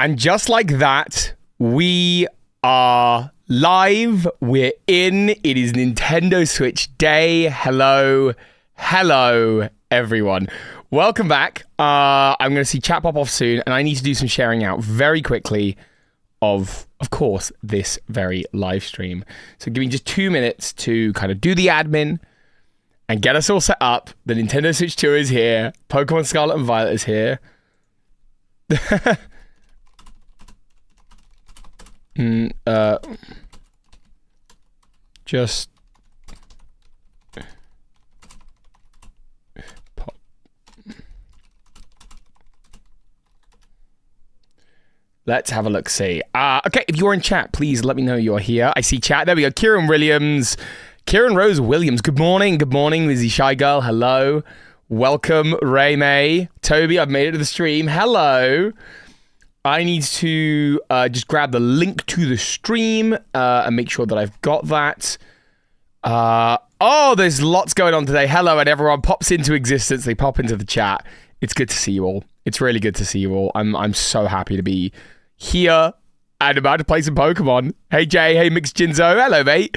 And just like that, we are live. We're in. It is Nintendo Switch Day. Hello, everyone. Welcome back. I'm going to see chat pop off soon, and I need to do some sharing out very quickly of course, this very live stream. So give me just 2 minutes to kind of do the admin and get us all set up. The Nintendo Switch 2 is here. Pokemon Scarlet and Violet is here. Just pop. Let's have a look. See. Okay, if you're in chat, please let me know you're here. I see chat. There we go. Kieran Rose Williams. Good morning. Good morning, Lizzie Shy Girl. Hello. Welcome, Ray May. Toby, I've made it to the stream. Hello. I need to just grab the link to the stream and make sure that I've got that. Oh, there's lots going on today. Hello, and everyone pops into existence. They pop into the chat. It's good to see you all. It's really good to see you all. I'm so happy to be here and about to play some Pokemon. Hey, Jay. Hey, Mixed Jinzo. Hello, mate.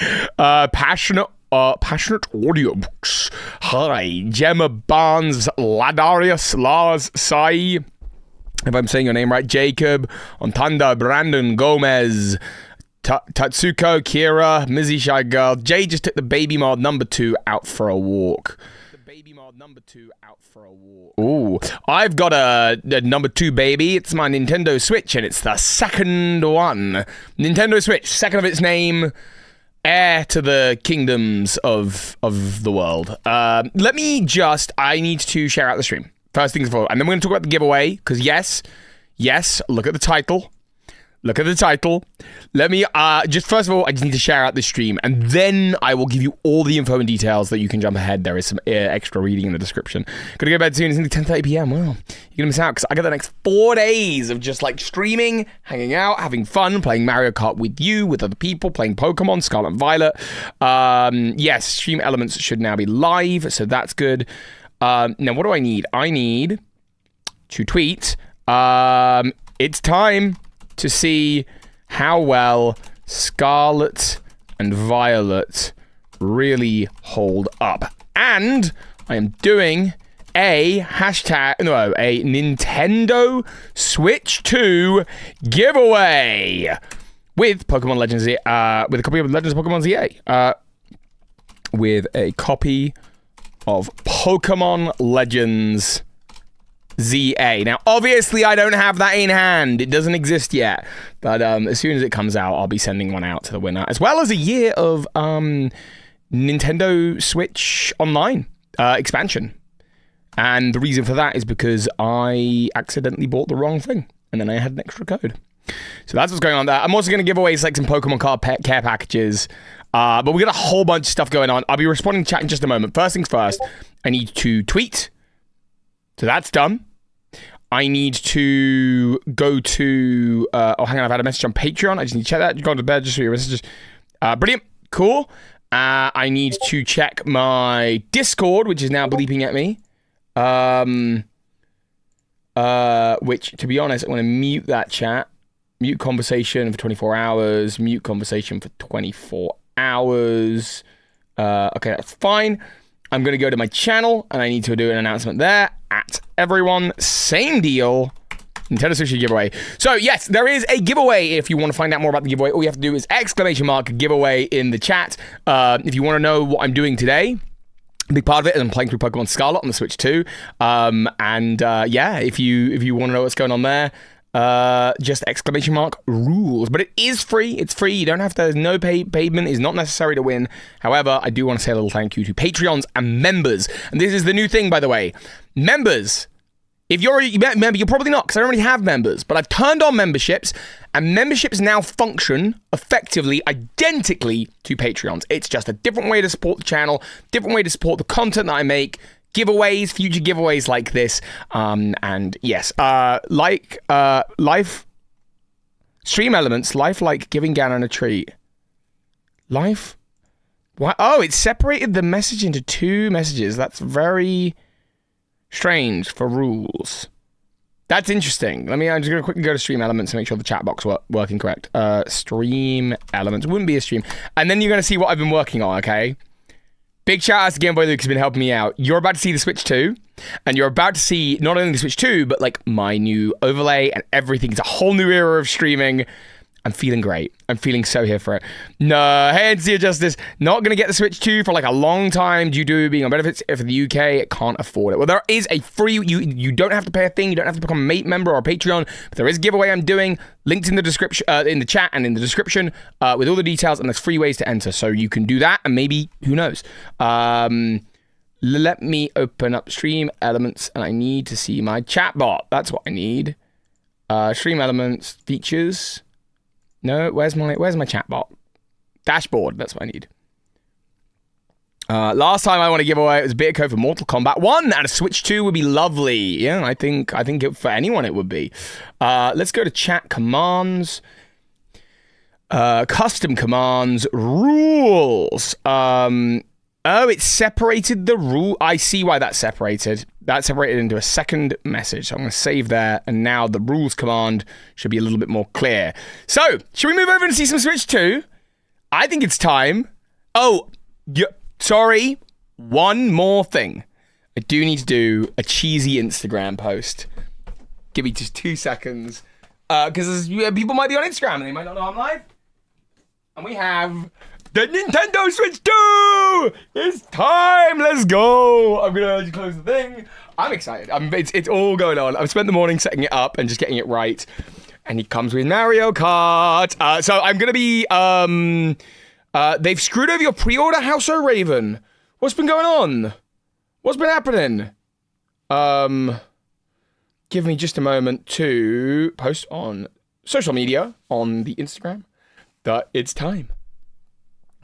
Passionate audiobooks. Hi, Gemma Barnes, Ladarius, Lars, Sai. If I'm saying your name right, Jacob, Ontanda, Brandon, Gomez, Tatsuko, Kira, Mizzy Shy Girl. Jay just took the baby mod number 2 out for a walk. Ooh, I've got a number 2 baby. It's my Nintendo Switch, and it's the second one. Nintendo Switch, second of its name, heir to the kingdoms of the world. I need to share out the stream. First things before, and then we're going to talk about the giveaway, because yes, look at the title. Look at the title. Let me, first of all, I just need to share out the stream, and then I will give you all the info and details that you can jump ahead. There is some extra reading in the description. Gonna go to bed soon. It's only 10:30 p.m. Wow, you're gonna miss out, because I got the next 4 days of just like streaming, hanging out, having fun, playing Mario Kart with you, with other people, playing Pokemon Scarlet and Violet. Yes, stream elements should now be live, so that's good. Now, what do I need? I need to tweet. It's time to see how well Scarlet and Violet really hold up. And I am doing a Nintendo Switch 2 giveaway with Pokemon Legends, with a copy of Legends of Pokemon ZA. With a copy of Pokemon Legends ZA. Now, obviously, I don't have that in hand. It doesn't exist yet. But as soon as it comes out, I'll be sending one out to the winner, as well as a year of Nintendo Switch Online expansion. And the reason for that is because I accidentally bought the wrong thing, and then I had an extra code. So that's what's going on there. I'm also going to give away like some Pokemon card care packages. But we got a whole bunch of stuff going on. I'll be responding to chat in just a moment. First things first, I need to tweet. So that's done. I need to go to... hang on. I've had a message on Patreon. I just need to check that. Go to bed just for your messages. Brilliant. Cool. I need to check my Discord, which is now bleeping at me. Which, to be honest, I'm going to mute that chat. Mute conversation for 24 hours. Mute conversation for 24 hours. Okay, that's fine. I'm going to go to my channel, and I need to do an announcement there. At everyone, same deal. Nintendo Switch giveaway. So, yes, there is a giveaway. If you want to find out more about the giveaway, all you have to do is ! Giveaway in the chat. If you want to know what I'm doing today, a big part of it is I'm playing through Pokemon Scarlet on the Switch 2. Yeah, if you want to know what's going on there, just ! Rules. But it is free. It's free. You don't have to. There's no payment. It's not necessary to win. However, I do want to say a little thank you to Patreons and members. And this is the new thing, by the way. Members. If you're a member, you're probably not, because I don't really have members. But I've turned on memberships, and memberships now function effectively identically to Patreons. It's just a different way to support the channel, different way to support the content that I make. Giveaways, future giveaways like this, and yes, life stream elements, life like giving Ganon a treat. Life, what? Oh, it separated the message into 2 messages. That's very strange for rules. That's interesting. I'm just going to quickly go to stream elements and make sure the chat box working correct. Stream elements. Wouldn't be a stream. And then you're going to see what I've been working on, okay? Big shout out to Game Boy Luke who's been helping me out. You're about to see the Switch 2. And you're about to see not only the Switch 2, but like my new overlay and everything. It's a whole new era of streaming. I'm feeling great. I'm feeling so here for it. No, hey, NC Justice, not going to get the Switch 2 for like a long time due to being on benefits for the UK. It can't afford it. Well, there is a free, you don't have to pay a thing. You don't have to become a mate member or a Patreon. But there is a giveaway I'm doing, linked in the description, in the chat and in the description with all the details. And there's free ways to enter. So you can do that and maybe, who knows. Let me open up stream elements and I need to see my chatbot. That's what I need. Stream elements, features. No, where's my chatbot? Dashboard, that's what I need. Last time I want to give away, it was a bit of code for Mortal Kombat 1 and a Switch 2 would be lovely. Yeah, I think for anyone it would be. Let's go to chat commands. Custom commands, rules. Oh, it separated the rule. I see why that's separated. That separated into a second message. So I'm going to save there. And now the rules command should be a little bit more clear. So, should we move over and see some Switch 2? I think it's time. Oh, sorry. One more thing. I do need to do a cheesy Instagram post. Give me just 2 seconds. Because people might be on Instagram and they might not know I'm live. And we have the Nintendo Switch 2! It's time! Let's go! I'm gonna close the thing. I'm excited. It's all going on. I've spent the morning setting it up and just getting it right. And it comes with Mario Kart. So I'm gonna be, they've screwed over your pre-order, House O'Raven. What's been going on? What's been happening? Give me just a moment to post on social media, on the Instagram, that it's time.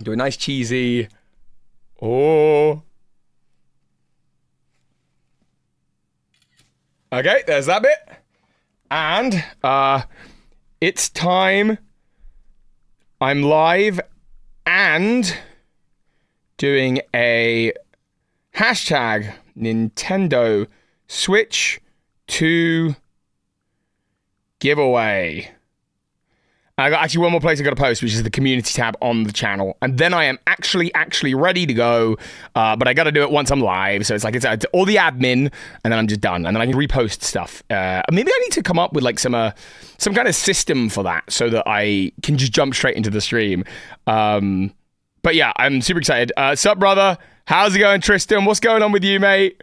Do a nice cheesy. Oh. Okay, there's that bit. And it's time. I'm live and doing a hashtag Nintendo Switch 2 giveaway. I got actually one more place I got to post, which is the community tab on the channel. And then I am actually ready to go. But I got to do it once I'm live. So it's like, it's all the admin and then I'm just done. And then I can repost stuff. Maybe I need to come up with like some kind of system for that so that I can just jump straight into the stream. But yeah, I'm super excited. Sup, brother? How's it going, Tristan? What's going on with you, mate?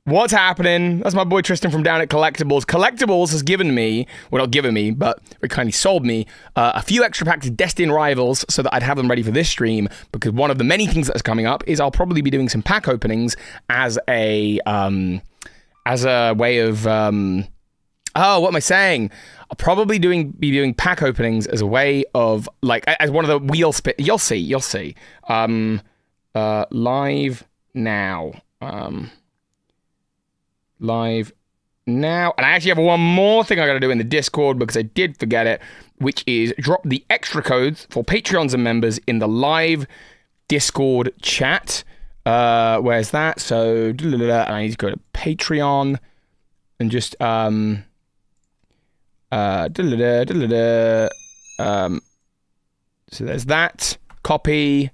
What's happening? That's my boy Tristan from down at Collectibles. Collectibles has given me, well, not given me, but very kindly sold me a few extra packs of Destined Rivals so that I'd have them ready for this stream, because one of the many things that's coming up is I'll probably be doing some pack openings as a way of, oh, what am I saying? I'll probably be doing pack openings as a way of, like, as one of the wheel spin. You'll see. Live now. Live now. And I actually have one more thing I gotta do in the Discord because I did forget it, which is drop the extra codes for Patreons and members in the live Discord chat. Where's that? So, and I need to go to Patreon and just, so there's that. Copy.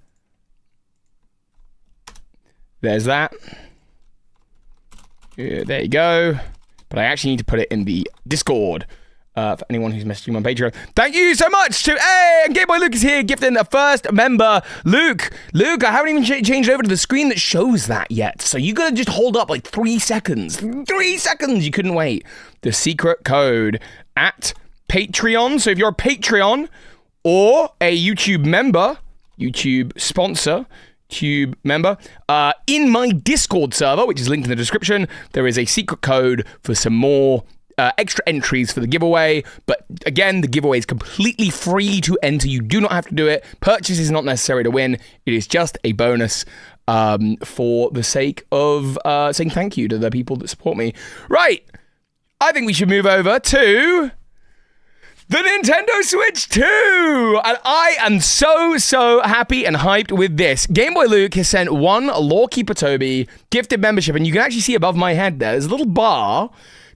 There's that. Yeah, there you go. But I actually need to put it in the Discord for anyone who's messaging me on Patreon. Thank you so much to, hey, and Game Boy Luke is here, gifting the first member. Luke, I haven't even changed over to the screen that shows that yet. So you gotta just hold up like 3 seconds. 3 seconds, you couldn't wait. The secret code at Patreon. So if you're a Patreon or a YouTube member, YouTube sponsor, Tube member, in my Discord server, which is linked in the description, there is a secret code for some more extra entries for the giveaway. But again, the giveaway is completely free to enter. You do not have to do it. Purchase is not necessary to win. It is just a bonus for the sake of saying thank you to the people that support me. Right. I think we should move over to the Nintendo Switch 2! And I am so happy and hyped with this. Game Boy Luke has sent one Lawkeeper Toby gifted membership, and you can actually see above my head there's a little bar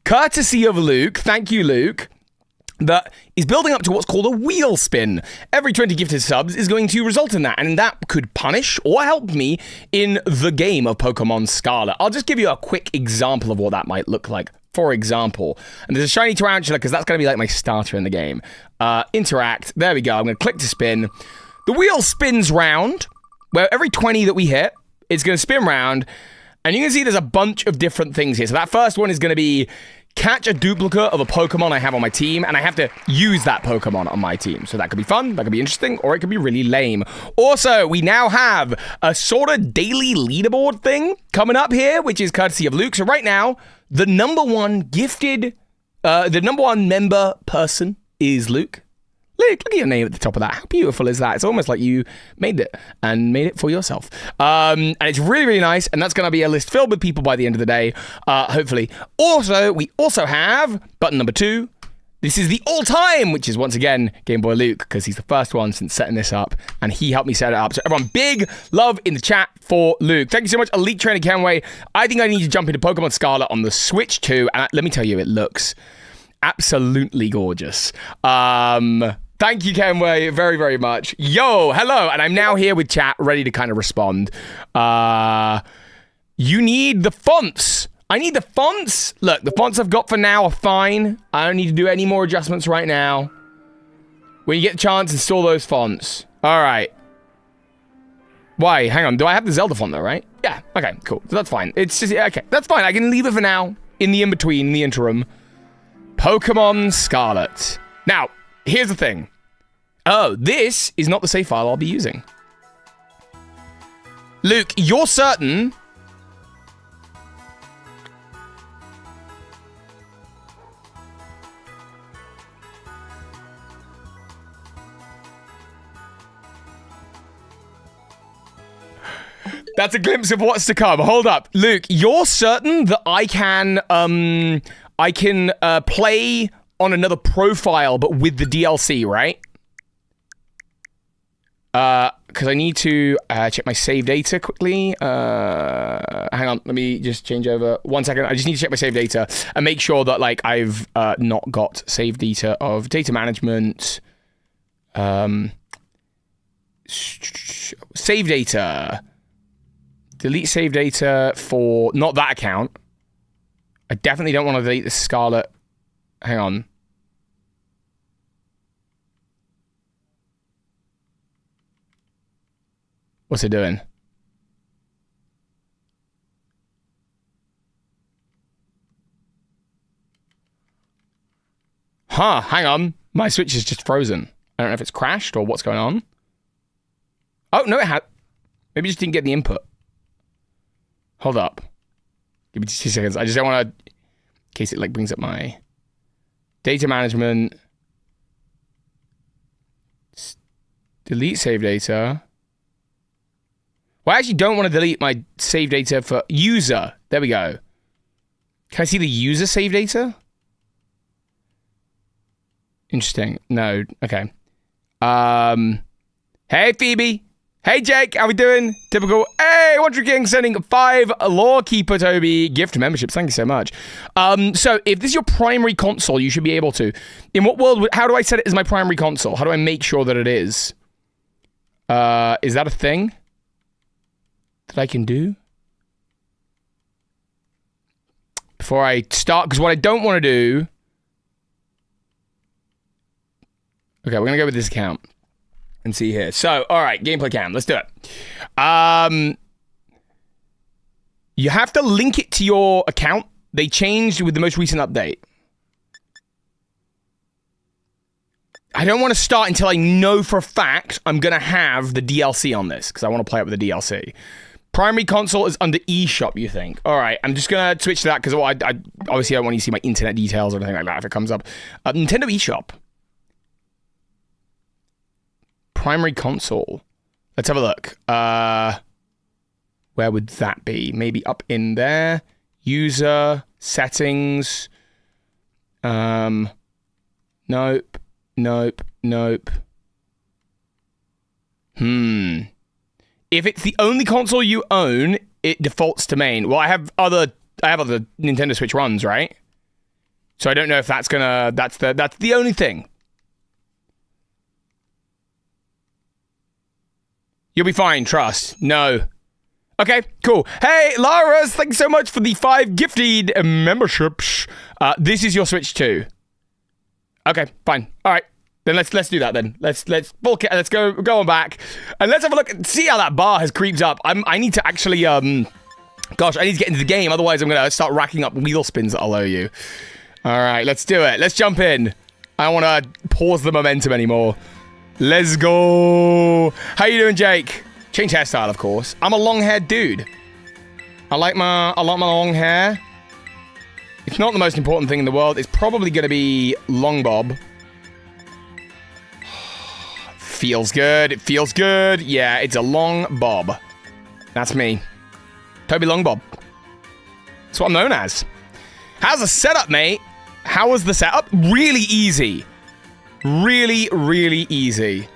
courtesy of Luke. Thank you, Luke. That is building up to what's called a wheel spin. Every 20 gifted subs is going to result in that, and that could punish or help me in the game of Pokemon Scarlet. I'll just give you a quick example of what that might look like. For example, and there's a shiny tarantula because that's going to be like my starter in the game. Interact. There we go. I'm going to click to spin. The wheel spins round, where every 20 that we hit, it's going to spin round, and you can see there's a bunch of different things here. So that first one is going to be catch a duplicate of a Pokemon I have on my team, and I have to use that Pokemon on my team. So that could be fun, that could be interesting, or it could be really lame. Also, we now have a sort of daily leaderboard thing coming up here, which is courtesy of Luke. So right now, the number one gifted, the number one member person is Luke. Luke, look at your name at the top of that. How beautiful is that? It's almost like you made it and made it for yourself. And it's really, really nice. And that's going to be a list filled with people by the end of the day, hopefully. Also, we also have button number 2. This is the all-time, which is once again Game Boy Luke, because he's the first one since setting this up, and he helped me set it up. So everyone, big love in the chat for Luke. Thank you so much, Elite Trainer Kenway. I think I need to jump into Pokemon Scarlet on the Switch too, and let me tell you, it looks absolutely gorgeous. Thank you, Kenway, very, very much. Yo, hello, and I'm now here with chat, ready to kind of respond. You need the fonts. I need the fonts. Look, the fonts I've got for now are fine. I don't need to do any more adjustments right now. When you get the chance, install those fonts. All right. Why? Hang on. Do I have the Zelda font though, right? Yeah. Okay, cool. So that's fine. It's just, okay, that's fine. I can leave it for now. In the in-between, in the interim. Pokemon Scarlet. Now, here's the thing. Oh, this is not the save file I'll be using. Luke, you're certain... That's a glimpse of what's to come. Hold up. Luke, you're certain that I can play on another profile, but with the DLC, right? Because I need to check my save data quickly. Hang on, let me just change over. 1 second. I just need to check my save data and make sure that like I've not got save data of data management. Save data. Delete save data for not that account. I definitely don't want to delete the Scarlet. Hang on. What's it doing? Huh, hang on. My Switch is just frozen. I don't know if it's crashed or what's going on. Oh, no, it had. Maybe it just didn't get the input. Hold up. Give me 2 seconds. I just don't want to... In case it like brings up my... Data management. Delete save data. Well, I actually don't want to delete my save data for user. There we go. Can I see the user save data? Interesting. No. Okay. Hey, Phoebe. Hey, Jake. How we doing? Typical. Hey, Wonder King sending 5 Lawkeeper Toby gift memberships. Thank you so much. So if this is your primary console, you should be able to. In what world? How do I set it as my primary console? How do I make sure that it is? Is that a thing that I can do? Before I start, because what I don't want to do... Okay, we're going to go with this account and see here. So, all right, gameplay cam. Let's do it. You have to link it to your account. They changed with the most recent update. I don't want to start until I know for a fact I'm going to have the DLC on this, because I want to play it with the DLC. Primary console is under eShop, you think? All right, I'm just going to switch to that, because I obviously don't want you to see my internet details or anything like that if it comes up. Nintendo eShop. Primary console. Let's have a look. Where would that be? Maybe up in there. User, settings. Nope. Nope. Nope. If it's the only console you own, it defaults to main. Well, I have other Nintendo Switch runs, right? So I don't know if that's gonna... That's the only thing. You'll be fine, trust. No. Okay, cool. Hey, Laras, thanks so much for the 5 gifted memberships. This is your Switch 2. Okay, fine. All right. Then let's do that then. Let's bulk it. Let's go on back. And let's have a look and see how that bar has creeped up. I need to actually gosh, I need to get into the game, otherwise I'm gonna start racking up wheel spins that I'll owe you. Alright, let's do it. Let's jump in. I don't wanna pause the momentum anymore. Let's go. How you doing, Jake? Change hairstyle, of course. I'm a long-haired dude. I like my long hair. It's not the most important thing in the world. It's probably gonna be long bob. Feels good. It feels good. Yeah, it's a long bob. That's me. Toby Long Bob. That's what I'm known as. How's the setup, mate? How was the setup? Really easy. Really, really easy.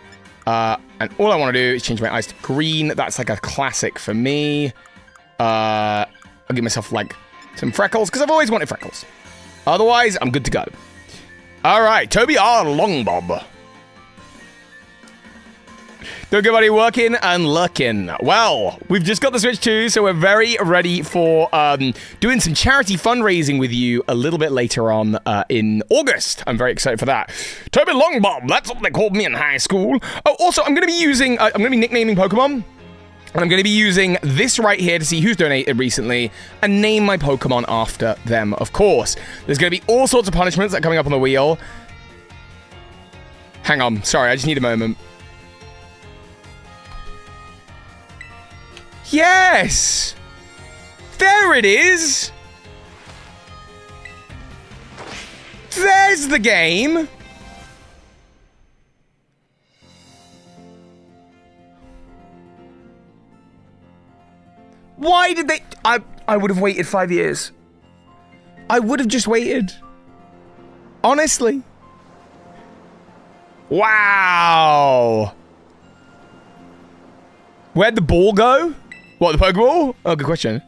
And all I want to do is change my eyes to green. That's like a classic for me. I'll give myself like some freckles because I've always wanted freckles. Otherwise, I'm good to go. All right, Toby R. Long Bob. Doing good, buddy. Working and lurking. Well, we've just got the Switch 2, so we're very ready for doing some charity fundraising with you a little bit later on in August. I'm very excited for that. Toby Longbob, that's what they called me in high school. Oh, also, I'm going to be using, I'm going to be nicknaming Pokemon. And I'm going to be using this right here to see who's donated recently and name my Pokemon after them, of course. There's going to be all sorts of punishments that are coming up on the wheel. Hang on. Sorry, I just need a moment. Yes! There it is! There's the game! Why did they... I would have waited 5 years. I would have just waited. Honestly. Wow! Where'd the ball go? What, the Pokeball? Oh, good question.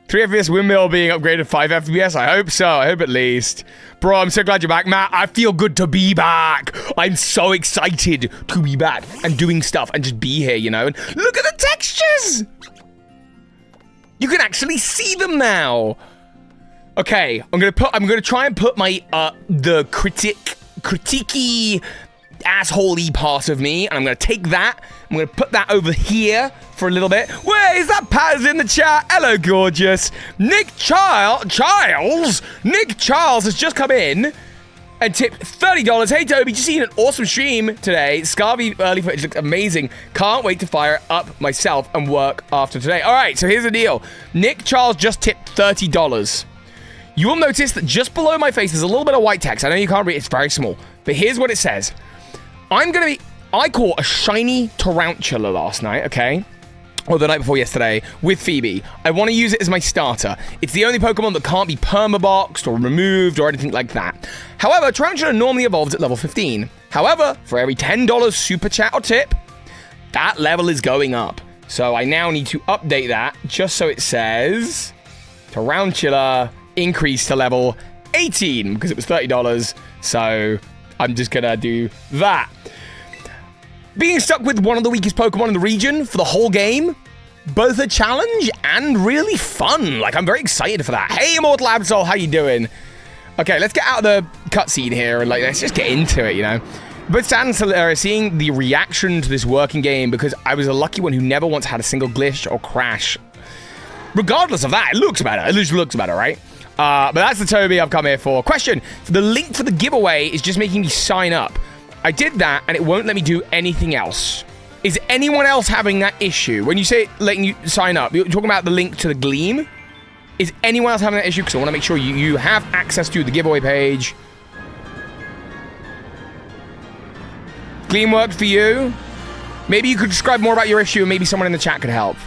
3 FPS windmill being upgraded 5 FPS? I hope so. I hope at least. Bro, I'm so glad you're back. Matt, I feel good to be back. I'm so excited to be back and doing stuff and just be here, you know? And look at the textures! You can actually see them now. Okay, I'm gonna try and put my, the critiquey assholey part of me, and I'm gonna take that, I'm gonna put that over here for a little bit. Where is that? Pat's in the chat. Hello, gorgeous. Nick Charles? Nick Charles has just come in and tipped $30. Hey, Toby, just seen an awesome stream today. Scarvy early footage looked amazing. Can't wait to fire it up myself and work after today. All right, so here's the deal. Nick Charles just tipped $30. You will notice that just below my face, there's a little bit of white text. I know you can't read it. It's very small. But here's what it says. I caught a shiny tarantula last night, okay? Or the night before yesterday with Phoebe. I want to use it as my starter. It's the only Pokemon that can't be permaboxed or removed or anything like that. However, tarantula normally evolves at level 15. However, for every $10 super chat or tip, that level is going up. So I now need to update that just so it says tarantula increased to level 18 because it was $30. So I'm just gonna do that. Being stuck with one of the weakest Pokemon in the region for the whole game, both a challenge and really fun. Like, I'm very excited for that. Hey, Immortal Absol, how you doing? Okay, let's get out of the cutscene here and, like, let's just get into it, you know? But Stan seeing the reaction to this working game, because I was a lucky one who never once had a single glitch or crash. Regardless of that, it looks better. It just looks better, right? But that's the Toby I've come here for. Question, the link for the giveaway is just making me sign up. I did that, and it won't let me do anything else. Is anyone else having that issue? When you say letting you sign up, you're talking about the link to the Gleam? Is anyone else having that issue? Because I want to make sure you have access to the giveaway page. Gleam worked for you? Maybe you could describe more about your issue, and maybe someone in the chat could help.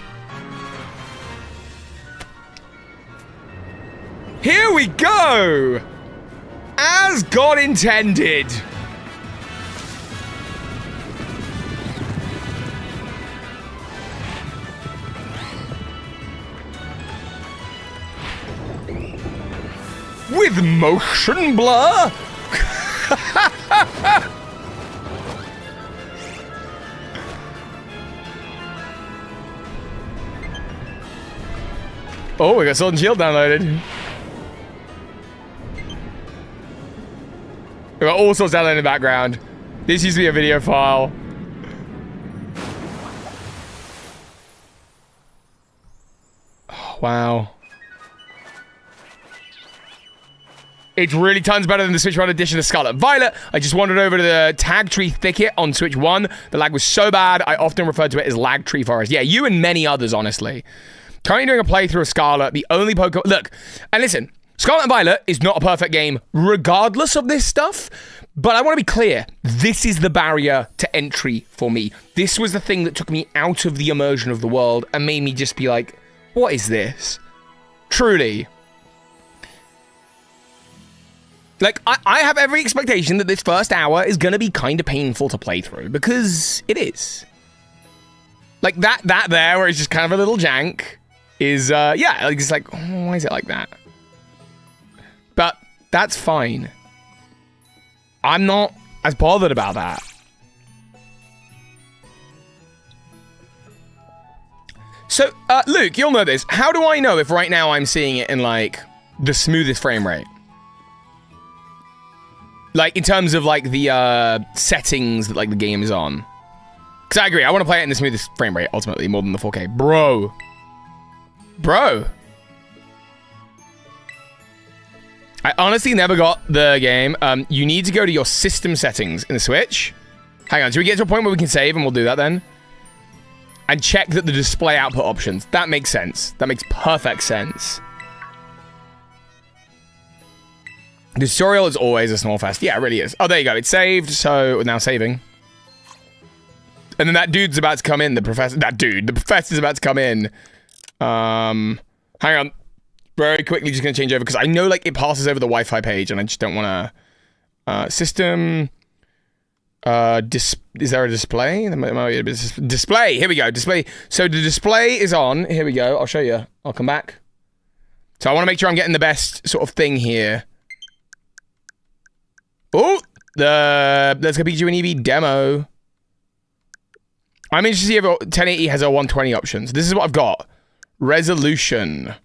Here we go! As God intended. With with motion blur? Oh, we got Sword and Shield downloaded. We got all sorts downloaded in the background. This used to be a video file. Oh, wow. It's really tons better than the Switch 1 edition of Scarlet Violet. I just wandered over to the Tag Tree Thicket on Switch 1. The lag was so bad, I often referred to it as Lag Tree Forest. Yeah, you and many others, honestly. Currently doing a playthrough of Scarlet, the only Pokemon... Look, and listen, Scarlet and Violet is not a perfect game regardless of this stuff, but I want to be clear, this is the barrier to entry for me. This was the thing that took me out of the immersion of the world and made me just be like, what is this? Truly. Like, I have every expectation that this first hour is going to be kind of painful to play through, because it is. Like, that there, where it's just kind of a little jank, is, yeah, like, it's like, oh, why is it like that? But that's fine. I'm not as bothered about that. So, Luke, you'll know this. How do I know if right now I'm seeing it in, like, the smoothest frame rate? Like, in terms of, like, the, settings that, like, the game is on. Because I agree, I want to play it in the smoothest frame rate, ultimately, more than the 4K. Bro. I honestly never got the game. You need to go to your system settings in the Switch. Hang on, should we get to a point where we can save, and we'll do that then? And check that the display output options. That makes sense. That makes perfect sense. The tutorial is always a small fest. Yeah, it really is. Oh, there you go. It's saved, so now saving. And then that dude's about to come in. The professor's about to come in. Hang on. Very quickly, just going to change over, because I know, like, it passes over the Wi-Fi page, and I just don't want to... system... is there a display? Display! Here we go. Display. So the display is on. Here we go. I'll show you. I'll come back. So I want to make sure I'm getting the best sort of thing here. Oh! Let's go Pikachu and Eevee demo. I'm interested to see if 1080 has a 120 options. This is what I've got. Resolution.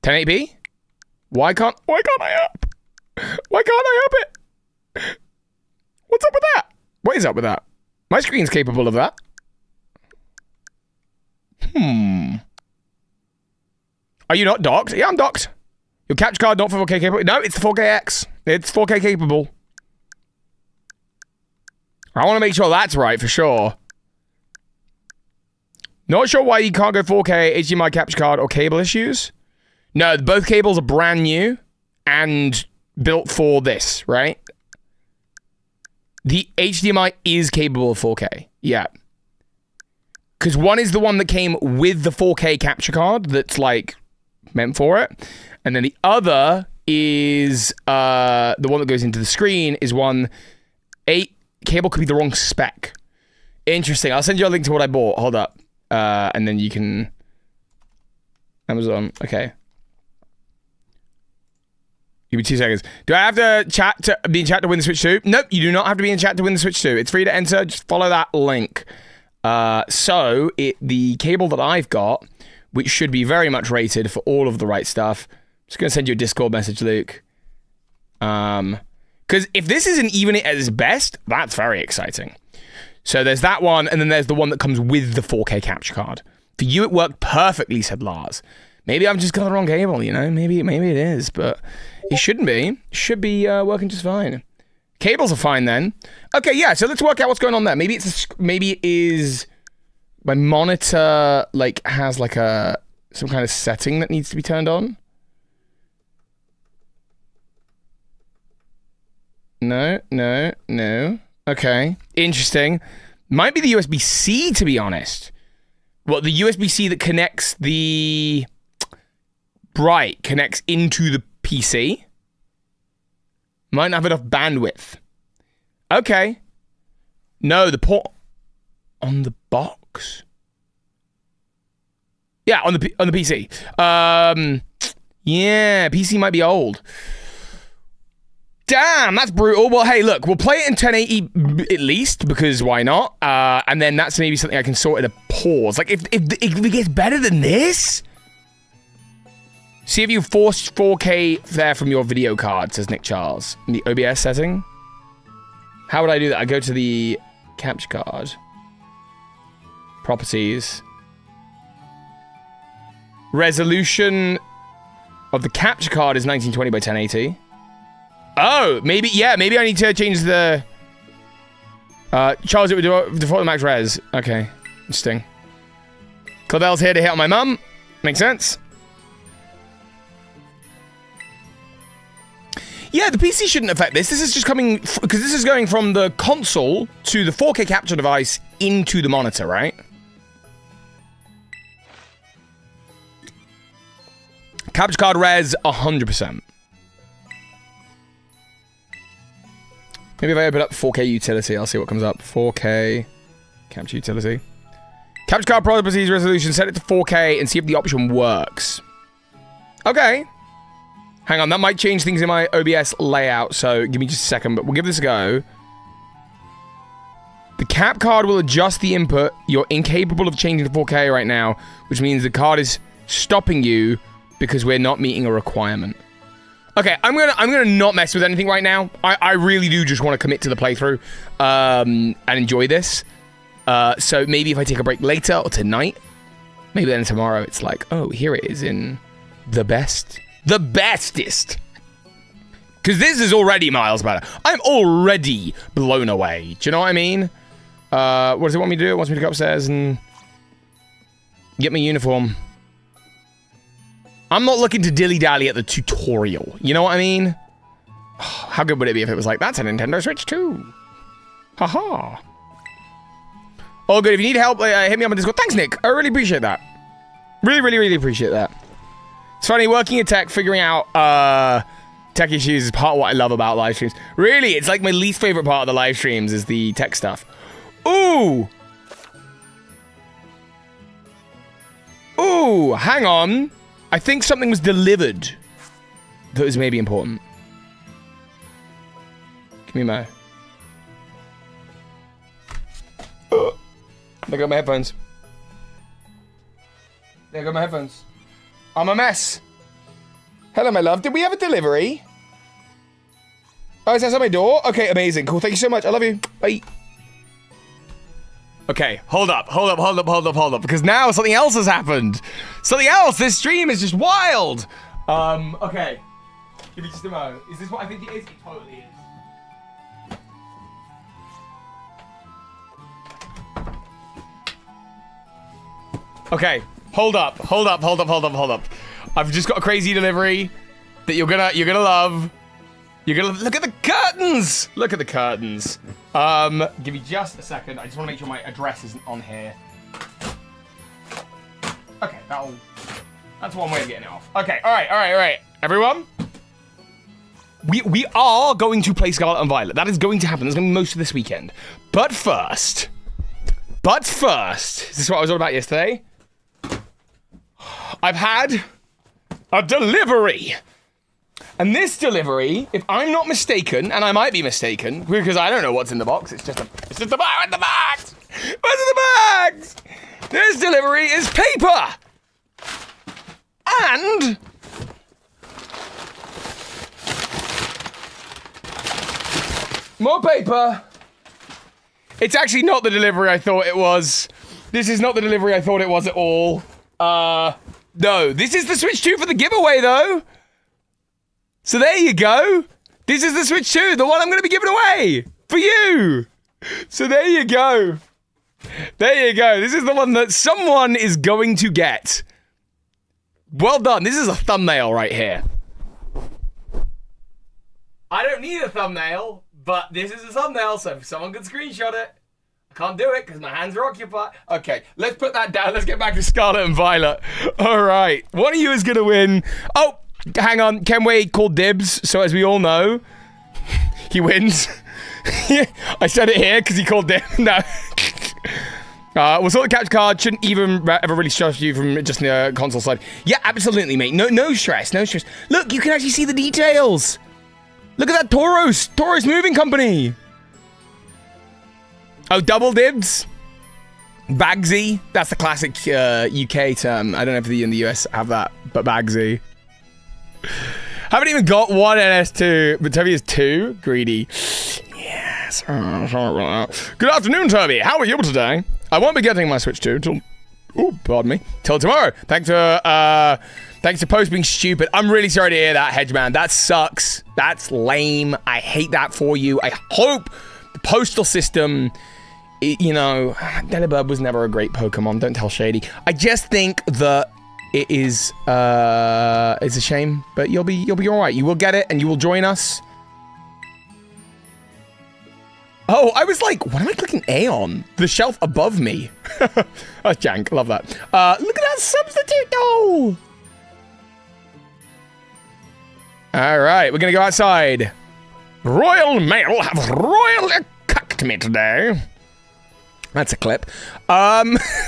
$1080p? Why can't I up? Why can't I up it? What's up with that? What is up with that? My screen's capable of that. Are you not docked? Yeah, I'm docked. Your capture card not for 4K capable. No, it's the 4KX. It's 4K capable. I want to make sure that's right for sure. Not sure why you can't go 4K, HDMI capture card, or cable issues. No, both cables are brand new and built for this, right? The HDMI is capable of 4K. Yeah. Because one is the one that came with the 4K capture card that's, like, meant for it. And then the other is the one that goes into the screen is one... Cable could be the wrong spec. Interesting. I'll send you a link to what I bought. Hold up. And then you can... Amazon. Okay. Give me 2 seconds. Do I have to be in chat to win the Switch 2? Nope, you do not have to be in chat to win the Switch 2. It's free to enter. Just follow that link. So, the cable that I've got, which should be very much rated for all of the right stuff. I'm just going to send you a Discord message, Luke. Because if this isn't even at its best, that's very exciting. So there's that one, and then there's the one that comes with the 4K capture card. For you, it worked perfectly, said Lars. Maybe I've just got the wrong cable, you know? Maybe it is, but it shouldn't be. It should be working just fine. Cables are fine then. Okay, yeah, so let's work out what's going on there. Maybe it is my monitor, like, has, like, some kind of setting that needs to be turned on. No. Okay, interesting. Might be the USB-C, to be honest. Well, the USB-C that connects the... Right, connects into the PC. Might not have enough bandwidth. Okay. No, the port on the box Yeah, on the PC. Yeah, PC might be old. Damn, that's brutal. Well, hey, look, we'll play it in 1080 at least, because why not? And then that's maybe something I can sort in a pause. Like, if it gets better than this? See if you forced 4K there from your video card, says Nick Charles. In the OBS setting? How would I do that? I go to the capture card. Properties. Resolution of the capture card is 1920 by 1080. Oh, maybe, yeah, maybe I need to change the... Charles, it would default to max res. Okay, interesting. Clavel's here to hit on my mum. Makes sense. Yeah, the PC shouldn't affect this. This is just coming... Because this is going from the console to the 4K capture device into the monitor, right? Capture card res, 100%. Maybe if I open up 4K utility, I'll see what comes up. 4K capture utility. Capture card properties resolution, set it to 4K and see if the option works. Okay. Hang on, that might change things in my OBS layout, so give me just a second, but we'll give this a go. The cap card will adjust the input. You're incapable of changing to 4K right now, which means the card is stopping you because we're not meeting a requirement. Okay, I'm gonna not mess with anything right now. I really do just want to commit to the playthrough and enjoy this. So maybe if I take a break later or tonight, maybe then tomorrow it's like, oh, here it is in the bestest. Because this is already miles better. I'm already blown away. Do you know what I mean? What does it want me to do? It wants me to go upstairs and get my uniform. I'm not looking to dilly-dally at the tutorial. You know what I mean? How good would it be if it was like, that's a Nintendo Switch 2. Haha. Oh, good. If you need help, hit me up on Discord. Thanks, Nick. I really appreciate that. Really, really, really appreciate that. It's funny, working in tech, figuring out tech issues is part of what I love about live streams. Really, it's like my least favorite part of the live streams is the tech stuff. Ooh! Ooh, hang on. I think something was delivered that was maybe important. Give me my... There go my headphones. There go my headphones. I'm a mess. Hello, my love. Did we have a delivery? Oh, is that on my door? Okay, amazing. Cool. Thank you so much. I love you. Bye. Okay, hold up, because now something else has happened. Something else! This stream is just wild! Okay. Give me just a moment. Is this what I think it is? It totally is. Okay, hold up. I've just got a crazy delivery that you're gonna love. You're gonna look at the curtains! Look at the curtains. Give me just a second. I just want to make sure my address isn't on here. Okay, that's one way of getting it off. Okay, all right. Everyone, we are going to play Scarlet and Violet. That is going to happen. That's going to be most of this weekend. But first, is this what I was all about yesterday? I've had a delivery. And this delivery, if I'm not mistaken, and I might be mistaken, because I don't know what's in the box, it's just the box in the box! What's in the box? This delivery is paper! And... more paper! It's actually not the delivery I thought it was. This is not the delivery I thought it was at all. No, this is the Switch 2 for the giveaway, though! So there you go. This is the Switch 2, the one I'm going to be giving away for you. So there you go. This is the one that someone is going to get. Well done. This is a thumbnail right here. I don't need a thumbnail, but this is a thumbnail, so if someone could screenshot it. I can't do it because my hands are occupied. Okay, let's put that down. Let's get back to Scarlet and Violet. All right. One of you is going to win. Oh! Hang on, Kenway called dibs, so as we all know, he wins. I said it here because he called dibs. No. We'll sort the capture card. Shouldn't even ever really stress you from just the console side. Yeah, absolutely, mate. No stress. No stress. Look, you can actually see the details. Look at that Tauros Moving Company. Oh, double dibs. Bagsy. That's the classic UK term. I don't know if the in the US have that, but Bagsy. Haven't even got one NS2, but Toby is 2. Greedy. Yes. Good afternoon, Toby. How are you today? I won't be getting my Switch 2 till... Oh, pardon me. Till tomorrow. Thanks to Post being stupid. I'm really sorry to hear that, Hedgeman. That sucks. That's lame. I hate that for you. I hope the postal system... you know, Delibird was never a great Pokemon. Don't tell Shady. I just think that it is, it's a shame, but you'll be all right. You will get it, and you will join us. Oh, I was like, what am I clicking A on? The shelf above me. That's jank. Love that. Look at that substitute doll. All right, we're gonna go outside. Royal Mail have royally cucked me today. That's a clip.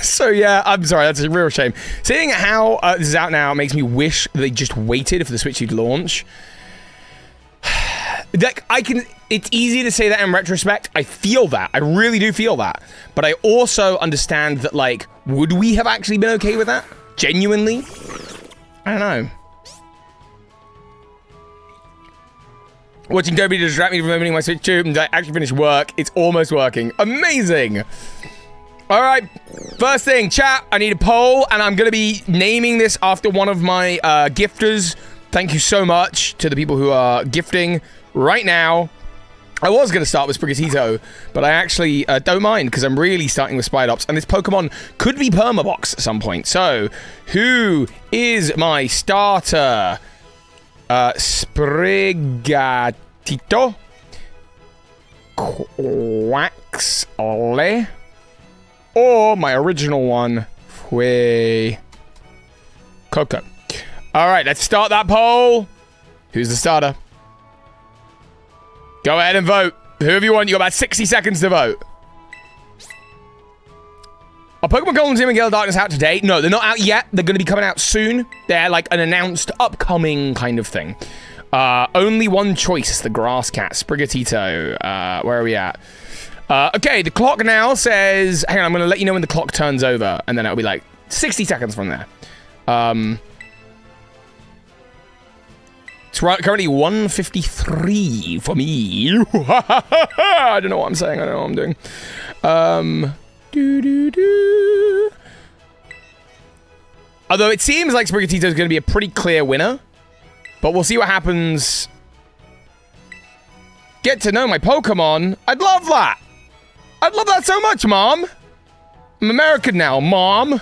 So yeah, I'm sorry, that's a real shame. Seeing how this is out now makes me wish they just waited for the Switch 2 to launch. Like, it's easy to say that in retrospect. I feel that. I really do feel that. But I also understand that, like, would we have actually been okay with that? Genuinely? I don't know. Watching Toby to distract me from opening my Switch 2 and I actually finished work. It's almost working. Amazing. All right. First thing, chat, I need a poll, and I'm going to be naming this after one of my gifters. Thank you so much to the people who are gifting right now. I was going to start with Sprigatito, but I actually don't mind because I'm really starting with Spidops, and this Pokemon could be Permabox at some point. So, who is my starter? Sprigatito, Quaxley, or my original one, Fue Coco. All right, let's start that poll. Who's the starter? Go ahead and vote. Whoever you want, you got about 60 seconds to vote. Are Pokemon Gold and Team and Gale Darkness out today? No, they're not out yet. They're going to be coming out soon. They're like an announced upcoming kind of thing. Only one choice, the Grass Cat, Sprigatito. Where are we at? Okay, the clock now says... Hang on, I'm going to let you know when the clock turns over. And then it'll be like 60 seconds from there. It's currently 1:53 for me. I don't know what I'm saying. I don't know what I'm doing. Although it seems like Sprigatito is going to be a pretty clear winner. But we'll see what happens. Get to know my Pokemon. I'd love that. I'd love that so much, Mom. I'm American now, Mom.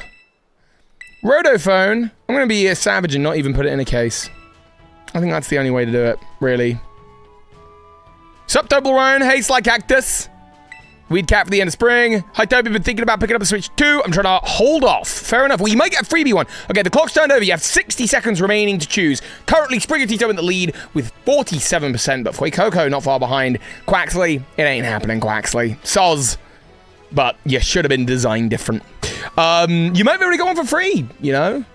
Rotophone. I'm going to be a savage and not even put it in a case. I think that's the only way to do it, really. Sup, Toblerone? Hey, Sly Cactus. Weed Cat for the end of spring. Hi, Toby. Been thinking about picking up a Switch 2. I'm trying to hold off. Fair enough. Well, you might get a freebie one. Okay, the clock's turned over. You have 60 seconds remaining to choose. Currently, Sprigatito in the lead with 47%, but Fuecoco not far behind. Quaxley, it ain't happening, Quaxley. Soz. But you should have been designed different. You might be able to go on for free, you know?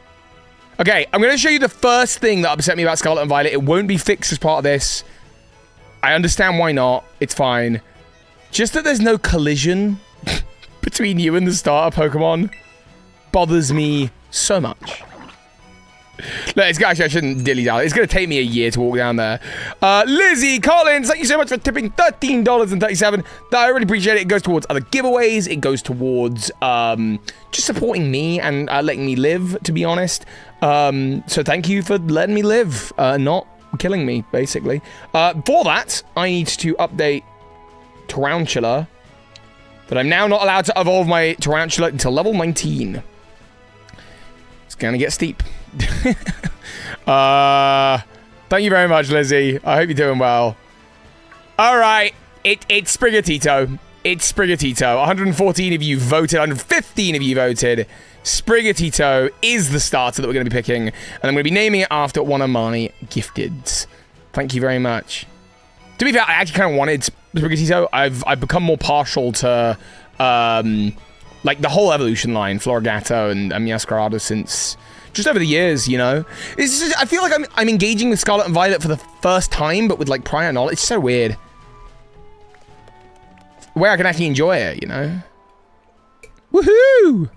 Okay, I'm going to show you the first thing that upset me about Scarlet and Violet. It won't be fixed as part of this. I understand why not. It's fine. Just that there's no collision between you and the starter Pokemon bothers me so much. No, actually, I shouldn't dilly-dally. It's going to take me a year to walk down there. Lizzie Collins, thank you so much for tipping $13.37. I really appreciate it. It goes towards other giveaways. It goes towards just supporting me and letting me live, to be honest. So thank you for letting me live, not killing me, basically. For that, I need to update Tarantula, but I'm now not allowed to evolve my Tarantula until level 19. It's gonna get steep. Thank you very much, Lizzie. I hope you're doing well. All right, it's Sprigatito. It's Sprigatito. 114 of you voted. 115 of you voted. Sprigatito is the starter that we're going to be picking, and I'm going to be naming it after one of my gifteds. Thank you very much. To be fair, I actually kind of wanted Sprigatito. I've become more partial to Like, the whole evolution line, Florigato and Meowscarada since just over the years, you know? It's just, I feel like I'm engaging with Scarlet and Violet for the first time, but with, like, prior knowledge. It's so weird. Where I can actually enjoy it, you know? Woohoo!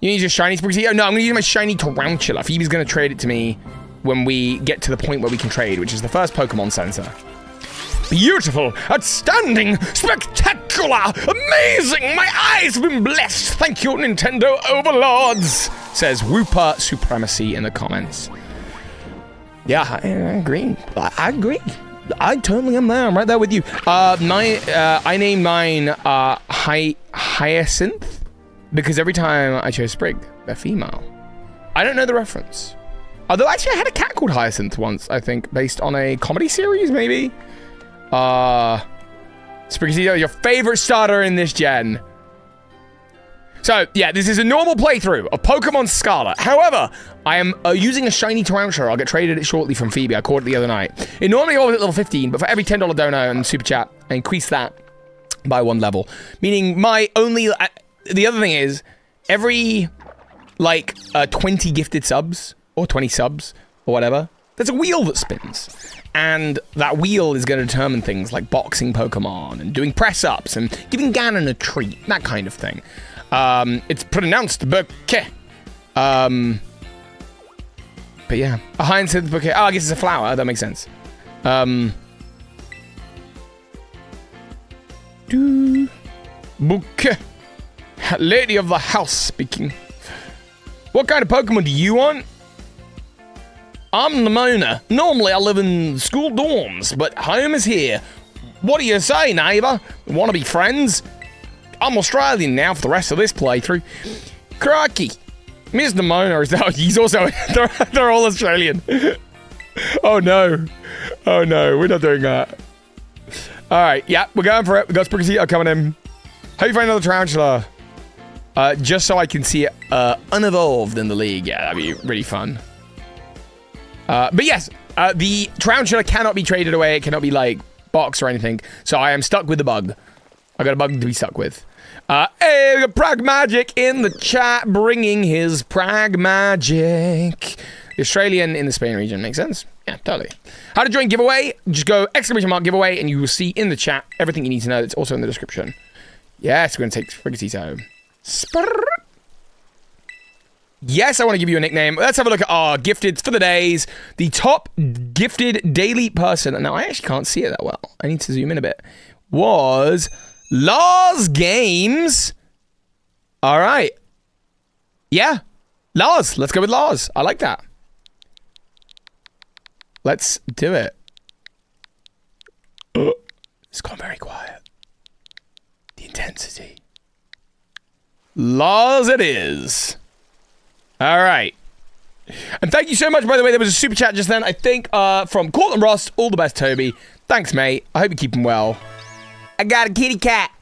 You use your shiny Sprigatito? No, I'm gonna use my shiny Tarantula. Phoebe's gonna trade it to me when we get to the point where we can trade, which is the first Pokemon Center. Beautiful, outstanding, spectacular, amazing! My eyes have been blessed. Thank you, Nintendo overlords, says Wooper Supremacy in the comments. Yeah, I agree. I agree. I totally am there. I'm right there with you. I named mine Hyacinth because every time I chose Sprig, they're female. I don't know the reference. Although actually I had a cat called Hyacinth once, I think, based on a comedy series, maybe. Sprigatito, your favorite starter in this gen. So, yeah, this is a normal playthrough of Pokemon Scarlet. However, I am using a shiny Tarantula. I'll get traded it shortly from Phoebe. I caught it the other night. It normally goes at level 15, but for every $10 dono and super chat, I increase that by 1 level. Meaning my only... the other thing is, every, like, 20 gifted subs, or 20 subs, or whatever, there's a wheel that spins. And that wheel is going to determine things like boxing Pokemon and doing press-ups and giving Ganon a treat, that kind of thing. It's pronounced bouquet. But yeah, a hyacinth bouquet. Oh, I guess it's a flower. That makes sense. Bouquet. Lady of the house speaking. What kind of Pokemon do you want? I'm Nimona. Normally I live in school dorms, but home is here. What do you say, neighbour? Want to be friends? I'm Australian now for the rest of this playthrough. Crikey. Ms. Nimona is that? He's also... they're all Australian. Oh no. Oh no, we're not doing that. Alright, yeah, we're going for it. We got Sprigatito coming in. How do you find another Tarantula? Just so I can see it unevolved in the league. Yeah, that'd be really fun. But yes, the Tarantula cannot be traded away. It cannot be, like, boxed or anything. So I am stuck with the bug. I got a bug to be stuck with. Hey, we got Pragmagic in the chat, bringing his Pragmagic. The Australian in the Spain region. Makes sense? Yeah, totally. How to join giveaway? Just go !giveaway, and you will see in the chat everything you need to know. It's also in the description. Yes, we're going to take Sprigatito. Yes, I want to give you a nickname. Let's have a look at our gifted for the days. The top gifted daily person, now I actually can't see it that well. I need to zoom in a bit. Was Lars Games. All right. Yeah, Lars. Let's go with Lars. I like that. Let's do it. It's gone very quiet. The intensity. Lars it is. All right. And thank you so much, by the way. There was a super chat just then, I think, from Cortland Ross. All the best, Toby. Thanks, mate. I hope you keep him well. I got a kitty cat.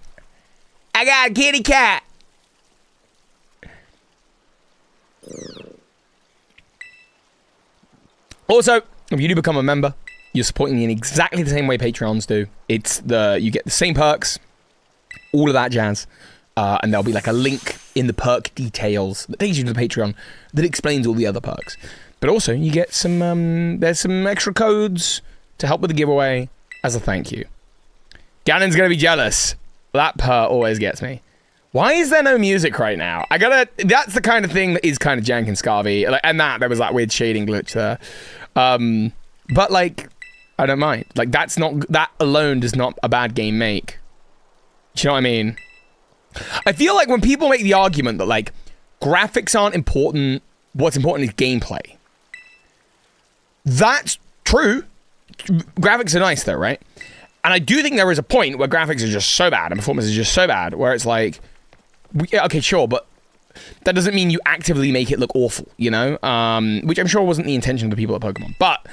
I got a kitty cat. Also, if you do become a member, you're supporting me in exactly the same way Patreons do. You get the same perks, all of that jazz. And there'll be like a link in the perk details that takes you to the Patreon that explains all the other perks. But also, you get some, there's some extra codes to help with the giveaway as a thank you. Ganon's gonna be jealous. That part always gets me. Why is there no music right now? That's the kind of thing that is kind of jank and scarvy. Like, and there was that weird shading glitch there. But like, I don't mind. Like, that alone does not a bad game make. Do you know what I mean? I feel like when people make the argument that, like, graphics aren't important, what's important is gameplay. That's true. Graphics are nice, though, right? And I do think there is a point where graphics are just so bad and performance is just so bad where it's like, okay, sure, but that doesn't mean you actively make it look awful, you know? Which I'm sure wasn't the intention of the people at Pokemon. But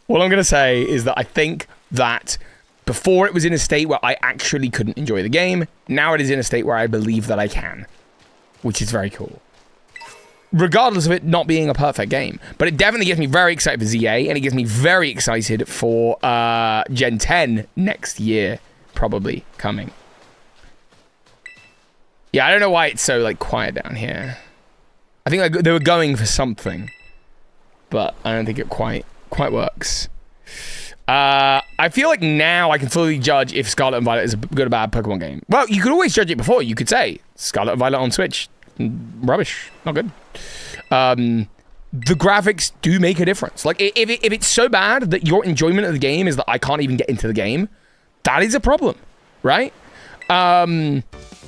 what I'm going to say is that I think that before it was in a state where I actually couldn't enjoy the game. Now it is in a state where I believe that I can, which is very cool. Regardless of it not being a perfect game. But it definitely gets me very excited for ZA, and it gets me very excited for Gen 10 next year, probably coming. Yeah, I don't know why it's so, like, quiet down here. I think like, they were going for something. But I don't think it quite works. I feel like now I can fully judge if Scarlet and Violet is a good or bad Pokemon game. Well, you could always judge it before. You could say, Scarlet and Violet on Switch, rubbish, not good. The graphics do make a difference. Like, if it's so bad that your enjoyment of the game is that I can't even get into the game, that is a problem, right?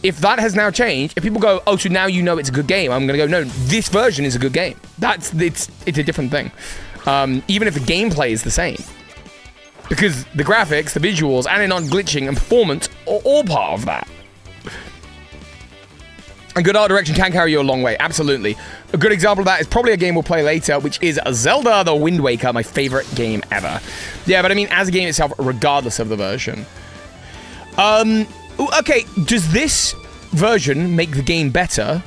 If that has now changed, if people go, oh, so now you know it's a good game, I'm going to go, no, this version is a good game. It's a different thing. Even if the gameplay is the same. Because the graphics, the visuals, and non-glitching and performance are all part of that. And good art direction can carry you a long way, absolutely. A good example of that is probably a game we'll play later, which is Zelda The Wind Waker, my favorite game ever. Yeah, but I mean, as a game itself, regardless of the version. Okay, does this version make the game better?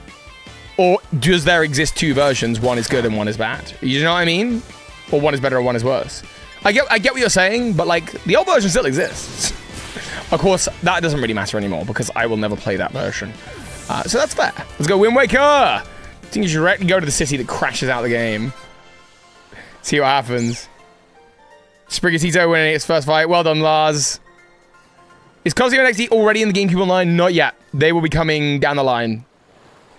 Or does there exist two versions, one is good and one is bad? You know what I mean? Or one is better or one is worse? I get what you're saying, but like, the old version still exists. Of course, that doesn't really matter anymore, because I will never play that version. So that's fair. Let's go Wind Waker! I think you should directly go to the city that crashes out the game. See what happens. Sprigatito winning its first fight. Well done, Lars. Is Cosio NXT already in the GameCube Online? Not yet. They will be coming down the line.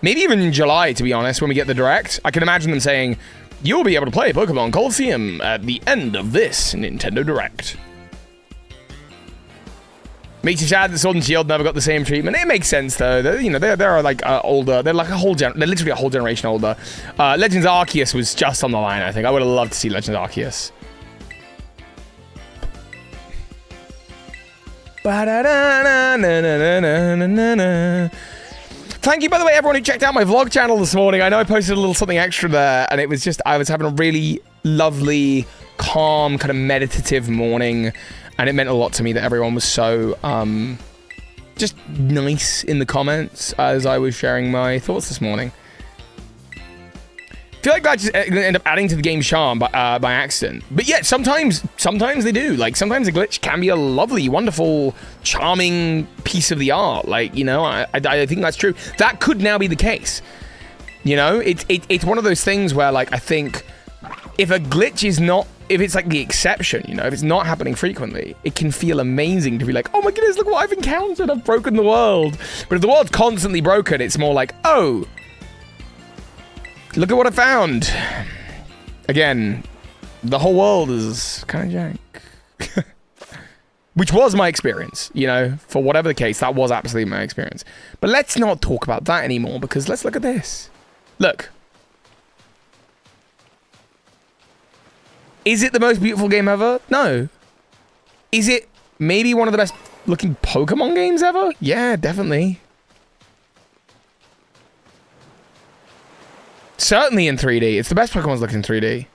Maybe even in July, to be honest, when we get the Direct. I can imagine them saying, you'll be able to play Pokemon Coliseum at the end of this Nintendo Direct. Makes you sad that Sword and Shield never got the same treatment. It makes sense, though. They're like older. They're like they're literally a whole generation older. Legends Arceus was just on the line, I think. I would have loved to see Legends Arceus. Thank you, by the way, everyone who checked out my vlog channel this morning. I know I posted a little something extra there, and it was just, I was having a really lovely, calm, kind of meditative morning, and it meant a lot to me that everyone was so, just nice in the comments as I was sharing my thoughts this morning. I feel like that just end up adding to the game's charm by accident. But yeah, sometimes they do. Like, sometimes a glitch can be a lovely, wonderful, charming piece of the art. Like, you know, I think that's true. That could now be the case. You know, it's one of those things where, like, I think if a glitch is not, if it's like the exception, you know, if it's not happening frequently, it can feel amazing to be like, oh my goodness, look what I've encountered. I've broken the world. But if the world's constantly broken, it's more like, oh, look at what I found. Again, the whole world is kind of jank. Which was my experience, you know, for whatever the case, that was absolutely my experience. But let's not talk about that anymore, because let's look at this. Look. Is it the most beautiful game ever? No. Is it maybe one of the best looking Pokemon games ever? Yeah, definitely. Certainly in 3D. It's the best Pokemon's looking in 3D.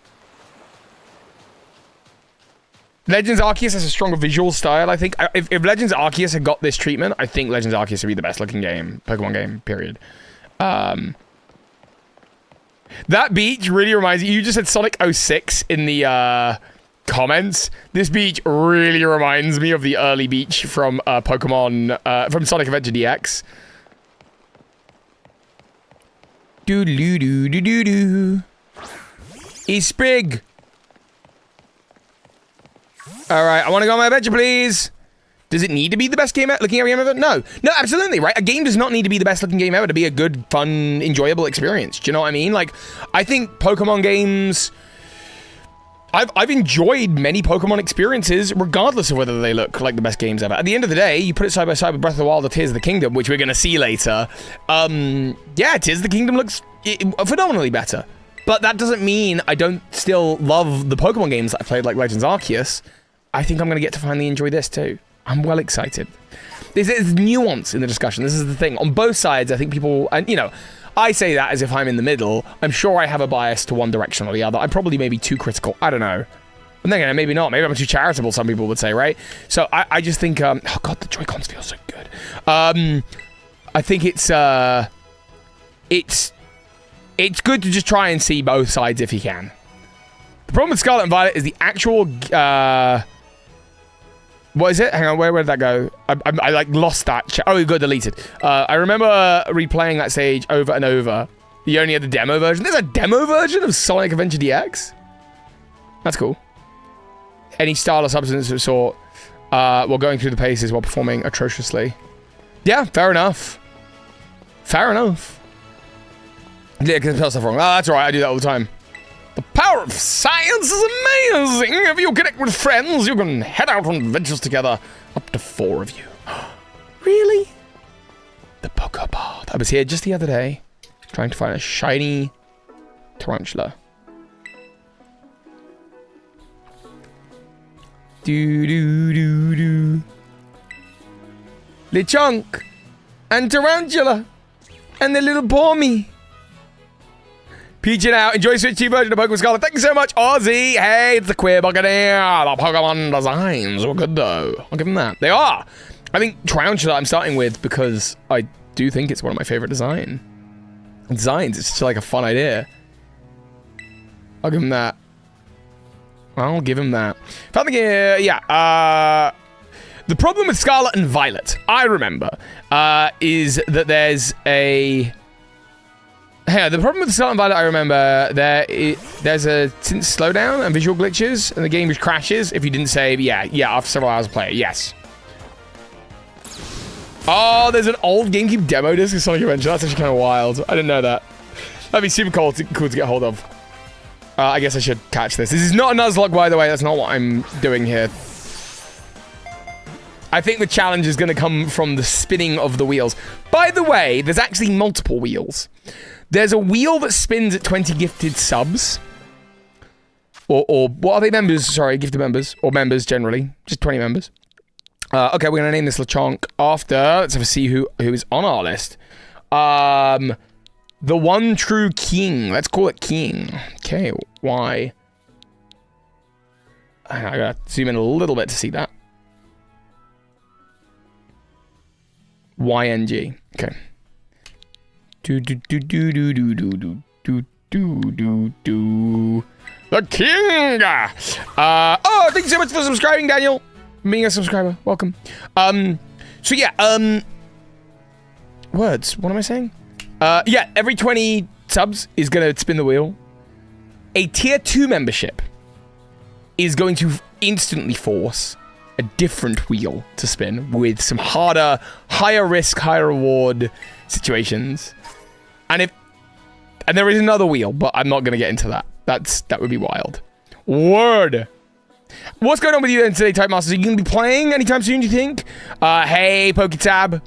Legends Arceus has a stronger visual style, I think. If Legends Arceus had got this treatment, I think Legends Arceus would be the best looking game, Pokemon game, period. That beach really reminds me, you just said Sonic 06 in the comments. This beach really reminds me of the early beach from Pokemon, from Sonic Adventure DX. Doo-doo-doo-doo-doo-doo. He's Sprig. Alright, I want to go on my adventure, please. Does it need to be the best looking game ever? No. No, absolutely, right? A game does not need to be the best looking game ever to be a good, fun, enjoyable experience. Do you know what I mean? Like, I think Pokemon games... I've enjoyed many Pokemon experiences, regardless of whether they look like the best games ever. At the end of the day, you put it side by side with Breath of the Wild or Tears of the Kingdom, which we're going to see later. Yeah, Tears of the Kingdom looks phenomenally better. But that doesn't mean I don't still love the Pokemon games that I played, like Legends Arceus. I think I'm going to get to finally enjoy this too. I'm well excited. There's nuance in the discussion. This is the thing. On both sides, I think people... And, you know, I say that as if I'm in the middle. I'm sure I have a bias to one direction or the other. I'm probably maybe too critical. I don't know. I'm thinking maybe not. Maybe I'm too charitable, some people would say, right? So I just think... oh, God, the Joy-Cons feel so good. I think it's good to just try and see both sides if you can. The problem with Scarlet and Violet is the actual... What is it? Hang on, where did that go? I like lost that. Oh, it got deleted. I remember replaying that stage over and over. You only had the demo version. There's a demo version of Sonic Adventure DX? That's cool. Any style or substance of sort while going through the paces while performing atrociously. Yeah, fair enough. Fair enough. Yeah, because I spell stuff wrong. Oh, that's alright, I do that all the time. The power of science is amazing! If you connect with friends, you can head out on adventures together. Up to 4 of you. Really? The Pokeball. I was here just the other day, trying to find a shiny tarantula. Do. Lechonk and tarantula and the little Pawmi. Peaching out. Enjoy Switch 2 version of Pokemon Scarlet. Thank you so much, Ozzy. Hey, it's the Queer Buccaneer. The Pokemon designs were good, though. I'll give them that. They are. I think Tarantula I'm starting with because I do think it's one of my favorite designs. It's just like a fun idea. I'll give him that. I'll give him that. Found the gear. Yeah. The problem with Scarlet and Violet, I remember, is that there's a... Hey, the problem with Scarlet and Violet, I remember, there's a slowdown and visual glitches, and the game just crashes if you didn't save. Yeah, after several hours of play, yes. Oh, there's an old GameCube demo disc of Sonic Adventure. That's actually kind of wild. I didn't know that. That'd be super cool to get hold of. I guess I should catch this. This is not a Nuzlocke, by the way. That's not what I'm doing here. I think the challenge is going to come from the spinning of the wheels. By the way, there's actually multiple wheels. There's a wheel that spins at 20 gifted subs. Or what are they, members? Sorry, gifted members. Or members, generally. Just 20 members. Okay, we're going to name this Lechonk after... Let's have a see who is on our list. The one true king. Let's call it king. Okay, why? I gotta zoom in a little bit to see that. YNG. Okay. The king! Oh, thank you so much for subscribing, Daniel. Being a subscriber. Welcome. So yeah, words. What am I saying? Yeah, every 20 subs is gonna spin the wheel. A tier 2 membership is going to instantly force a different wheel to spin with some harder, higher risk, higher reward situations. And there is another wheel, but I'm not gonna get into that. That would be wild. Word. What's going on with you then today, Type Masters? Are you gonna be playing anytime soon, do you think? Hey, Poketab.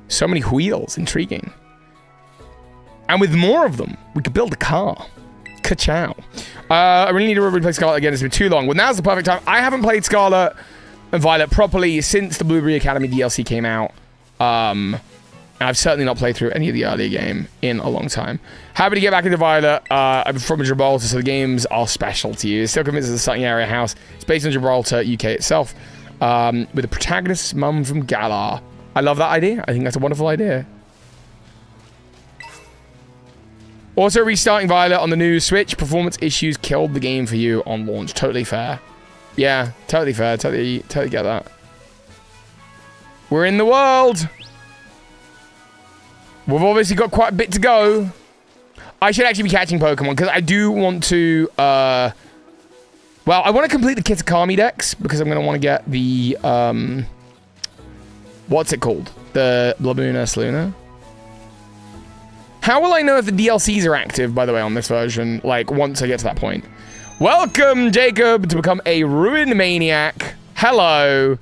So many wheels, intriguing. And with more of them, we could build a car. Ka-chow. I really need to replay Scarlet again. It's been too long. Well, now's the perfect time. I haven't played Scarlet and Violet properly since the Blueberry Academy DLC came out. And I've certainly not played through any of the earlier game in a long time. Happy to get back into Violet. I'm from Gibraltar, so the games are special to you. Still convinced it's a Sutton area house. It's based on Gibraltar, UK itself. With the protagonist's mum from Galar. I love that idea. I think that's a wonderful idea. Also, restarting Violet on the new Switch. Performance issues killed the game for you on launch. Totally fair. Yeah, totally fair. Totally get that. We're in the world. We've obviously got quite a bit to go. I should actually be catching Pokemon because I do want to... well, I want to complete the Kitakami Dex because I'm going to want to get the... what's it called? The Blabuna Saluna? How will I know if the DLCs are active, by the way, on this version, like, once I get to that point? Welcome, Jacob, to become a Ruin Maniac. Hello.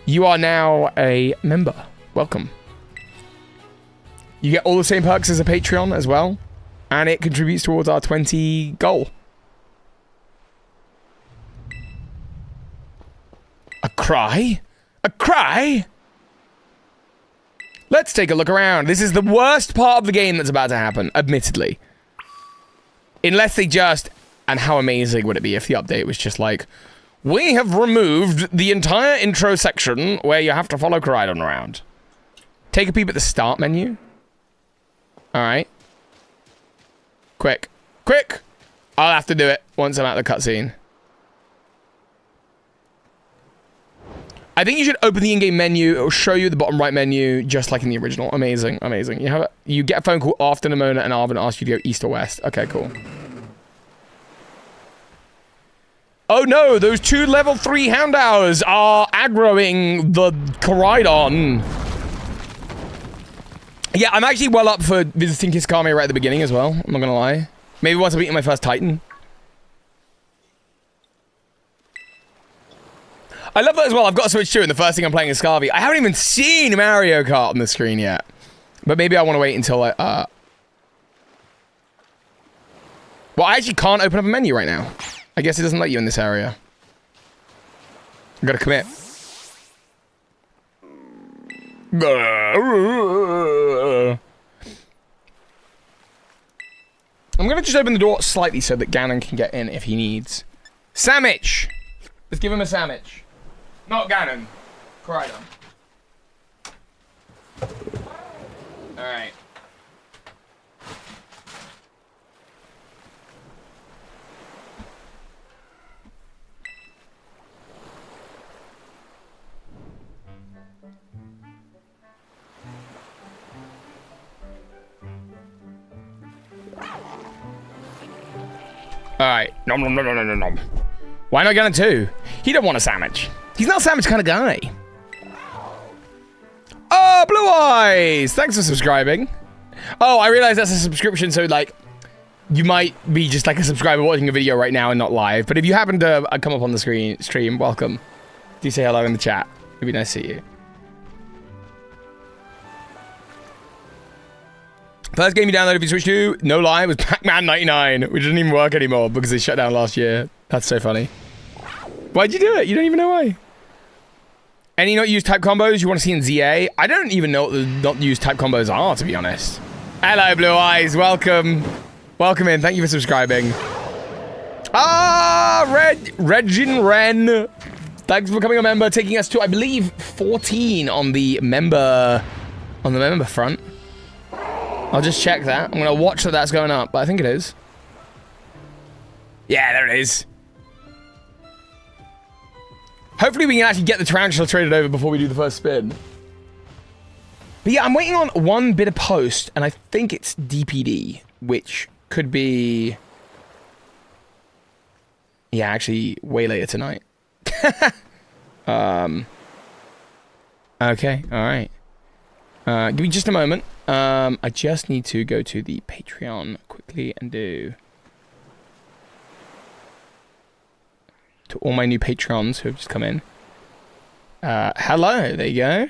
You are now a member. Welcome. You get all the same perks as a Patreon as well, and it contributes towards our 20 goal. A cry? A cry? Let's take a look around. This is the worst part of the game that's about to happen, admittedly. Unless they just... And how amazing would it be if the update was just like, we have removed the entire intro section where you have to follow Koraidon around. Take a peep at the start menu. Alright. Quick. Quick! I'll have to do it once I'm at the cutscene. I think you should open the in-game menu. It will show you the bottom right menu, just like in the original. Amazing, amazing. You get a phone call after Nimona and Arvin asks you to go east or west. Okay, cool. Oh no, those 2 level 3 Houndours are aggroing the Koraidon. Yeah, I'm actually well up for visiting Kiskami right at the beginning as well. I'm not gonna lie. Maybe once I've beaten my first Titan. I love that as well. I've got to switch to it, and the first thing I'm playing is Scarvy. I haven't even seen Mario Kart on the screen yet. But maybe I want to wait until I, Well, I actually can't open up a menu right now. I guess it doesn't let you in this area. I gotta commit. I'm gonna just open the door slightly so that Ganon can get in if he needs. Sandwich! Let's give him a sandwich. Not Ganon. Koraidon. Alright. Alright. Nom nom nom nom nom nom. Why not Ganon too? He don't want a sandwich. He's not a sandwich kind of guy. Oh, Blue Eyes! Thanks for subscribing. Oh, I realize that's a subscription, so like, you might be just like a subscriber watching a video right now and not live. But if you happen to come up on the stream, welcome. Do say hello in the chat. It'd be nice to see you. First game you downloaded if you Switch 2, no lie, was Pac-Man 99, which doesn't even work anymore because they shut down last year. That's so funny. Why'd you do it? You don't even know why. Any not used type combos you want to see in ZA? I don't even know what the not used type combos are, to be honest. Hello, Blue Eyes. Welcome. Welcome in. Thank you for subscribing. Ah, Regin Ren. Thanks for becoming a member, taking us to, I believe, 14 on the member front. I'll just check that. I'm gonna watch that that's going up, but I think it is. Yeah, there it is. Hopefully we can actually get the tarantula traded over before we do the first spin. But yeah, I'm waiting on one bit of post, and I think it's DPD, which could be... Yeah, actually, way later tonight. Okay, alright. Give me just a moment. I just need to go to the Patreon quickly and do... To all my new patrons who have just come in. Hello, there you go.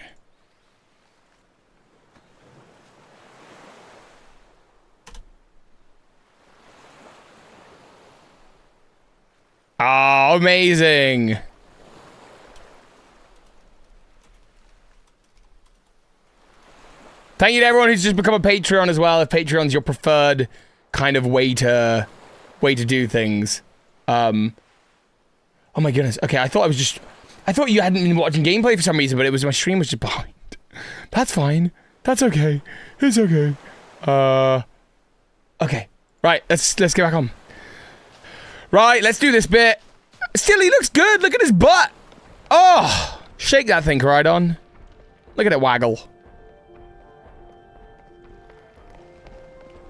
Oh, amazing. Thank you to everyone who's just become a Patreon as well, if Patreon's your preferred kind of way to do things. Oh my goodness. Okay, I thought you hadn't been watching gameplay for some reason, but it was my stream was just behind. That's fine. That's okay. It's okay. Okay. Right, let's get back on. Right, let's do this bit. Still, he looks good. Look at his butt. Oh, shake that thing, Koraidon. Look at it waggle.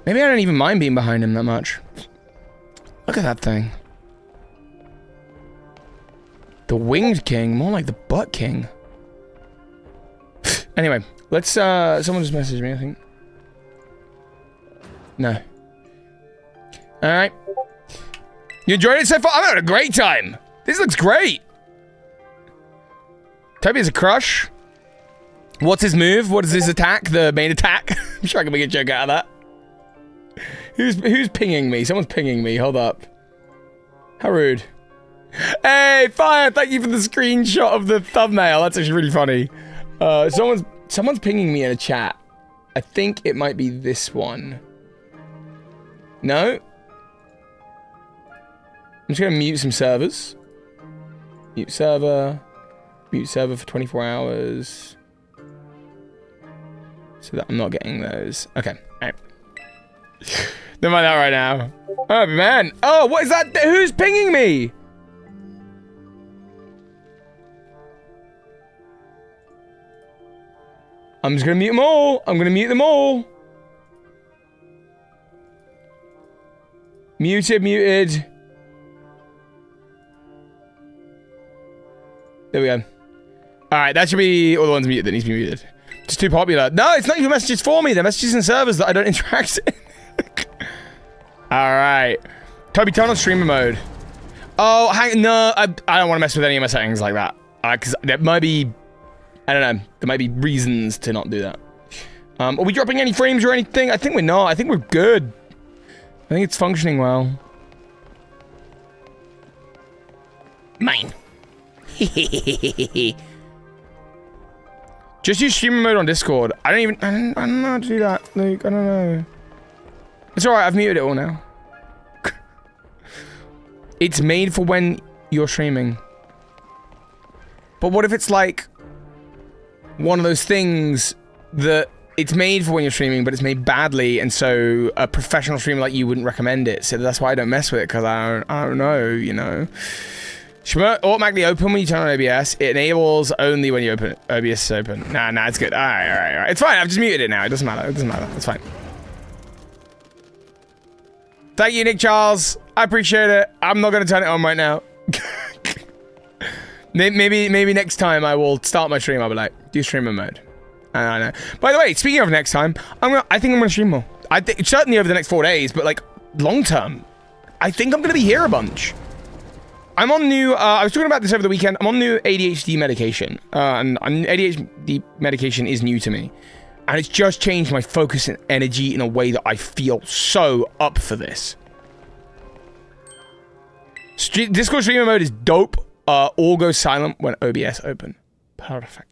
Maybe I don't even mind being behind him that much. Look at that thing. The winged king, more like the butt king. Anyway, let's, someone just messaged me, I think. No. Alright. You enjoyed it so far? I'm having a great time. This looks great. Toby has a crush. What's his move? What is his attack? The main attack? I'm sure I can make a joke out of that. Who's pinging me? Someone's pinging me. Hold up. How rude. Hey, Fire! Thank you for the screenshot of the thumbnail. That's actually really funny. Someone's pinging me in a chat. I think it might be this one. No? I'm just gonna mute some servers. Mute server. Mute server for 24 hours. So that I'm not getting those. Okay, alright. Never mind that right now. Oh, man. Oh, what is that? Who's pinging me? I'm just gonna mute them all. I'm gonna mute them all. Muted. There we go. Alright, that should be all the ones muted that needs to be muted. Just too popular. No, it's not even messages for me. They're messages in servers that I don't interact in. Alright. Toby, turn on streamer mode. Oh, no, I don't want to mess with any of my settings like that. Because there might be... I don't know. There might be reasons to not do that. Are we dropping any frames or anything? I think we're not. I think we're good. I think it's functioning well. Mine. Just use streamer mode on Discord. I don't know how to do that, Luke. I don't know. It's alright, I've muted it all now. It's made for when you're streaming. But what if it's like one of those things that it's made for when you're streaming, but it's made badly, and so a professional streamer like you wouldn't recommend it. So that's why I don't mess with it, because I don't know, you know. Should automatically open when you turn on OBS. It enables only when you open it. OBS is open. Nah, it's good. Alright. It's fine. I've just muted it now. It doesn't matter. It's fine. Thank you, Nick Charles. I appreciate it. I'm not going to turn it on right now. maybe next time I will start my stream. I'll be like, do streamer mode. I know. By the way, speaking of next time, I think I'm going to stream more. I think certainly over the next 4 days, but like long term, I think I'm going to be here a bunch. I'm on new, I was talking about this over the weekend. I'm on new ADHD medication. And ADHD medication is new to me. And it's just changed my focus and energy in a way that I feel so up for this. Discord streamer mode is dope. All goes silent when OBS open. Perfect.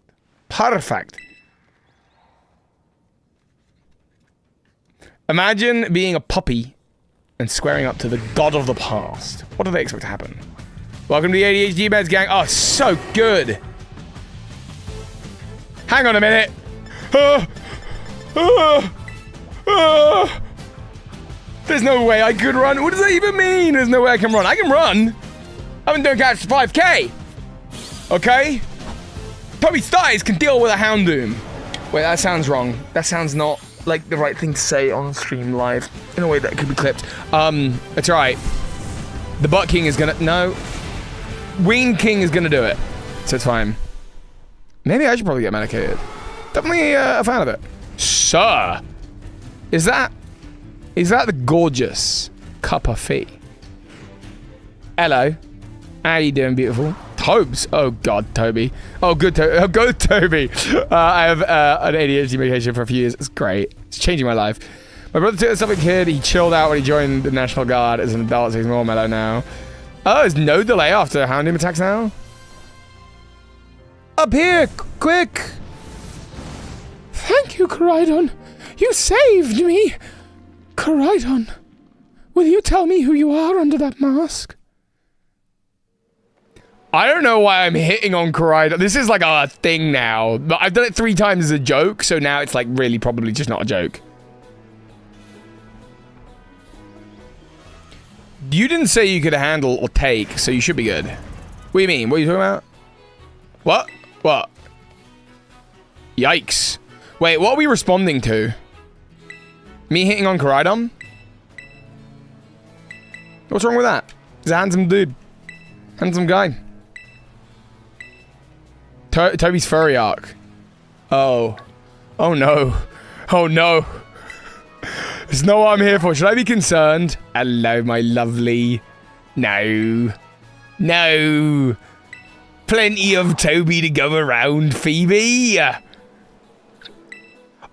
Imagine being a puppy and squaring up to the god of the past. What do they expect to happen? Welcome to the ADHD Meds gang. Oh, so good. Hang on a minute. There's no way I could run. What does that even mean? There's no way I can run. I can run. I've been doing catch 5K. Okay? Toby's thighs can deal with a Houndoom. Wait, that sounds wrong. That sounds not like the right thing to say on stream live in a way that could be clipped. That's right. The Butt King is gonna... No. Ween King is gonna do it. So it's fine. Maybe I should probably get medicated. Definitely a fan of it. Sir! Is that the gorgeous cup of tea? Hello. How you doing, beautiful? Tobes. Oh god, Toby. Oh good Toby. I have an ADHD medication for a few years. It's great. It's changing my life. My brother took this up as a kid. He chilled out when he joined the National Guard as an adult, so he's more mellow now. Oh, there's no delay after Houndoom attacks now? Up here, quick! Thank you, Coridon. You saved me. Coridon, will you tell me who you are under that mask? I don't know why I'm hitting on Coridon. This is like a thing now. But I've done it 3 times as a joke, so now it's like really probably just not a joke. You didn't say you could handle or take, so you should be good. What do you mean? What are you talking about? What? What? Yikes. Wait, what are we responding to? Me hitting on Coridon? What's wrong with that? He's a handsome dude. Handsome guy. Toby's furry arc. Oh. Oh no. Oh no. It's not what I'm here for. Should I be concerned? Hello, my lovely. No. No. Plenty of Toby to go around, Phoebe. I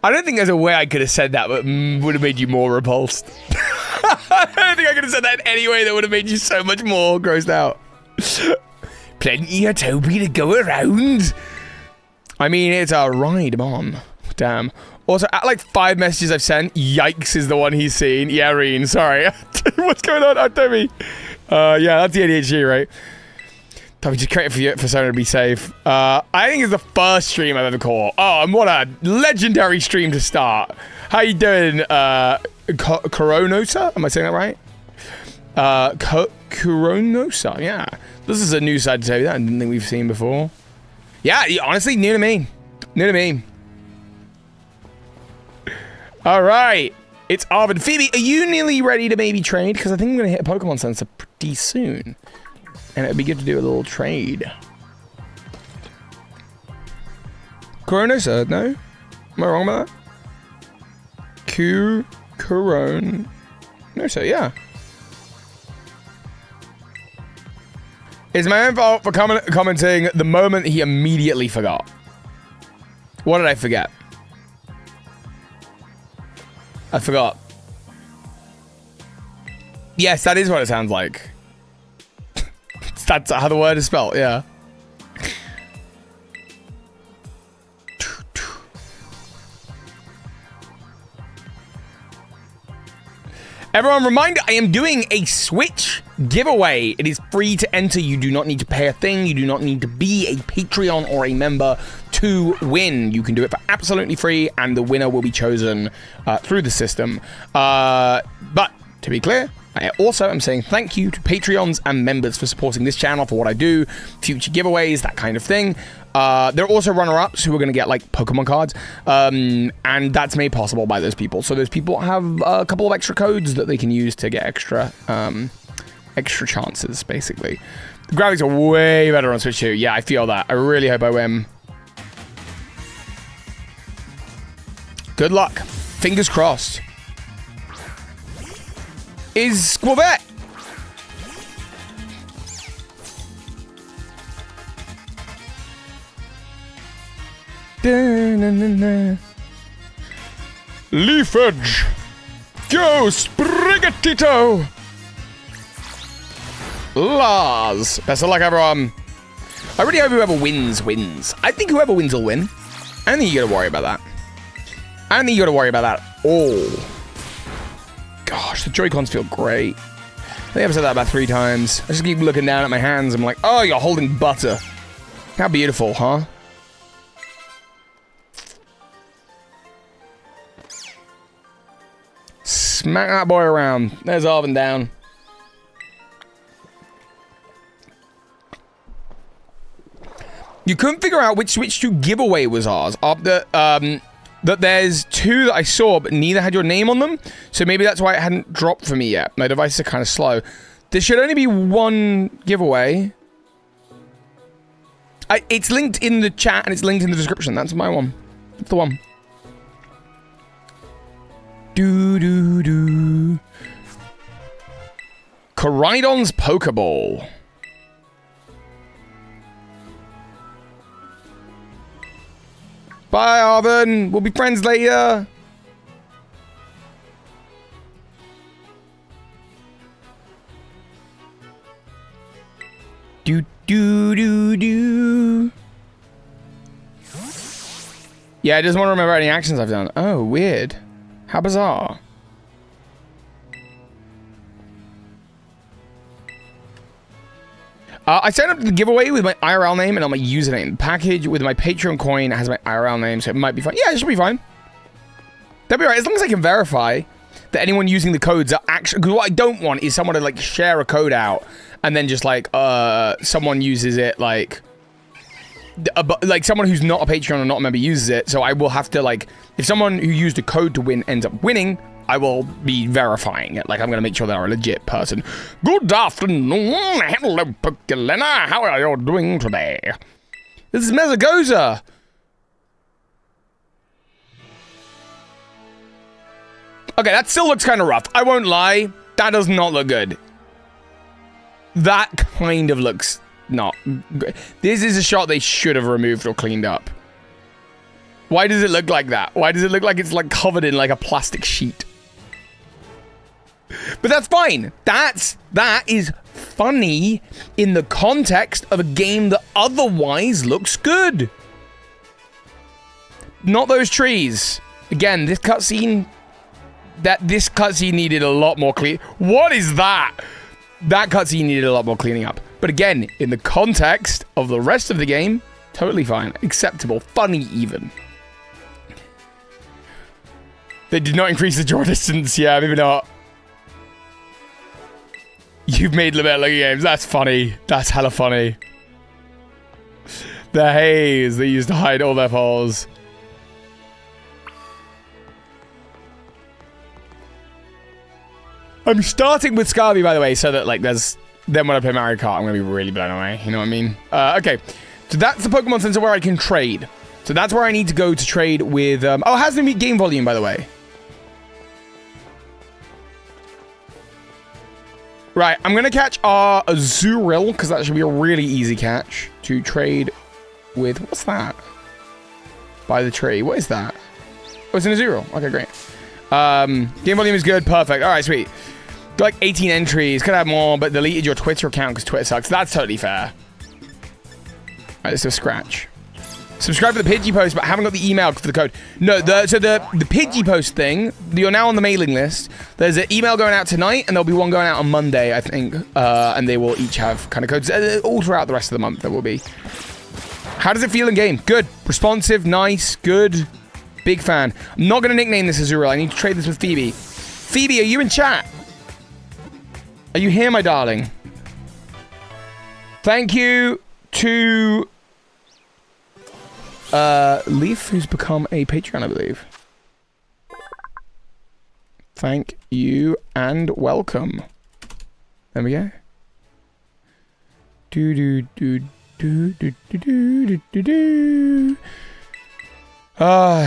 don't think there's a way I could have said that, but would have made you more repulsed. I don't think I could have said that in any way that would have made you so much more grossed out. Plenty of Toby to go around. I mean, it's a ride, Mom. Damn. Also, at like 5 messages I've sent, yikes is the one he's seen. Yeah, Reen, sorry. What's going on? Oh, Toby. Yeah, that's the ADHD, right? Toby, just created for someone to be safe. I think it's the first stream I've ever caught. Oh, and what a legendary stream to start. How you doing, Coronosa? Am I saying that right? Coronosa, yeah. This is a new side to Toby that I didn't think we've seen before. Yeah, honestly, new to me. New to me. All right. It's Arvid. Phoebe, are you nearly ready to maybe trade? Because I think I'm going to hit a Pokemon Center pretty soon. And it'd be good to do a little trade. Corona, sir? No? Am I wrong about that? Corona. No, sir, yeah. It's my own fault for commenting the moment he immediately forgot. What did I forget? I forgot. Yes, that is what it sounds like. That's how the word is spelled, yeah. Everyone, reminder, I am doing a Switch giveaway. It is free to enter. You do not need to pay a thing. You do not need to be a Patreon or a member to win. You can do it for absolutely free, and the winner will be chosen through the system. But to be clear, I also am saying thank you to Patreons and members for supporting this channel for what I do, future giveaways, that kind of thing. There are also runner-ups who are going to get, like, Pokemon cards, and that's made possible by those people. So those people have a couple of extra codes that they can use to get extra chances, basically. The graphics are way better on Switch 2. Yeah, I feel that. I really hope I win. Good luck. Fingers crossed. Is Squavette. Leaf Edge. Go, Sprigatito. Lars. Best of luck, everyone. I really hope whoever wins. I think whoever wins will win. I don't think you gotta worry about that. I don't think you gotta worry about that at all. Gosh, the Joy-Cons feel great. I think I've said that about 3 times. I just keep looking down at my hands. I'm like, oh, you're holding butter. How beautiful, huh? Smack that boy around. There's Arvin down. You couldn't figure out which Switch 2 giveaway was ours. That there's 2 that I saw, but neither had your name on them. So maybe that's why it hadn't dropped for me yet. My devices are kind of slow. There should only be 1 giveaway. It's linked in the chat and it's linked in the description. That's my one. That's the one. Coridon's Pokeball. Bye, Arvin. We'll be friends later. Do. Yeah, it doesn't want to remember any actions I've done. Oh, weird. How bizarre. I signed up to the giveaway with my IRL name and on my username. The package with my Patreon coin has my IRL name, so it might be fine. Yeah, it should be fine. That'll be right, as long as I can verify that anyone using the codes are actually... Because what I don't want is someone to, like, share a code out and then just, like, someone uses it, like someone who's not a Patreon or not a member uses it, so I will have to, like... If someone who used a code to win ends up winning, I will be verifying it. Like, I'm going to make sure they're a legit person. Good afternoon. Hello, Pokelena. How are you doing today? This is Mezagoza. Okay, that still looks kind of rough. I won't lie. That does not look good. That kind of looks not good. This is a shot they should have removed or cleaned up. Why does it look like that? Why does it look like it's, like, covered in, like, a plastic sheet? But that's fine. That is funny in the context of a game that otherwise looks good. Not those trees. Again, this cutscene needed a lot more clean. What is that? That cutscene needed a lot more cleaning up. But again, in the context of the rest of the game, totally fine. Acceptable. Funny even. They did not increase the draw distance. Yeah, maybe not. You've made Lebet looking games. That's funny. That's hella funny. The haze they used to hide all their falls. I'm starting with Scarby, by the way, so that, like, there's... Then when I play Mario Kart, I'm going to be really blown away. You know what I mean? Okay. So that's the Pokemon Center where I can trade. So that's where I need to go to trade with... oh, it has no game volume, by the way. Right, I'm going to catch our Azurill, because that should be a really easy catch to trade with... What's that? By the tree. What is that? Oh, it's an Azurill. Okay, great. Game volume is good. Perfect. All right, sweet. Got like 18 entries. Could have more, but deleted your Twitter account because Twitter sucks. That's totally fair. All right, let's do a scratch. Subscribe to the Pidgey post, but haven't got the email for the code. No, so the Pidgey post thing, you're now on the mailing list. There's an email going out tonight, and there'll be one going out on Monday, I think. And they will each have kind of codes. All throughout the rest of the month, there will be. How does it feel in game? Good. Responsive, nice, good. Big fan. I'm not going to nickname this Azurill. I need to trade this with Phoebe. Phoebe, are you in chat? Are you here, my darling? Thank you to... Leaf, who's become a Patreon, I believe. Thank you and welcome. There we go.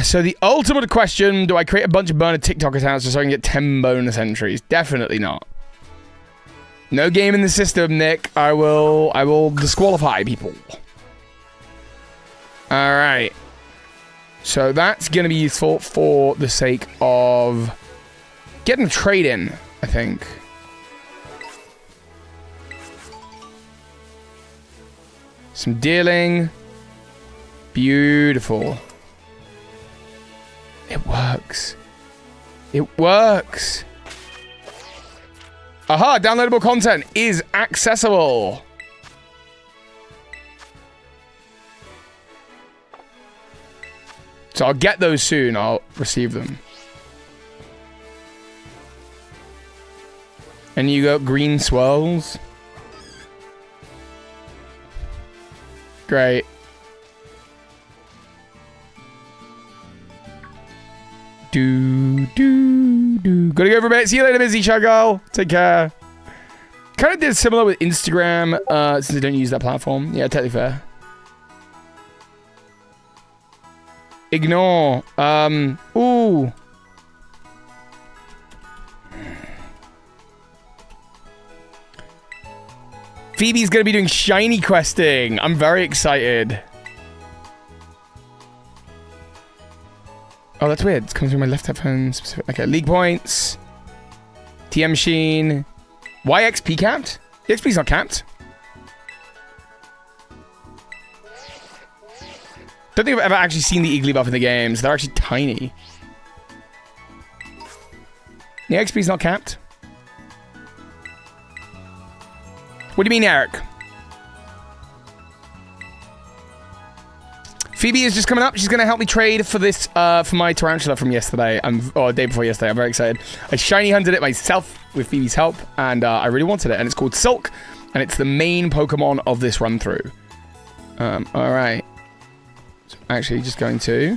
So the ultimate question, do I create a bunch of burner TikTok accounts just so I can get 10 bonus entries? Definitely not. No game in the system, Nick. I will disqualify people. Alright. So that's going to be useful for the sake of getting a trade in, I think. Some dealing. Beautiful. It works. It works. Aha, downloadable content is accessible. So I'll get those soon. I'll receive them. And you got green swirls. Great. Gotta go for a bit. See you later, busy showgirl. Take care. Kind of did similar with Instagram, since I don't use that platform. Yeah, totally fair. Ignore. Ooh. Phoebe's gonna be doing shiny questing. I'm very excited. Oh, that's weird. It's coming through my left headphone. Okay, league points. TM machine. Why XP capped? The XP's not capped. Don't think I've ever actually seen the Eagly buff in the games. They're actually tiny. The XP's not capped. What do you mean, Eric? Phoebe is just coming up. She's going to help me trade for this, for my Tarantula from yesterday. Or day before yesterday. I'm very excited. I shiny hunted it myself with Phoebe's help, and I really wanted it. And it's called Silk, and it's the main Pokemon of this run-through. Alright. So I'm actually just going to...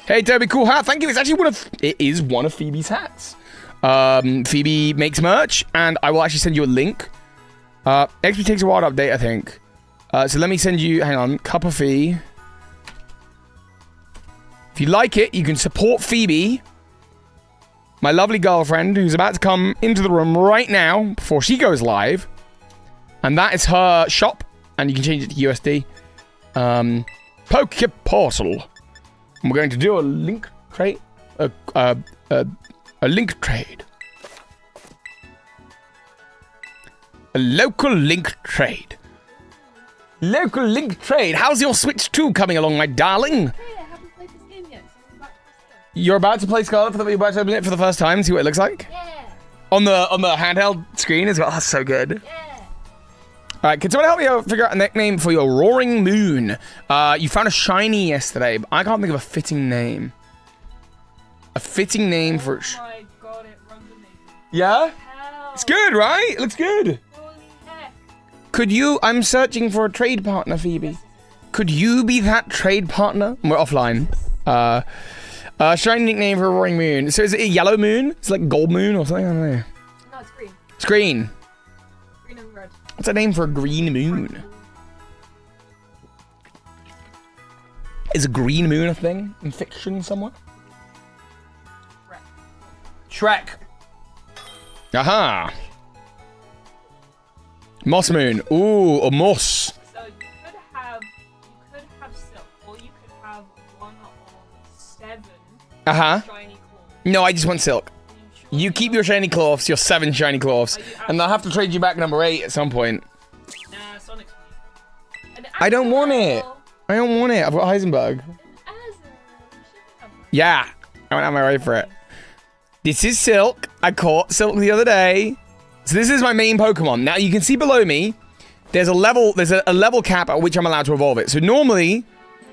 Hey, Toby, cool hat. Thank you. It's actually it is one of Phoebe's hats. Phoebe makes merch, and I will actually send you a link. XP takes a while to update, I think. So let me send you, hang on, Cup of Fee. If you like it, you can support Phoebe, my lovely girlfriend, who's about to come into the room right now before she goes live. And that is her shop, and you can change it to USD. Pokeportal. And we're going to do a link trade. A link trade. A local link trade. Local link trade. How's your Switch 2 coming along, my darling? Hey, I haven't played this game yet, so I'm about to play it. You're about to play Scarlet you're about to open it for the first time, see what it looks like? Yeah. On the handheld screen as well. That's so good. Yeah. Alright, can someone help me figure out a nickname for your Roaring Moon? You found a shiny yesterday, but I can't think of a fitting name. A fitting name for... Oh my god, it runs amazing. Yeah? Hell. It's good, right? It looks good. Holy heck. Could you... I'm searching for a trade partner, Phoebe. Could you be that trade partner? We're offline. Shiny nickname for a roaring moon. So is it a yellow moon? It's like gold moon or something? I don't know. No, it's green. It's green. Green and red. What's a name for a green moon? Is a green moon a thing in fiction somewhere? Shrek. Aha. Moss moon. Ooh, a moss. So you could have silk, or you could have one of 7 shiny claws. No, I just want silk. You keep your shiny cloths, your 7 shiny cloths, and I'll have to trade you back number 8 at some point. Nah, Sonic's me. I don't want it. I don't want it. I've got Heisenberg. Yeah, I went out my way for it. This is Silk. I caught Silk the other day. So this is my main Pokemon. Now you can see below me, there's a level cap at which I'm allowed to evolve it. So normally,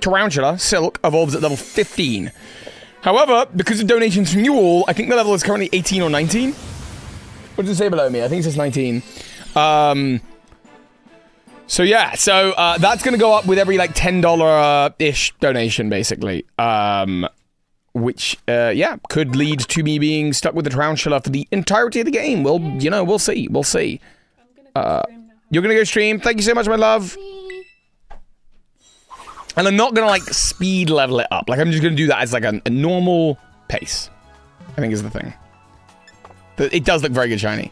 Tarantula, Silk, evolves at level 15. However, because of donations from you all, I think the level is currently 18 or 19. What does it say below me? I think it says 19. So yeah, so that's gonna go up with every like $10-ish donation, basically. Which, yeah, could lead to me being stuck with the Tarantula for the entirety of the game. Well, you know, we'll see. We'll see. You're gonna go stream. Thank you so much, my love. And I'm not gonna, like, speed level it up. Like, I'm just gonna do that as, like, a normal pace. I think is the thing. But it does look very good shiny.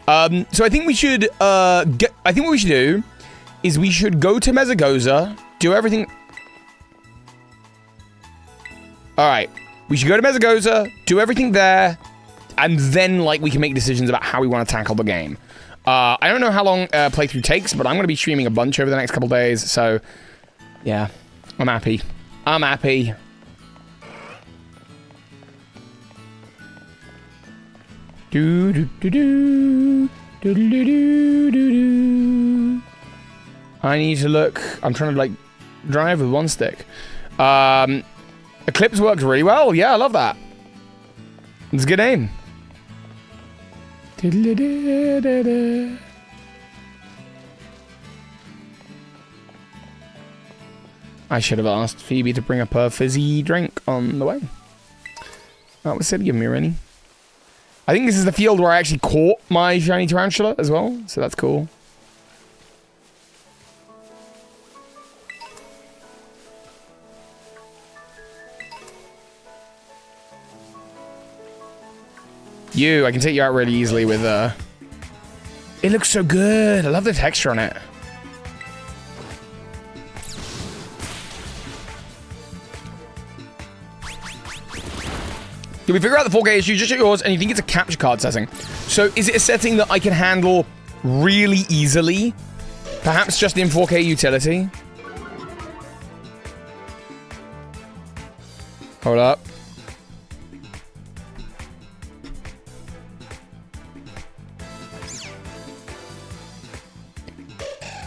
So I think we should, I think what we should do is we should go to Mezagoza, do everything... Alright. We should go to Mezagoza, do everything there, and then, like, we can make decisions about how we want to tackle the game. I don't know how long playthrough takes, but I'm going to be streaming a bunch over the next couple days, so, yeah. I'm happy. I'm happy. Do do do do do do do do do. I need to look. I'm trying to, like, drive with one stick. Eclipse works really well. Yeah, I love that. It's a good aim. I should have asked Phoebe to bring up her fizzy drink on the way. That was silly of me, really. I think this is the field where I actually caught my shiny Tarantula as well, so that's cool. I can take you out really easily with, It looks so good. I love the texture on it. If we figure out the 4K issue, just check yours, and you think it's a capture card setting. So is it a setting that I can handle really easily? Perhaps just in 4K utility? Hold up.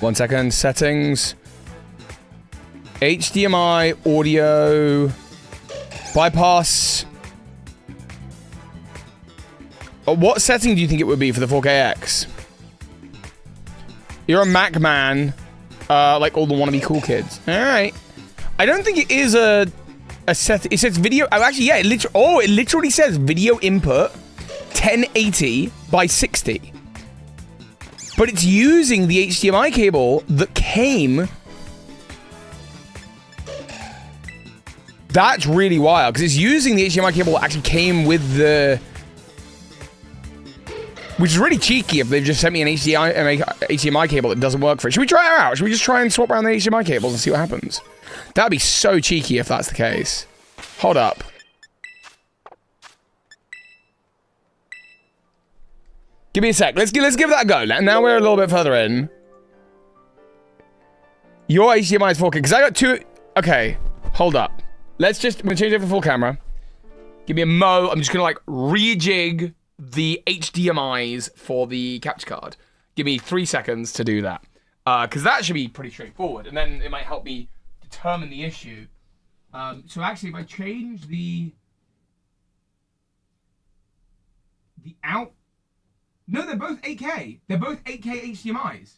One second. Settings. HDMI, audio, bypass. What setting do you think it would be for the 4KX? You're a Mac man, like all the wannabe cool kids. All right. I don't think it is a set. It says video. Oh, actually, yeah. It literally says video input 1080 by 60. But it's using the HDMI cable that came. That's really wild, because it's using the HDMI cable that actually came with the... Which is really cheeky if they've just sent me an HDMI cable that doesn't work for it. Should we try it out? Should we just try and swap around the HDMI cables and see what happens? That'd be so cheeky if that's the case. Hold up. Give me a sec. Let's give that a go. Now we're a little bit further in. Your HDMI is 4K. Because I got two... Okay. Hold up. I'm going to change it for full camera. Give me a mo. I'm just going to, like, rejig the HDMIs for the capture card. Give me 3 seconds to do that. Because that should be pretty straightforward. And then it might help me determine the issue. So actually, if I change the out... No, they're both 8K. They're both 8K HDMIs.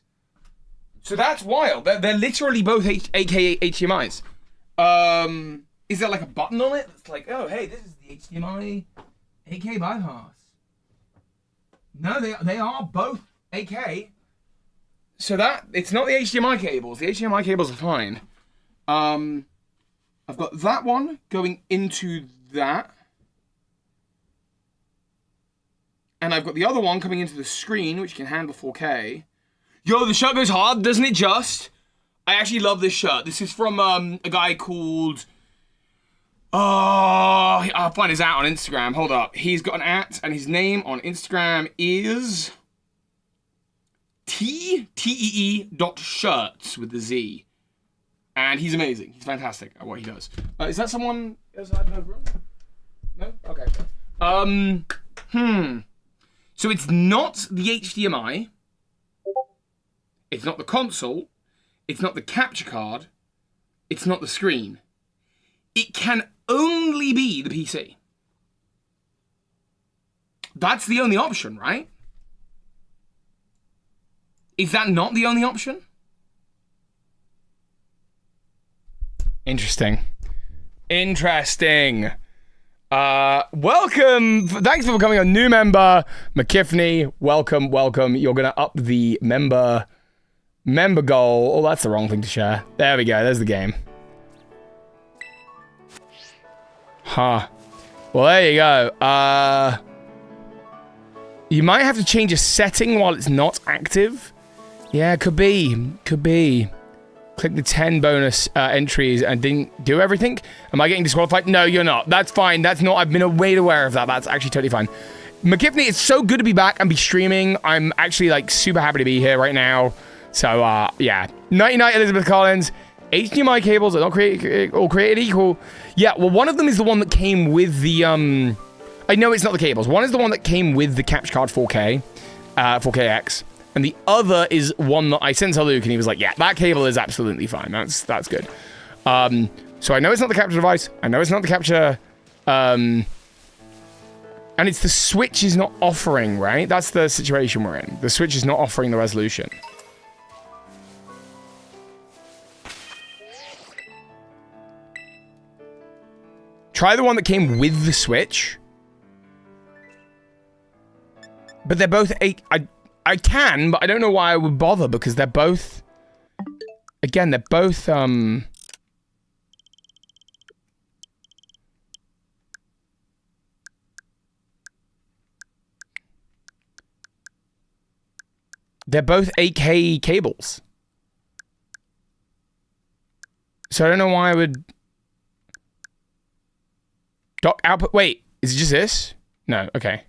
So that's wild. They're literally both 8K HDMIs. Is there like a button on it that's like, oh, hey, this is the HDMI 8K bypass? No, they are both 8K. So that, it's not the HDMI cables. The HDMI cables are fine. I've got that one going into that. And I've got the other one coming into the screen, which can handle 4K. Yo, the shirt goes hard, doesn't it just? I actually love this shirt. This is from a guy called... Oh, I'll find his @ on Instagram. Hold up. He's got an @ and his name on Instagram is... TEE.shirts with the Z. And he's amazing. He's fantastic at what he does. Is that someone outside the room? No? Okay. So it's not the HDMI. It's not the console. It's not the capture card. It's not the screen. It can only be the PC. That's the only option, right? Is that not the only option? Interesting. Welcome. Thanks for becoming a new member, McKiffney. Welcome. You're gonna up the member goal. Oh, that's the wrong thing to share. There we go. There's the game. Huh. Well, there you go. You might have to change a setting while it's not active. Yeah, could be. Click the 10 bonus entries and didn't do everything. Am I getting disqualified? No, you're not. That's fine. That's not. I've been made aware of that. That's actually totally fine. McKiffney, it's so good to be back and be streaming. I'm actually like super happy to be here right now. So yeah. Nighty night, Elizabeth Collins. HDMI cables are not created equal. Yeah, well, one of them is the one that came with the I know it's not the cables. One is the one that came with the capture card 4K, 4KX. And the other is one that I sent to Luke, and he was like, yeah, that cable is absolutely fine. That's good. So I know it's not the capture device. I know it's not the capture... and it's the Switch is not offering, right? That's the situation we're in. The Switch is not offering the resolution. Try the one that came with the Switch. But they're both 8... I can, but I don't know why I would bother, because they're both... Again, they're both, they're both 8K cables. So I don't know why I would... Dock output... Wait, is it just this? No, okay.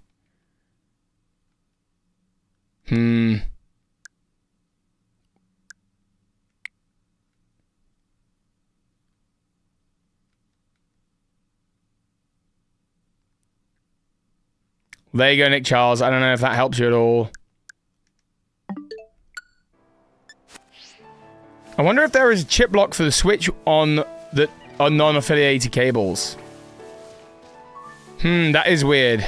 There you go, Nick Charles. I don't know if that helps you at all. I wonder if there is a chip block for the Switch on non-affiliated cables. That is weird.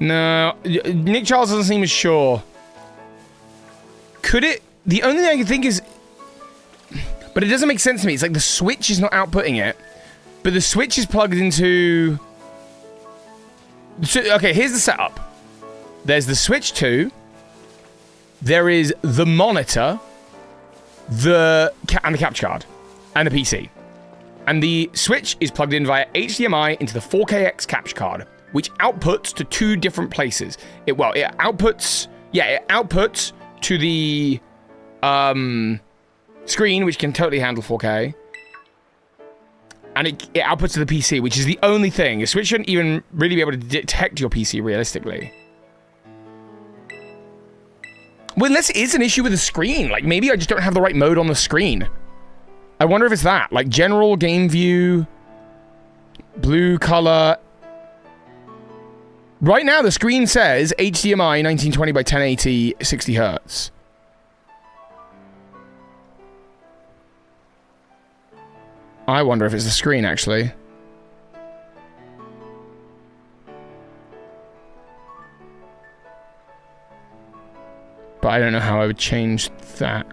No, Nick Charles doesn't seem as sure. Could it? The only thing I can think is... But it doesn't make sense to me. It's like the Switch is not outputting it, but the Switch is plugged into... So, okay, here's the setup. There's the Switch 2. There is the monitor, and the capture card, and the PC. And the Switch is plugged in via HDMI into the 4KX capture card, which outputs to two different places. It outputs to the screen, which can totally handle 4K. And it outputs to the PC, which is the only thing. The Switch shouldn't even really be able to detect your PC realistically. Well, unless it is an issue with the screen. Like, maybe I just don't have the right mode on the screen. I wonder if it's that. Like, general game view, blue color. Right now, the screen says HDMI 1920 by 1080, 60 hertz. I wonder if it's the screen, actually. But I don't know how I would change that.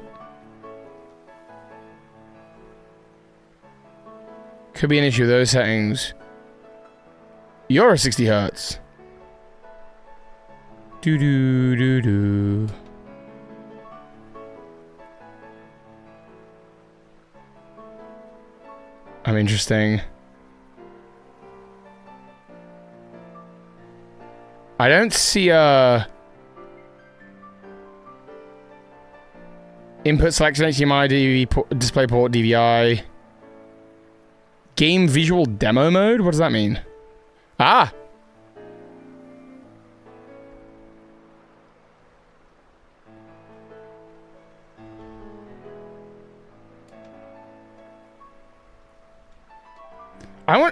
Could be an issue with those settings. You're a 60 hertz. Do do do do. I'm interesting. I don't see a input selection HDMI display port DVI. Game visual demo mode? What does that mean? Ah!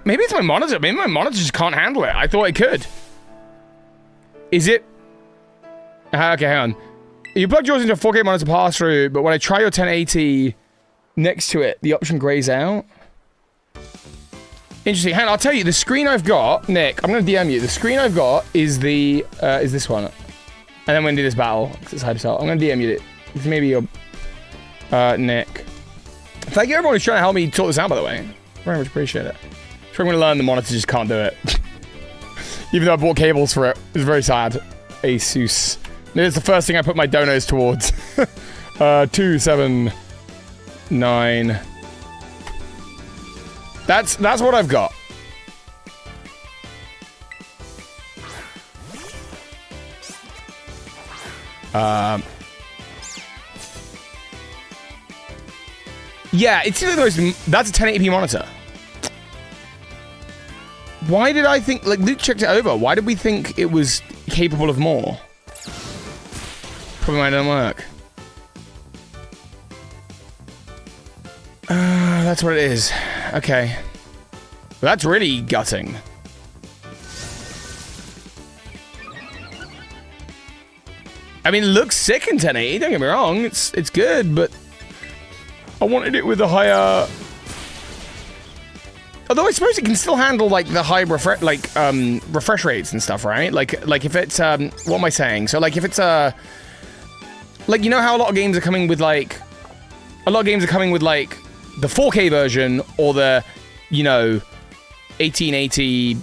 Maybe it's my monitor. Maybe my monitor just can't handle it. I thought it could. Is it? Okay, hang on. You plug yours into a 4K monitor pass-through, but when I try your 1080 next to it, the option grays out. Interesting. Hang on, I'll tell you. The screen I've got, Nick, I'm going to DM you. The screen I've got is the is this one, and then we're going to do this battle because it's hard to tell. I'm going to DM you it. It's maybe your Nick. Thank you everyone who's trying to help me sort this out. By the way, very much appreciate it. I'm going to learn the monitor just can't do it. Even though I bought cables for it. It's very sad. Asus. It's the first thing I put my donos towards. 279. That's what I've got. Yeah, it's either those. That's a 1080p monitor. Why did I think, like, Luke checked it over. Why did we think it was capable of more? Probably might not work. That's what it is. Okay. Well, that's really gutting. I mean, it looks sick in 1080, don't get me wrong. It's good, but I wanted it with a higher... Although I suppose it can still handle like the high refresh rates and stuff, right? Like if it's what am I saying? So like if it's like, you know how a lot of games are coming with like the 4K version or the, you know, 1880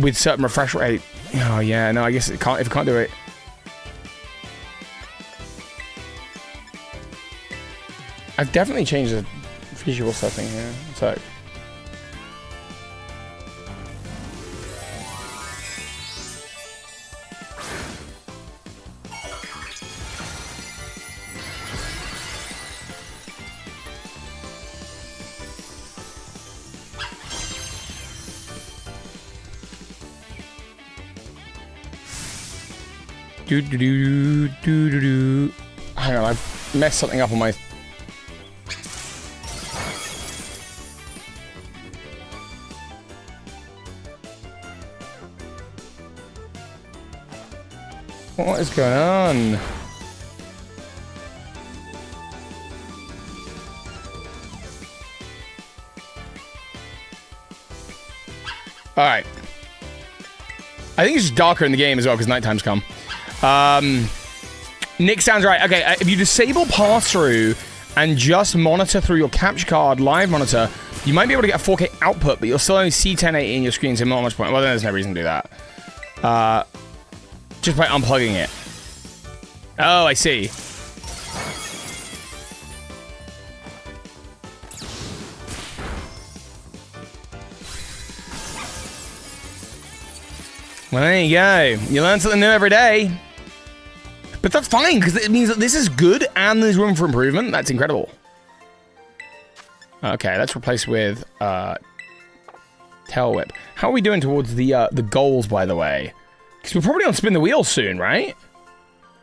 with certain refresh rate. Oh yeah, no, I guess it can't. If it can't do it. I've definitely changed the visual setting here. So. Hang on, I messed something up on my... What is going on? Alright. I think it's just darker in the game as well because nighttime's come. Nick sounds right. Okay, if you disable pass-through and just monitor through your capture card live monitor, you might be able to get a 4K output, but you'll still only see 1080 in your screen, so not much point. Well, then there's no reason to do that. Just by unplugging it. Oh, I see. Well, there you go. You learn something new every day. But that's fine, because it means that this is good and there's room for improvement. That's incredible. Okay, let's replace with Tail Whip. How are we doing towards the goals, by the way? Because we're probably on Spin the Wheel soon, right?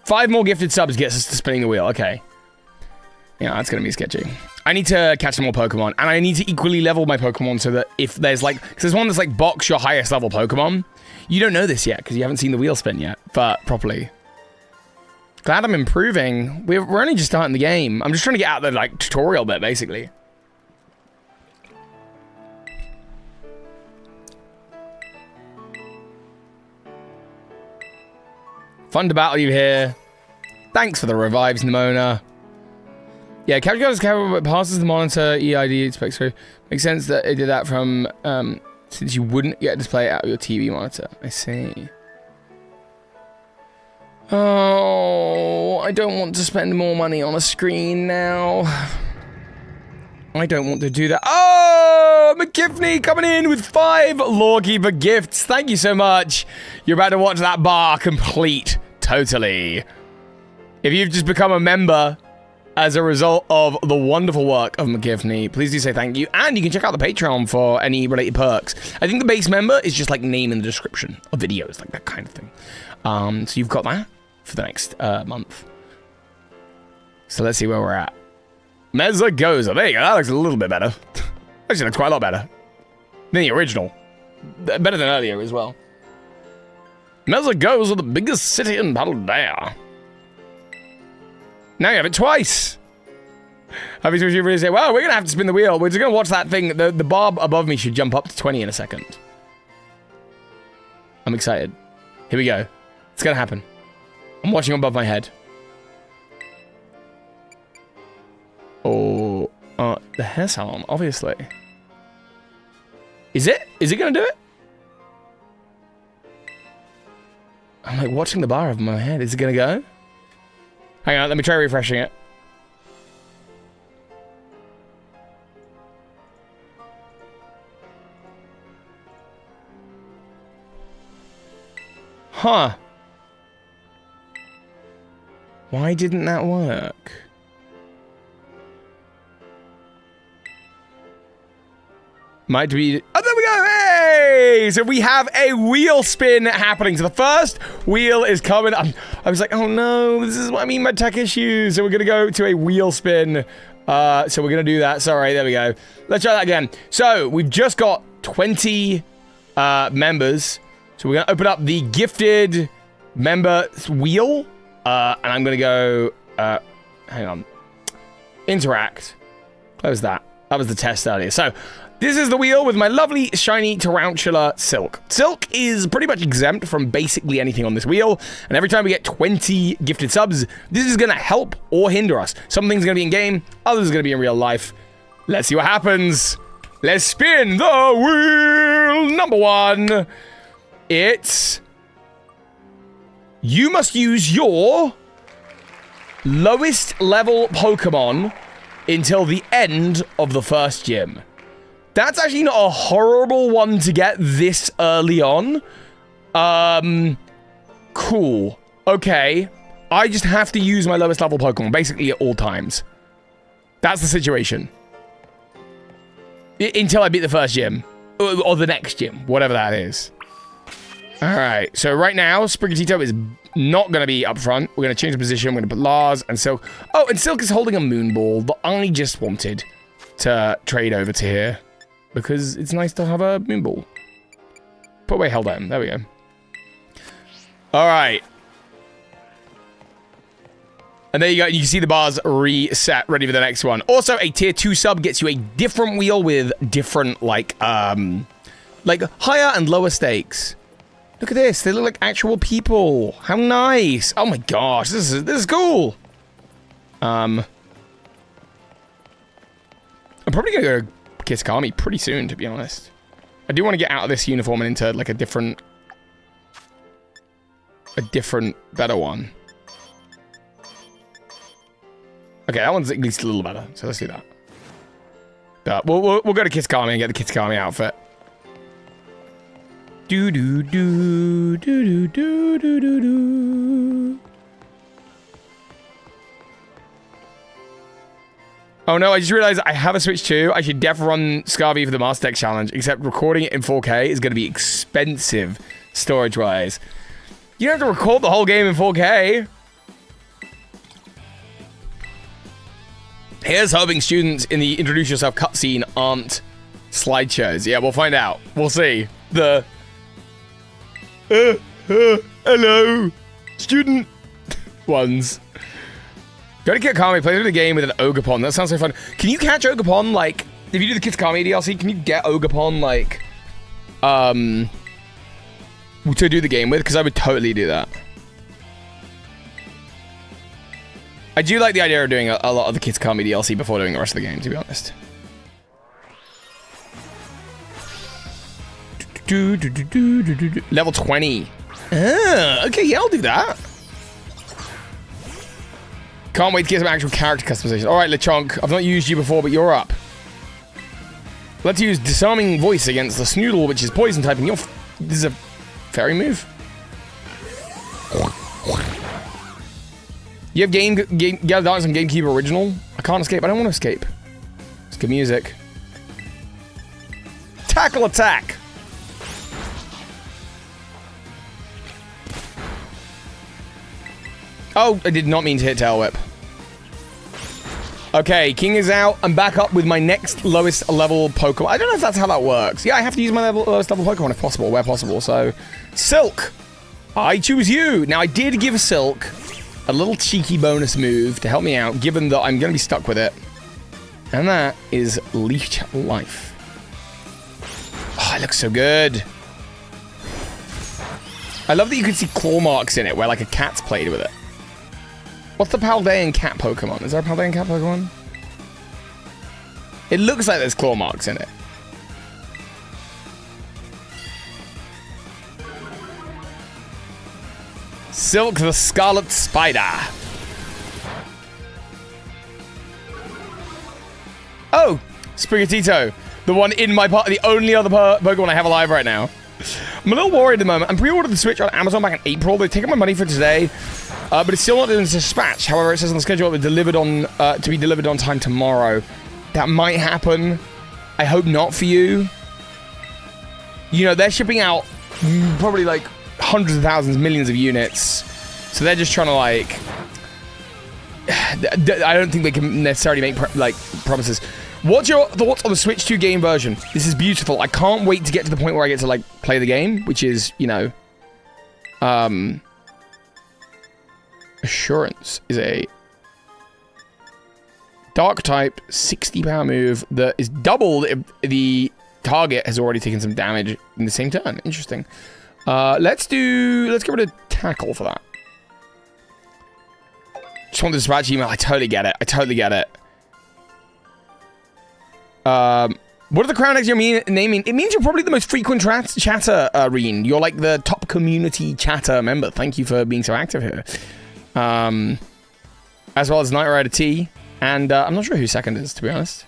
5 more gifted subs gets us to spinning the wheel. Okay. Yeah, that's going to be sketchy. I need to catch some more Pokemon, and I need to equally level my Pokemon so that if there's like... Because there's one that's like box your highest level Pokemon. You don't know this yet, because you haven't seen the wheel spin yet, but properly. Glad I'm improving. We're only just starting the game. I'm just trying to get out the like tutorial bit, basically. Fun to battle you here. Thanks for the revives, Nimona. Yeah, capture card is capable, but passes the monitor, EID, specs through. Makes sense that it did that from, since you wouldn't get to display it out of your TV monitor. I see. Oh, I don't want to spend more money on a screen now. I don't want to do that. Oh, McKiffney coming in with 5 Lawkeeper gifts. Thank you so much. You're about to watch that bar complete. Totally. If you've just become a member as a result of the wonderful work of McKiffney, please do say thank you. And you can check out the Patreon for any related perks. I think the base member is just like name in the description of videos, like that kind of thing. So you've got that for the next month. So let's see where we're at. Mezzagoza. There you go. That looks a little bit better. Actually, looks quite a lot better than the original. Better than earlier as well. Mezzagoza, the biggest city in Paldea. Now you have it twice. Happy to really say, well, we're going to have to spin the wheel. We're just going to watch that thing. The bar above me should jump up to 20 in a second. I'm excited. Here we go. It's going to happen. I'm watching above my head. Oh, the hair salon, obviously. Is it? Is it going to do it? I'm like watching the bar over my head. Is it going to go? Hang on, let me try refreshing it. Huh. Why didn't that work? Might be... Oh, there we go! Hey! So we have a wheel spin happening. So the first wheel is coming. I was like, oh no, this is what I mean by tech issues. So we're going to go to a wheel spin. So we're going to do that. Sorry, there we go. Let's try that again. So we've just got 20 members. So we're going to open up the gifted member wheel. And I'm going to go... hang on. Interact. Close that. That was the test earlier. So... this is the wheel with my lovely shiny tarantula Silk. Silk is pretty much exempt from basically anything on this wheel, and every time we get 20 gifted subs, this is going to help or hinder us. Some things are going to be in game, others are going to be in real life. Let's see what happens. Let's spin the wheel. Number 1. It's... you must use your lowest level Pokemon until the end of the first gym. That's actually not a horrible one to get this early on. Cool. Okay. I just have to use my lowest level Pokemon, basically at all times. That's the situation. Until I beat the first gym. Or the next gym. Whatever that is. Alright. So right now, Sprigatito is not going to be up front. We're going to change the position. We're going to put Lars and Silk. Oh, and Silk is holding a Moonball that I just wanted to trade over to here. Because it's nice to have a Moonball. Put away held item. There we go. Alright. And there you go. You can see the bars reset, ready for the next one. Also, a tier 2 sub gets you a different wheel with different, like higher and lower stakes. Look at this. They look like actual people. How nice. Oh my gosh. This is cool. I'm probably going to go Kisakami pretty soon, to be honest. I do want to get out of this uniform and into like a different better one. Okay, that one's at least a little better, so let's do that. We'll go to Kisakami and get the Kisakami outfit. Do do do do do do do do do. Oh no, I just realized I have a Switch 2. I should def run Scarvy for the Master Deck Challenge, except recording it in 4K is going to be expensive storage-wise. You don't have to record the whole game in 4K. Here's hoping students in the Introduce Yourself cutscene aren't slideshows. Yeah, we'll find out. We'll see. The... hello, student ones. Go to Kisakami, play through the game with an Ogerpon. That sounds so fun. Can you catch Ogerpon, like... if you do the Kisakami DLC, can you get Ogerpon, like... to do the game with? Because I would totally do that. I do like the idea of doing a lot of the Kids Kami DLC before doing the rest of the game, to be honest. Level 20. Okay, yeah, I'll do that. Can't wait to get some actual character customization. Alright, LeChonk, I've not used you before, but you're up. Let's use Disarming Voice against the Snoodle, which is poison type, and this is a fairy move. You have Gather Darkness on GameCube Original? I can't escape. I don't want to escape. It's good music. Tackle attack! Oh, I did not mean to hit Tail Whip. Okay, King is out. I'm back up with my next lowest level Pokemon. I don't know if that's how that works. Yeah, I have to use my lowest level Pokemon if possible, where possible. So, Silk, I choose you. Now, I did give Silk a little cheeky bonus move to help me out, given that I'm going to be stuck with it. And that is Leech Life. Oh, it looks so good. I love that you can see claw marks in it, where like a cat's played with it. What's the Paldean cat Pokemon? Is there a Paldean cat Pokemon? It looks like there's claw marks in it. Silk the Scarlet Spider. Oh, Sprigatito. The one in my part, the only other Pokemon I have alive right now. I'm a little worried at the moment. I'm pre-ordered the Switch on Amazon back in April. They've taken my money for today. But it's still not in dispatch. However, it says on the schedule to be delivered on time tomorrow. That might happen. I hope not for you. You know, they're shipping out probably like hundreds of thousands, millions of units. So they're just trying to like... I don't think they can necessarily make promises. What's your thoughts on the Switch 2 game version? This is beautiful. I can't wait to get to the point where I get to like play the game, which is, you know... Assurance is a dark type 60 power move that is doubled if the target has already taken some damage in the same turn. Interesting. Let's get rid of tackle for that. Just want the dispatch email. I totally get it. What do the crown eggs mean? It means you're probably the most frequent chatter, Reen. You're like the top community chatter member. Thank you for being so active here. As well as Knight Rider T, and I'm not sure who second is, to be honest.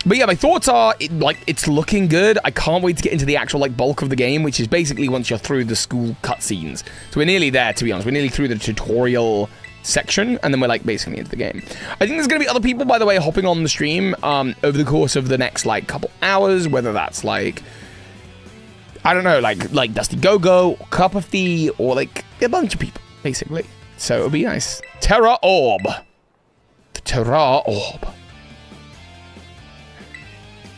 But yeah, my thoughts are, it's looking good. I can't wait to get into the actual like bulk of the game, which is basically once you're through the school cutscenes. So we're nearly there, to be honest. We're nearly through the tutorial section, and then we're like basically into the game. I think there's gonna be other people, by the way, hopping on the stream over the course of the next like couple hours, whether that's like, I don't know, like Dusty Go-Go, or Cup of Tea, or like a bunch of people, basically. So it'll be nice. Terra Orb. The Terra Orb.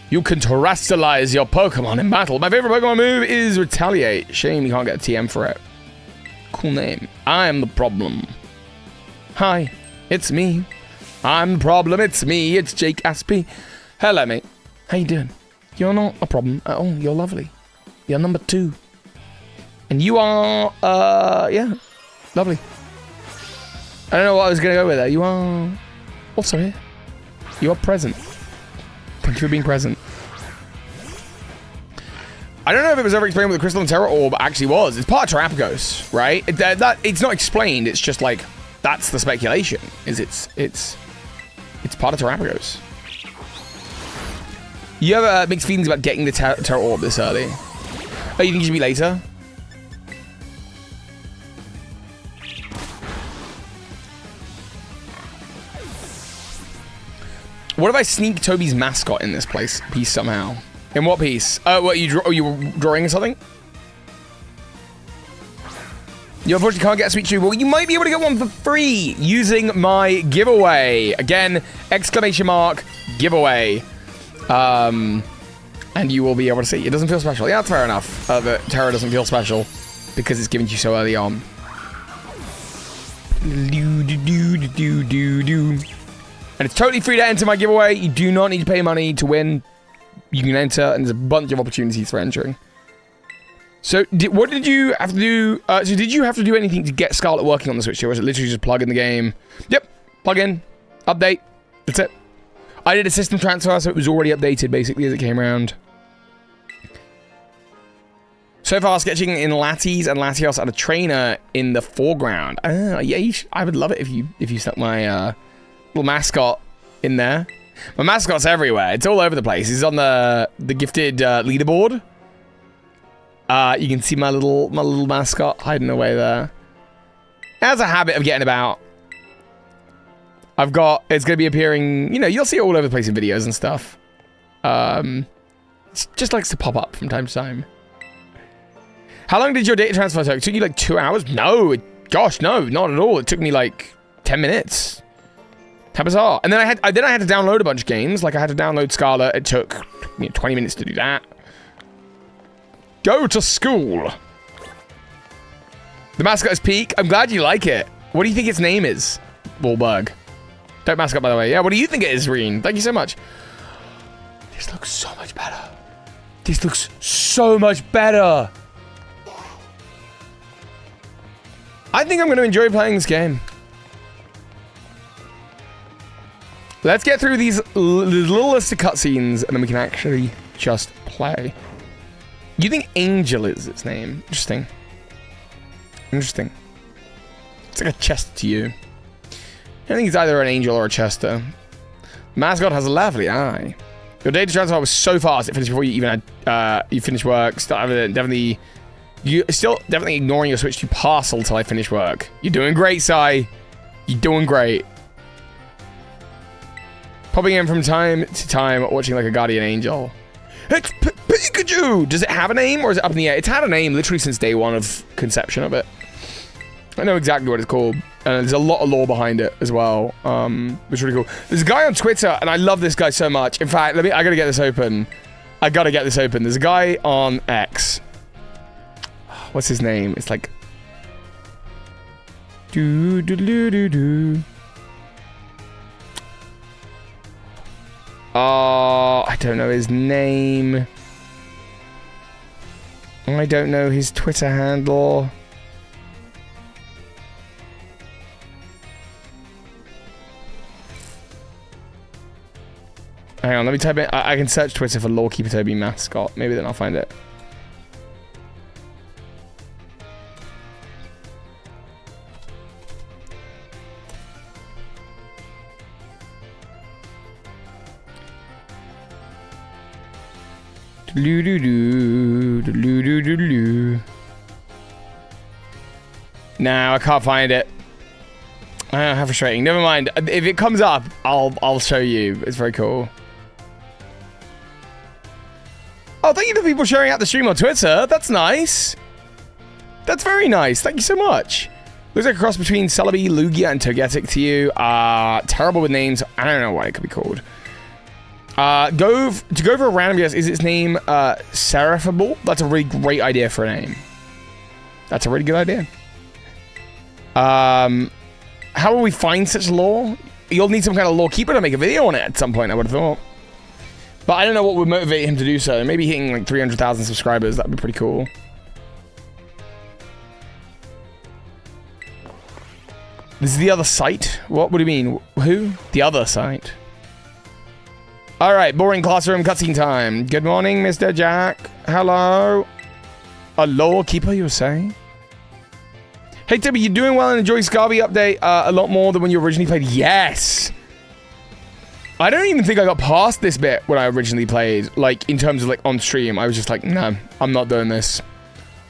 You can terrestrialize your Pokemon in battle. My favorite Pokemon move is Retaliate. Shame you can't get a TM for it. Cool name. I am the problem. Hi, it's me. I'm the problem, it's me. It's Jake Aspie. Hello, mate. How you doing? You're not a problem at all. You're lovely. You're number 2. And you are, yeah, lovely. I don't know what I was going to go with there. You are also here. You are present. Thank you for being present. I don't know if it was ever explained what the Crystal and Terra Orb actually was. It's part of Terrapagos, right? It's not explained. It's just like, that's the speculation. It's part of Terrapagos. You have mixed feelings about getting the Terra Orb this early? Oh, you think it should be later? What if I sneak Toby's mascot in this piece somehow? In what piece? What, you were drawing something? You unfortunately can't get a Sweet Chew. Well, you might be able to get one for free using my giveaway. Again, exclamation mark, giveaway. And you will be able to see. It doesn't feel special. Yeah, that's fair enough. That Terra doesn't feel special because it's given to you so early on. And it's totally free to enter my giveaway. You do not need to pay money to win. You can enter, and there's a bunch of opportunities for entering. So, what did you have to do? So, did you have to do anything to get Scarlet working on the Switch? Or was it literally just plug in the game? Yep, plug in, update. That's it. I did a system transfer, so it was already updated basically as it came around. So far, sketching in Latios and Latios at a trainer in the foreground. Yeah, I would love it if you stuck my little mascot in there. My mascot's everywhere. It's all over the place. He's on the gifted leaderboard. You can see my little mascot hiding away there. It has a habit of getting about. It's going to be appearing, you'll see it all over the place in videos and stuff. It just likes to pop up from time to time. How long did your data transfer take? It took you like 2 hours? No, gosh, no, not at all. It took me like 10 minutes. How bizarre. And then I had to download a bunch of games. Like I had to download Scarlet. It took 20 minutes to do that. Go to school. The mascot is Peak. I'm glad you like it. What do you think its name is? Wahlberg. Dope mascot, by the way. Yeah, what do you think it is, Reen? Thank you so much. This looks so much better. This looks so much better. I think I'm going to enjoy playing this game. Let's get through these little list of cutscenes, and then we can actually just play. You think Angel is its name? Interesting. Interesting. It's like a Chester to you. I think it's either an Angel or a Chester. The mascot has a lovely eye. Your data transfer was so fast, it finished before you even had, you finished work. You're still definitely ignoring your Switch to parcel till I finish work. You're doing great, Sai. You're doing great. Popping in from time to time, watching like a guardian angel. It's Pikachu! Does it have a name or is it up in the air? It's had a name literally since day one of conception of it. I know exactly what it's called. And there's a lot of lore behind it as well. Which is really cool. There's a guy on Twitter, and I love this guy so much. In fact, I gotta get this open. There's a guy on X. What's his name? It's like... Oh, I don't know his name. I don't know his Twitter handle. Hang on, let me type in. I can search Twitter for Lawkeeper Toby mascot. Maybe then I'll find it. No, I can't find it. How frustrating. Never mind. If it comes up, I'll show you. It's very cool. Oh, thank you to people sharing out the stream on Twitter. That's nice. That's very nice. Thank you so much. Looks like a cross between Celebi, Lugia, and Togetic to you. Terrible with names. I don't know what it could be called. Go for a random guess. Is its name Seraphable? That's a really great idea for a name. That's a really good idea. How will we find such lore? You'll need some kind of lore keeper to make a video on it at some point, I would have thought. But I don't know what would motivate him to do so. Maybe hitting like 300,000 subscribers. That'd be pretty cool. This is the other site? What do you mean? Who? The other site. Alright, boring classroom cutscene time. Good morning, Mr. Jack. Hello. A lore keeper, you were saying? Hey, Toby, you doing well and enjoying Scarby update a lot more than when you originally played? Yes! I don't even think I got past this bit when I originally played. Like, in terms of, like, on stream. I was just like, no, I'm not doing this.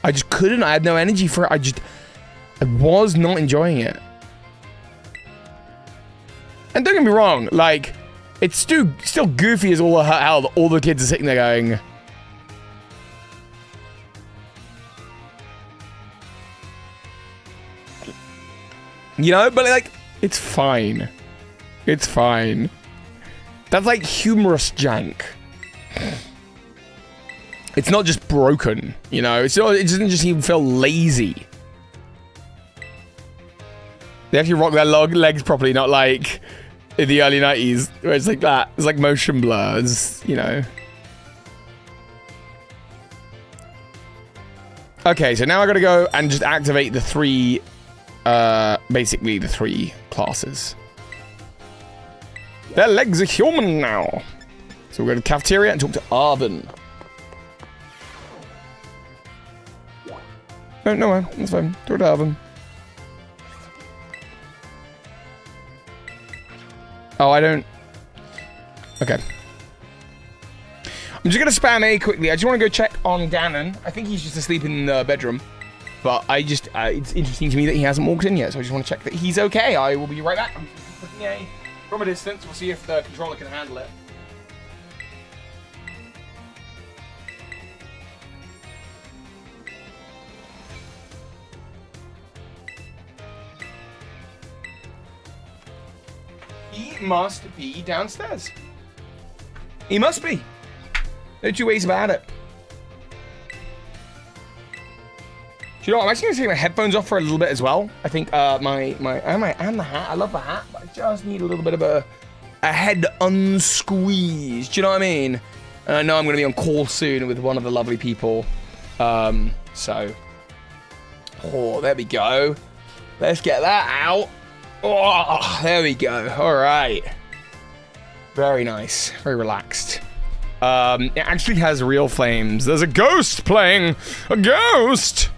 I just couldn't. I had no energy for it. I was not enjoying it. And don't get me wrong, like, it's still goofy as all hell. All the kids are sitting there going... You know, but like, it's fine. It's fine. That's like humorous jank. It's not just broken, you know? It doesn't just even feel lazy. They actually rock their legs properly, not like in the early 90s, where it's like that. It's like motion blurs, you know? Okay, so now I gotta go and just activate the three, basically the three classes. Their legs are human now. So we'll go to the cafeteria and talk to Arvin. No, that's fine. Talk to Arvin. Oh, I don't... Okay. I'm just going to spam A quickly. I just want to go check on Gannon. I think he's just asleep in the bedroom. But I just... it's interesting to me that he hasn't walked in yet, so I just want to check that he's okay. I will be right back. I'm just looking A from a distance. We'll see if the controller can handle it. He must be downstairs. He must be. No two ways about it. Do you know what? I'm actually going to take my headphones off for a little bit as well. I think and the hat. I love the hat, but I just need a little bit of a head unsqueezed. Do you know what I mean? And I know I'm going to be on call soon with one of the lovely people. So. Oh, there we go. Let's get that out. Oh, there we go. All right. Very nice. Very relaxed. It actually has real flames. There's a ghost playing. A ghost!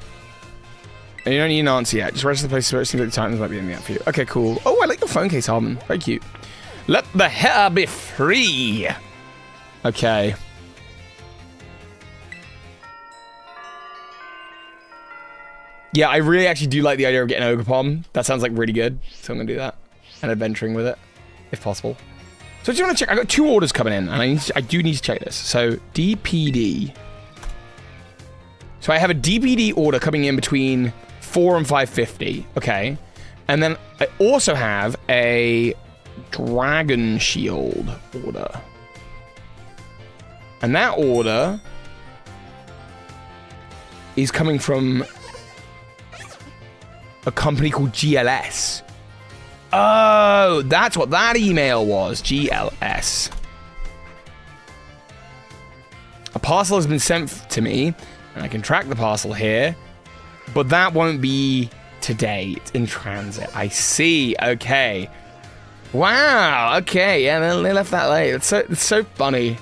And you don't need an answer yet. Just register the place where it seems like the Titans might be in the app for you. Okay, cool. Oh, I like the phone case, Harmon. Very cute. Let the hair be free. Okay. Yeah, I really actually do like the idea of getting Ogerpom. That sounds like really good. So I'm going to do that. And adventuring with it, if possible. So I just want to check. I got 2 orders coming in, and I do need to check this. So DPD. So I have a DPD order coming in between 4 and 550. Okay. And then I also have a Dragon Shield order. And that order is coming from a company called GLS. Oh, that's what that email was. GLS. A parcel has been sent to me, and I can track the parcel here, but that won't be today. It's in transit. I see. Okay. Wow. Okay. Yeah, they left that late. It's so funny.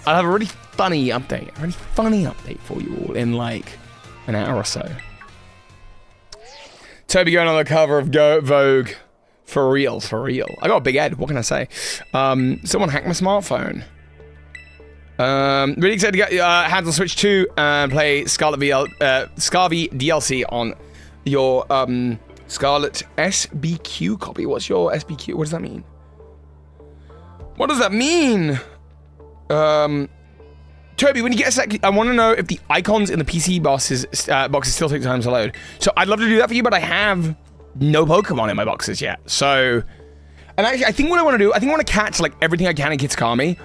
I'll have a really funny update. A really funny update for you all in like an hour or so. Toby going on the cover of Vogue. For real, for real. I got a big head. What can I say? Someone hacked my smartphone. Really excited to get hands on Switch 2 and play Scarlet Scarvy DLC on your Scarlet SBQ copy. What's your SBQ? What does that mean? What does that mean? Toby, when you get a sec, I want to know if the icons in the PC boxes still take time to load. So I'd love to do that for you, but I have no Pokemon in my boxes yet. So, and actually, I think what I want to do, I want to catch like everything I can in Kitskami.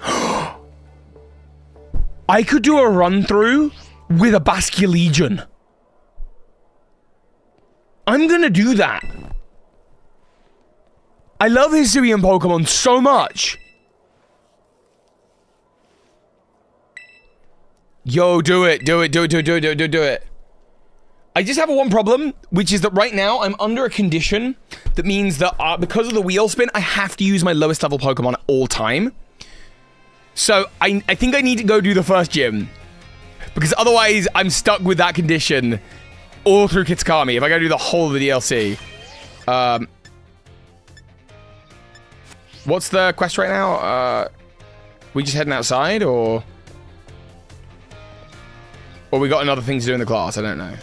I could do a run through with a Basculegion. I'm gonna do that. I love Hisuian Pokemon so much. Yo, do it. I just have one problem, which is that right now I'm under a condition that means that because of the wheel spin, I have to use my lowest level Pokemon at all time. So I think I need to go do the first gym, because otherwise I'm stuck with that condition all through Kitskami if I go do the whole of the DLC. What's the quest right now? We just heading outside, or we got another thing to do in the class? I don't know.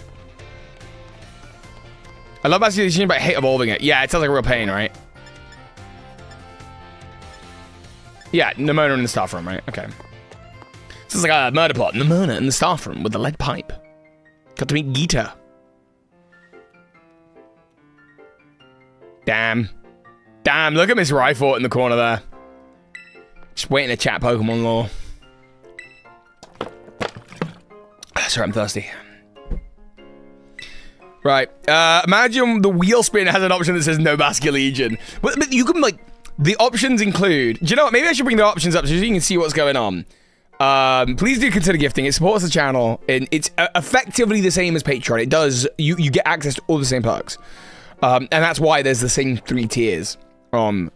I love Basculegion, but I hate evolving it. Yeah, it sounds like a real pain, right? Yeah, Nemona in the staff room, right? Okay. This is like a murder plot. Nemona in the staff room with the lead pipe. Got to meet Geeta. Damn, look at Miss Rhyfort in the corner there. Just waiting to chat Pokemon lore. Sorry, I'm thirsty. Right. Imagine the wheel spin has an option that says no Basculegion. But you can, like, the options include... Do you know what? Maybe I should bring the options up so you can see what's going on. Please do consider gifting. It supports the channel. And it's effectively the same as Patreon. It does. You get access to all the same perks. And that's why there's the same 3 tiers on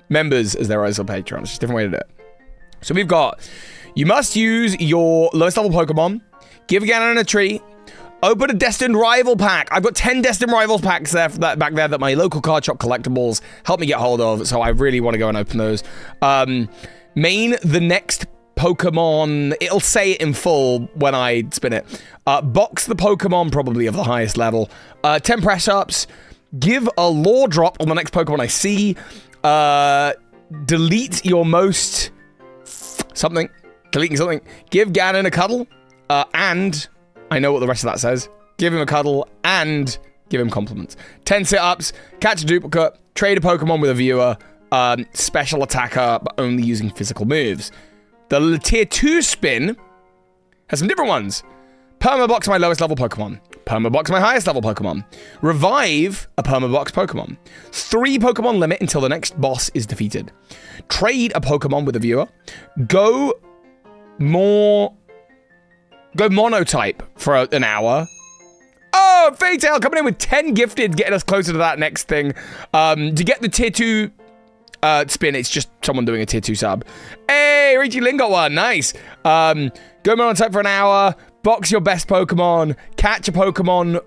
members as there is on Patreon. It's just a different way to do it. So we've got, you must use your lowest level Pokemon, give Ganon a treat, open a Destined Rival pack. I've got 10 Destined Rivals packs there back there that my local card shop collectibles help me get hold of, so I really want to go and open those. Main the next Pokemon, it'll say it in full when I spin it. Box the Pokemon, probably of the highest level. 10 press-ups, give a lore drop on the next Pokemon I see. Delete your most... Deleting something. Give Ganon a cuddle, and I know what the rest of that says. Give him a cuddle and give him compliments. 10 sit-ups, catch a duplicate, trade a Pokemon with a viewer, special attacker, but only using physical moves. The tier 2 spin has some different ones. Permabox my lowest level Pokemon. Permabox my highest level Pokemon. Revive a Permabox Pokemon. 3 Pokemon limit until the next boss is defeated. Trade a Pokemon with a viewer. Go monotype for an hour. Oh, Fatal coming in with 10 gifted, getting us closer to that next thing. To get the tier 2 spin, it's just someone doing a tier 2 sub. Hey, Richie Lin got one. Nice. Go monotype for an hour. Box your best Pokemon. Catch a Pokemon.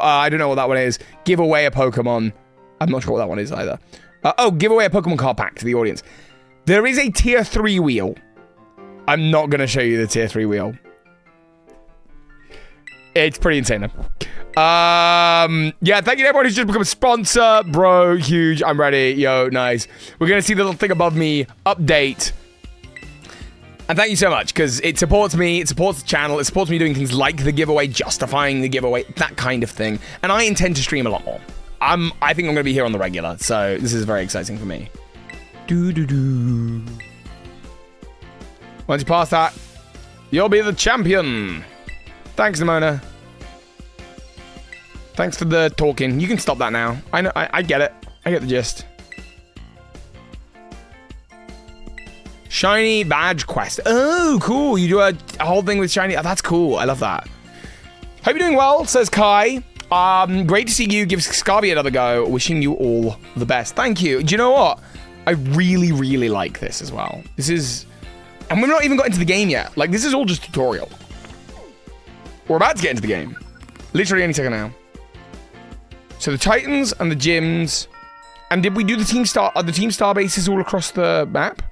I don't know what that one is. Give away a Pokemon. I'm not sure what that one is either. Give away a Pokemon card pack to the audience. There is a tier 3 wheel. I'm not going to show you the tier 3 wheel. It's pretty insane though. Yeah, thank you to everyone who's just become a sponsor. Bro, huge. I'm ready. Yo, nice. We're going to see the little thing above me. Update. And thank you so much, because it supports me, it supports the channel, it supports me doing things like the giveaway, justifying the giveaway, that kind of thing. And I intend to stream a lot more. I think I'm going to be here on the regular, so this is very exciting for me. Once you pass that, you'll be the champion. Thanks, Nimona. Thanks for the talking. You can stop that now. I know, I get it. I get the gist. Shiny badge quest. Oh, cool. You do a whole thing with shiny. Oh, that's cool. I love that. Hope you're doing well, says Kai. Great to see you. Give Scarby another go. Wishing you all the best. Thank you. Do you know what? I really, really like this as well. This is... And we've not even got into the game yet. Like, this is all just tutorial. We're about to get into the game. Literally any second now. So the Titans and the gyms. And did we do the Team Star... Are the Team Star bases all across the map?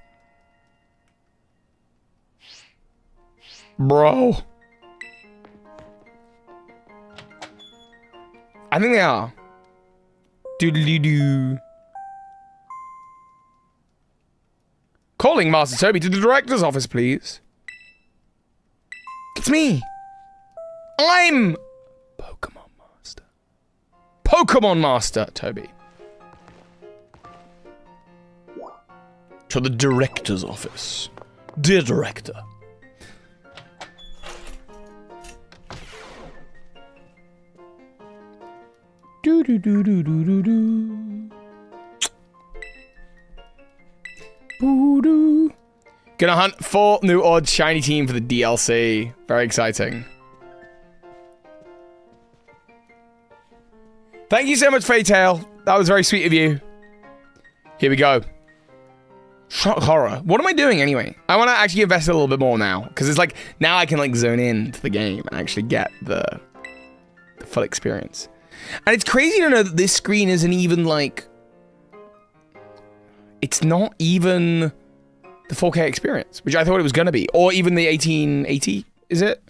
Bro. I think they are. Doodly-doo. Calling Master Toby to the director's office, please. It's me. I'm Pokemon Master. Pokemon Master, Toby. To the director's office. Dear director. Do do do do do do do. Boo-doo. Gonna hunt for new odd shiny team for the DLC. Very exciting. Thank you so much, Fatal. That was very sweet of you. Here we go. Shock horror. What am I doing anyway? I want to actually invest a little bit more now, because it's like now I can like zone in to the game and actually get the full experience. And it's crazy to know that this screen isn't even like... It's not even the 4K experience, which I thought it was going to be. Or even the 1880, is it?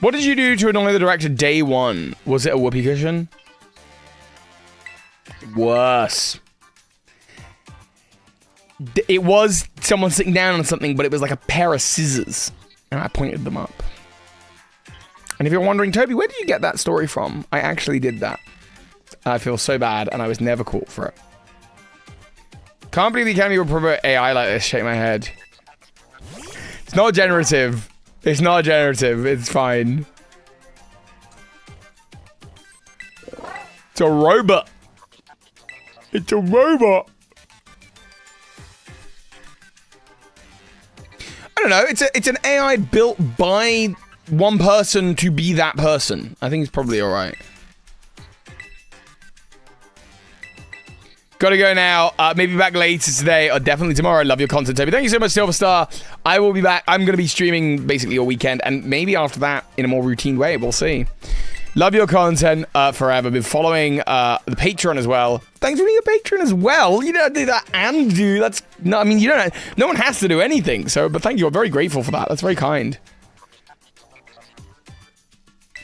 What did you do to annoy the director day one? Was it a whoopee cushion? Worse. It was someone sitting down on something, but it was like a pair of scissors. And I pointed them up. And if you're wondering, Toby, where did you get that story from? I actually did that. I feel so bad, and I was never caught for it. Can't believe the Academy will promote AI like this. Shake my head. It's not generative. It's not generative. It's fine. It's a robot. It's a robot. don't know. It's an AI built by one person to be that person. I think it's probably all right. Gotta go now. Maybe back later today or definitely tomorrow. I love your content, Toby. Thank you so much, Silverstar. I will be back. I'm gonna be streaming basically all weekend, and maybe after that in a more routine way. We'll see. Love your content forever. Been following the Patreon as well. Thanks for being a patron as well. You don't do that and do. That's no. I mean, you don't. No one has to do anything. So, but thank you. I'm very grateful for that. That's very kind.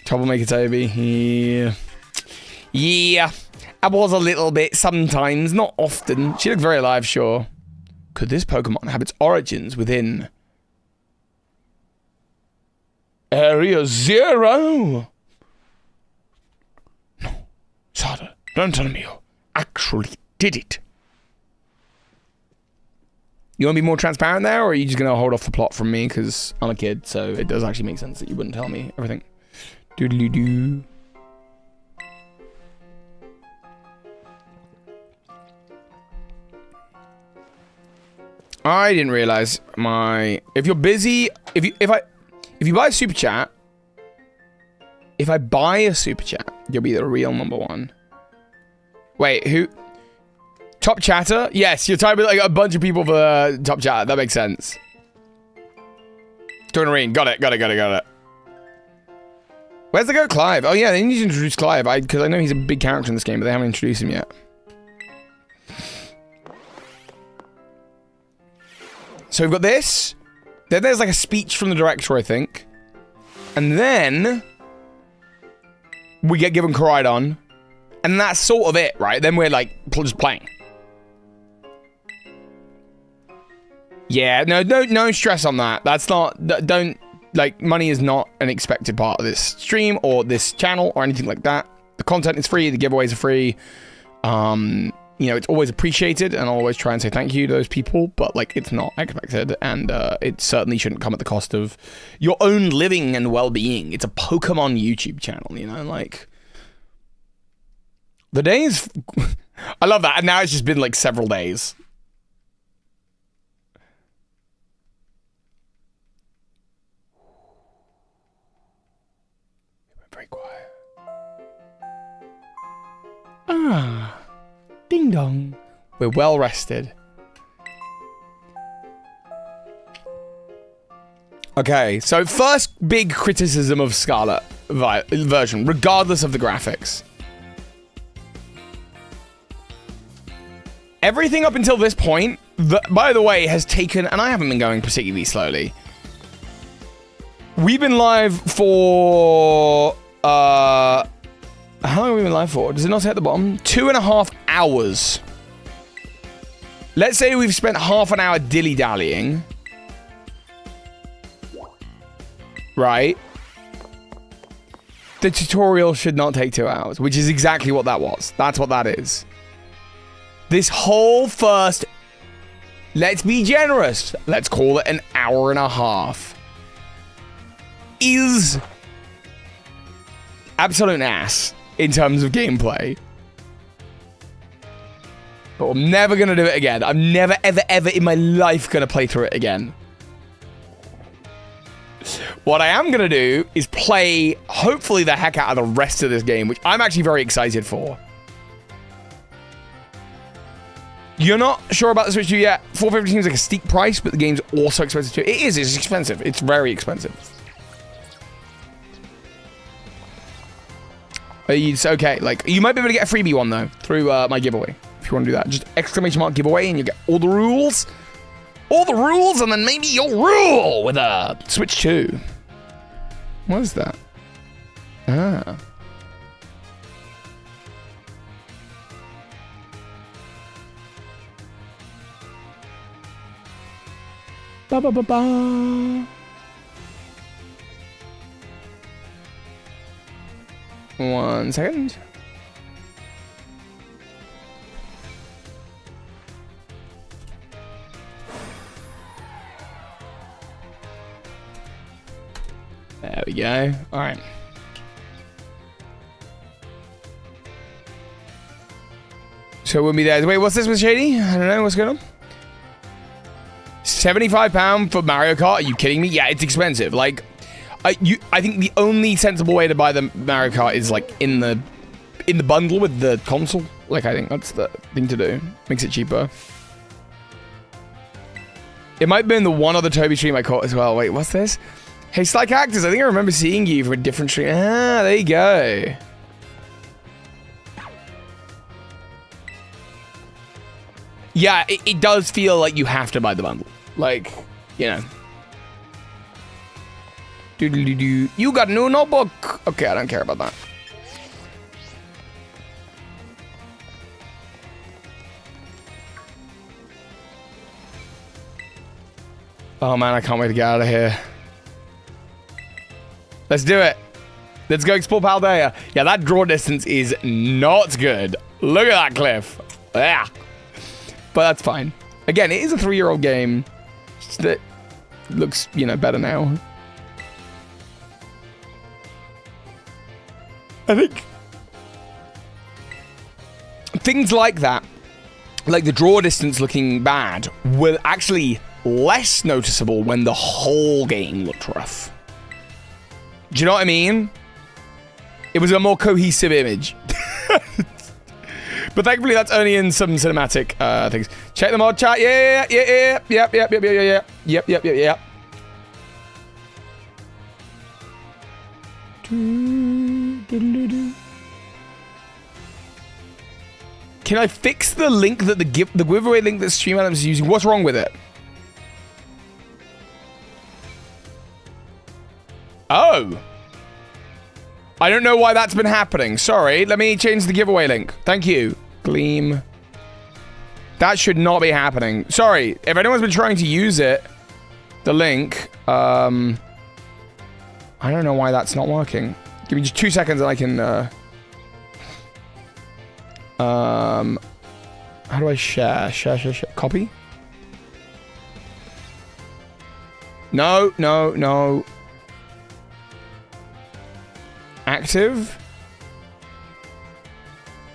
Troublemaker Toby. Yeah. Yeah. I was a little bit sometimes, not often. She looked very alive, sure. Could this Pokemon have its origins within Area Zero? No. Sada, don't tell me you actually did it. You want to be more transparent there, or are you just going to hold off the plot from me? Because I'm a kid, so it does actually make sense that you wouldn't tell me everything. Doodly-doo. I didn't realize if you're busy, if you buy a super chat, if I buy a super chat, you'll be the real number one. Wait, who? Top chatter? Yes, you're typing like a bunch of people for top chat. That makes sense. Tournarine, got it. Where's the goat Clive? Oh yeah, they need to introduce Clive, because I know he's a big character in this game, but they haven't introduced him yet. So we've got this. Then there's like a speech from the director, I think. And then we get given Koraidon. And that's sort of it, right? Then we're like just playing. Yeah, no stress on that. That's not, don't, like, money is not an expected part of this stream or this channel or anything like that. The content is free, the giveaways are free. You know, it's always appreciated, and I'll always try and say thank you to those people, but, like, it's not expected, and it certainly shouldn't come at the cost of your own living and well-being. It's a Pokemon YouTube channel, you know, like... The days... I love that, and now it's just been, like, several days. Very quiet. Ah... Ding dong. We're well rested. Okay, so first big criticism of Scarlet version, regardless of the graphics. Everything up until this point, by the way, has taken, and I haven't been going particularly slowly. We've been live for, how long have we been live for? Does it not say at the bottom? 2.5 hours. Let's say we've spent half an hour dilly-dallying. Right? The tutorial should not take 2 hours, which is exactly what that was. That's what that is. This whole first... Let's be generous. Let's call it an hour and a half. Is... absolute ass. In terms of gameplay. But I'm never going to do it again. I'm never, ever, ever in my life going to play through it again. What I am going to do is play, hopefully, the heck out of the rest of this game, which I'm actually very excited for. You're not sure about the Switch 2 yet? $450 seems like a steep price, but the game's also expensive too. It is. It's expensive. It's very expensive. It's okay. Like, you might be able to get a freebie one, though, through my giveaway. If you want to do that. Just exclamation mark giveaway, and you get all the rules. All the rules, and then maybe you'll rule with a Switch 2. What is that? Ah. Ba ba ba ba. One second. There we go. All right. So we'll be there. Wait, what's this with Shady? I don't know. What's going on? £75 for Mario Kart? Are you kidding me? Yeah, it's expensive. Like, I think the only sensible way to buy the Mario Kart is like in the bundle with the console. Like, I think that's the thing to do. Makes it cheaper. It might have been the one other Toby stream I caught as well. Wait, what's this? Hey, Sly Cactus, I think I remember seeing you from a different stream. Ah, there you go. Yeah, it does feel like you have to buy the bundle. Like, you know. Doodly-doo. You got a new notebook. Okay, I don't care about that. Oh man, I can't wait to get out of here. Let's do it. Let's go explore Paldea. Yeah, that draw distance is not good. Look at that cliff. Yeah. But that's fine. Again, it is a 3-year-old game. Just that looks, you know, better now. I think things like that, like the draw distance looking bad, were actually less noticeable when the whole game looked rough. Do you know what I mean? It was a more cohesive image. But thankfully, that's only in some cinematic things. Check the mod chat. Yeah. Can I fix the link that the giveaway link that StreamElements is using? What's wrong with it? Oh. I don't know why that's been happening. Sorry. Let me change the giveaway link. Thank you. Gleam. That should not be happening. Sorry. If anyone's been trying to use it, the link, I don't know why that's not working. Give me just 2 seconds and I can, how do I share? Share. Copy? No. Active.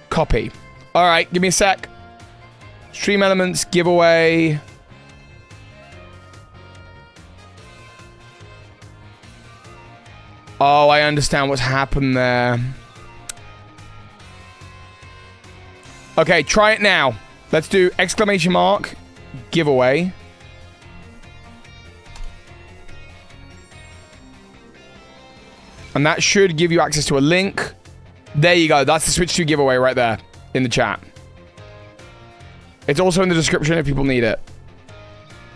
Copy. All right, give me a sec. StreamElements giveaway. Oh, I understand what's happened there. Okay, try it now. Let's do exclamation mark giveaway. And that should give you access to a link. There you go. That's the Switch 2 giveaway right there in the chat. It's also in the description if people need it.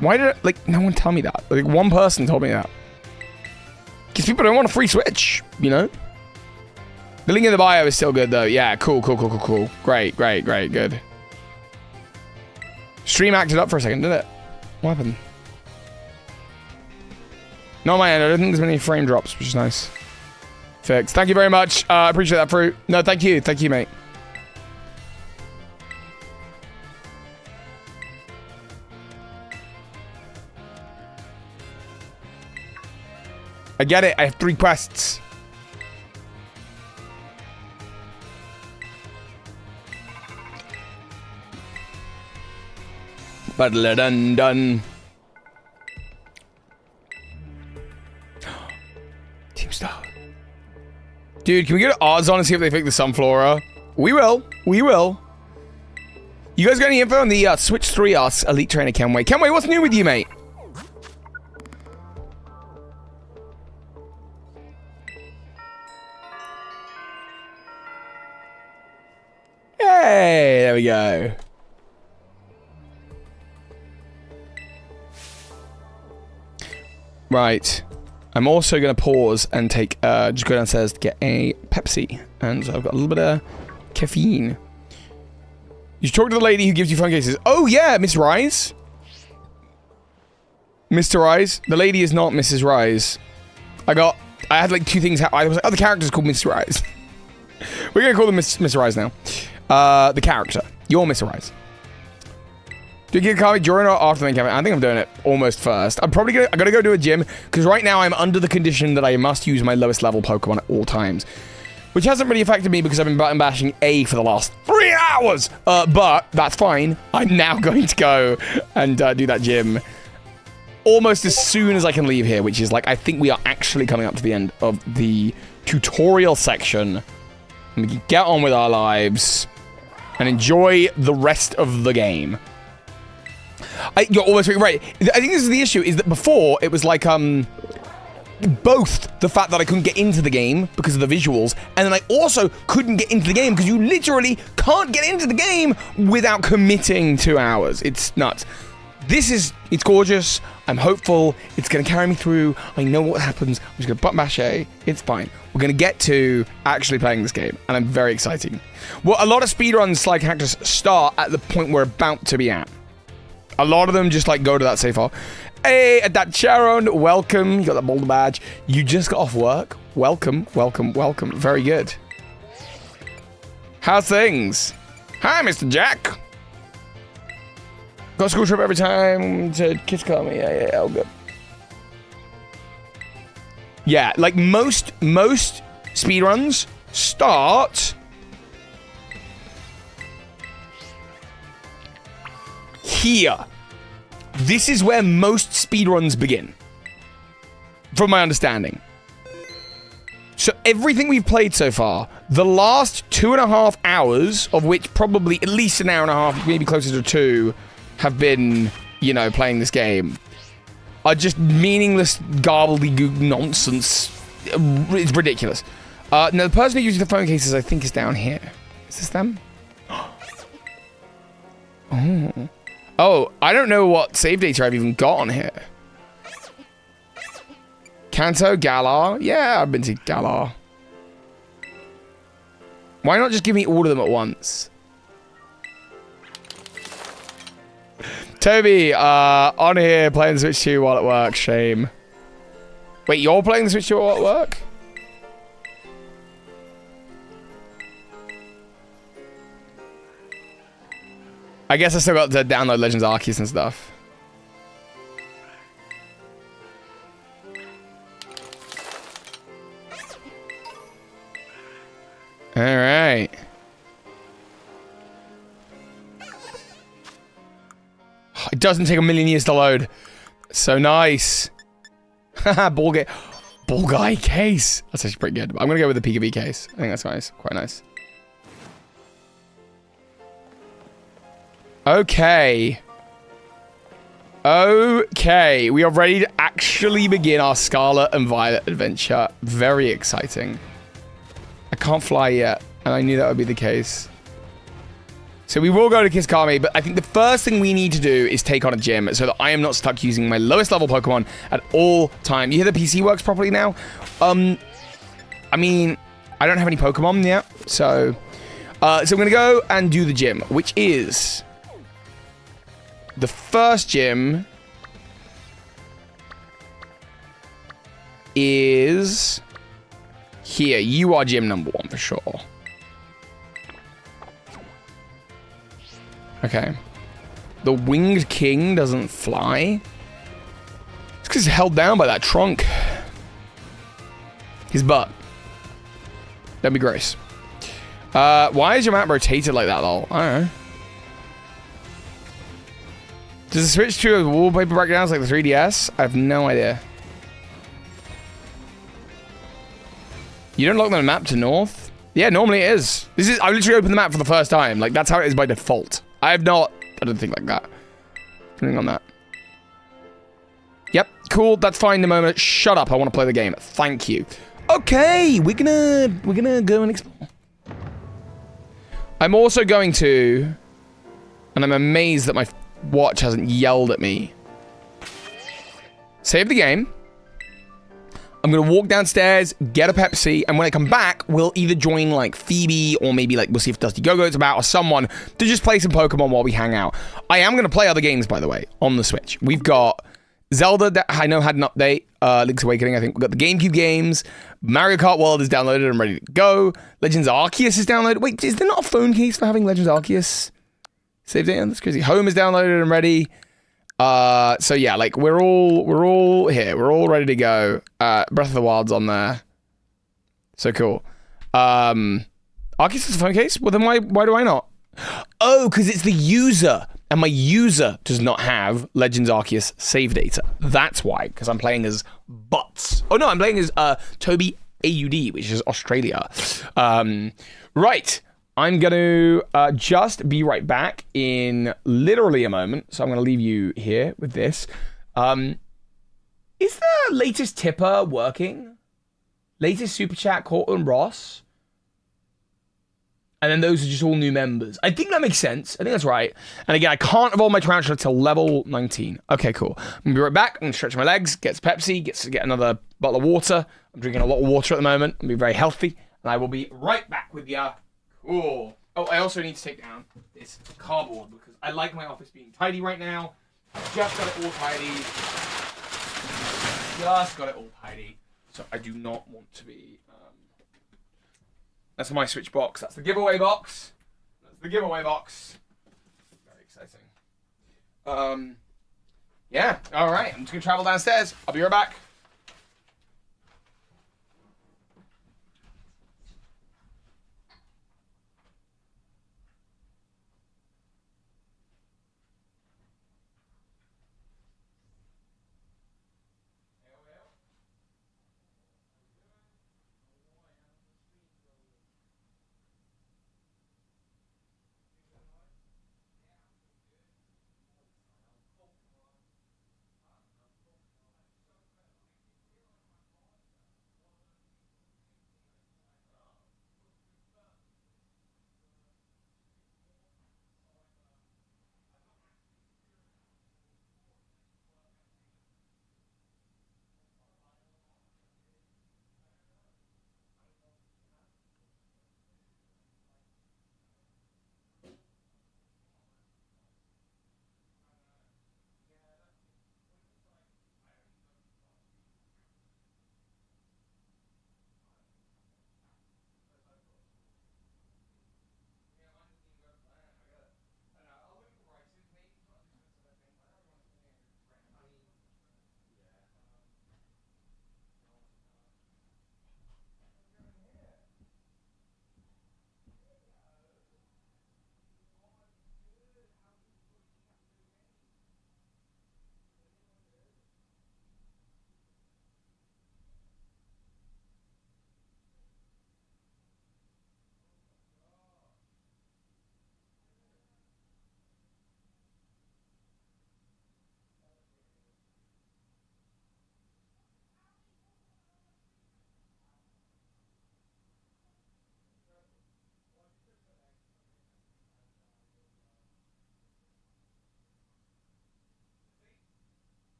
Why did no one tell me that? Like, one person told me that. Because people don't want a free Switch, you know? The link in the bio is still good, though. Yeah, cool. Great, good. Stream acted up for a second, did it? What happened? No, my end. I don't think there's been any frame drops, which is nice. Fix. Thank you very much. I appreciate that, Fruit. No, thank you. Thank you, mate. I get it. I have 3 quests. Dun. Team Star. Dude, can we get odds on and see if they fix the Sunflora? We will. You guys got any info on the Switch 3 Elite Trainer Kenway? Kenway, what's new with you, mate? Hey, there we go. Right. I'm also going to pause and take, just go downstairs to get a Pepsi. And so I've got a little bit of caffeine. You should talk to the lady who gives you phone cases. Oh, yeah, Miss Rise. Mr. Rise. The lady is not Mrs. Rise. I had like 2 things. I was like, oh, the character's called Mr. Rise. We're going to call them Mr. Rise now. The character. You're Mr. Rise. Do you get a coffee during or after the campaign? I think I'm doing it almost first. I'm gonna go to a gym, because right now I'm under the condition that I must use my lowest level Pokemon at all times. Which hasn't really affected me because I've been button bashing A for the last 3 hours! But that's fine. I'm now going to go and do that gym. almost as soon as I can leave here, which is like, I think we are actually coming up to the end of the tutorial section. And we can get on with our lives and enjoy the rest of the game. You're almost right. I think this is the issue, is that before, it was like, both the fact that I couldn't get into the game because of the visuals, and then I also couldn't get into the game because you literally can't get into the game without committing 2 hours. It's nuts. It's gorgeous. I'm hopeful. It's going to carry me through. I know what happens. I'm just going to button mash A. It's fine. We're going to get to actually playing this game, and I'm very excited. Well, a lot of speedruns, like Cactus, start at the point we're about to be at. A lot of them just, like, go to that safe file. Hey, that Sharon, welcome. You got that boulder badge. You just got off work. Welcome, welcome, welcome. Very good. How's things? Hi, Mr. Jack. Got a school trip every time to kids call me. Yeah, all good. Yeah, like most speedruns start here. This is where most speedruns begin, from my understanding. So everything we've played so far, the last 2.5 hours, of which probably at least an hour and a half, maybe closer to 2, have been, you know, playing this game, are just meaningless gobbledygook nonsense. It's ridiculous. Now, the person who uses the phone cases, I think, is down here. Is this them? Oh. Oh, I don't know what save data I've even got on here. Kanto, Galar. Yeah, I've been to Galar. Why not just give me all of them at once? Toby, on here playing the Switch 2 while at work. Shame. Wait, you're playing the Switch 2 while at work? I guess I still got to download Legends Arceus and stuff. Alright. It doesn't take a million years to load. So nice. Haha, ball guy case. That's actually pretty good. I'm gonna go with the PKV case. I think that's nice. Quite nice. Okay. Okay. We are ready to actually begin our Scarlet and Violet adventure. Very exciting. I can't fly yet, and I knew that would be the case. So we will go to Kiskami, but I think the first thing we need to do is take on a gym so that I am not stuck using my lowest level Pokemon at all time. You hear the PC works properly now? I mean, I don't have any Pokemon yet, so I'm going to go and do the gym, which is... The first gym is here. You are gym number 1 for sure. Okay. The Winged King doesn't fly. It's because he's held down by that trunk. His butt. That'd be gross. Why is your map rotated like that, though? I don't know. Does the Switch 2 have wallpaper breakdowns like the 3DS? I have no idea. You don't lock the map to north? Yeah, normally it is. I literally opened the map for the first time. Like, that's how it is by default. I don't think like that. Nothing on that. Yep, cool. That's fine the moment. Shut up. I want to play the game. Thank you. Okay, we're gonna go and explore. I'm also going to, and I'm amazed that my watch hasn't yelled at me. Save the game. I'm gonna walk downstairs, get a Pepsi, and when I come back, we'll either join like Phoebe or maybe like we'll see if Dusty Go-Go's about or someone to just play some Pokemon while we hang out. I am gonna play other games, by the way, on the Switch. We've got Zelda that I know had an update, Link's Awakening. I think we've got the GameCube games. Mario Kart World is downloaded and ready to go. Legends Arceus is downloaded. Wait, is there not a phone case for having Legends Arceus? Save data? That's crazy. Home is downloaded and ready. So yeah, like we're all here. We're all ready to go. Breath of the Wild's on there. So cool. Arceus is a phone case? Well then why do I not? Oh, because it's the user. And my user does not have Legends Arceus save data. That's why, because I'm playing as Butts. Oh no, I'm playing as Toby AUD, which is Australia. Right. I'm going to just be right back in literally a moment. So I'm going to leave you here with this. Is the latest tipper working? Latest super chat, Cortland Ross. And then those are just all new members. I think that makes sense. I think that's right. And again, I can't evolve my tarantula till level 19. Okay, cool. I'm going to be right back. I'm going to stretch my legs, get some Pepsi, get another bottle of water. I'm drinking a lot of water at the moment. I'm being very healthy. And I will be right back with you. Cool. Oh, I also need to take down this cardboard because I like my office being tidy right now. I've just got it all tidy. So I do not want to be... That's my Switch box. That's the giveaway box. Very exciting. Yeah. All right. I'm just going to travel downstairs. I'll be right back.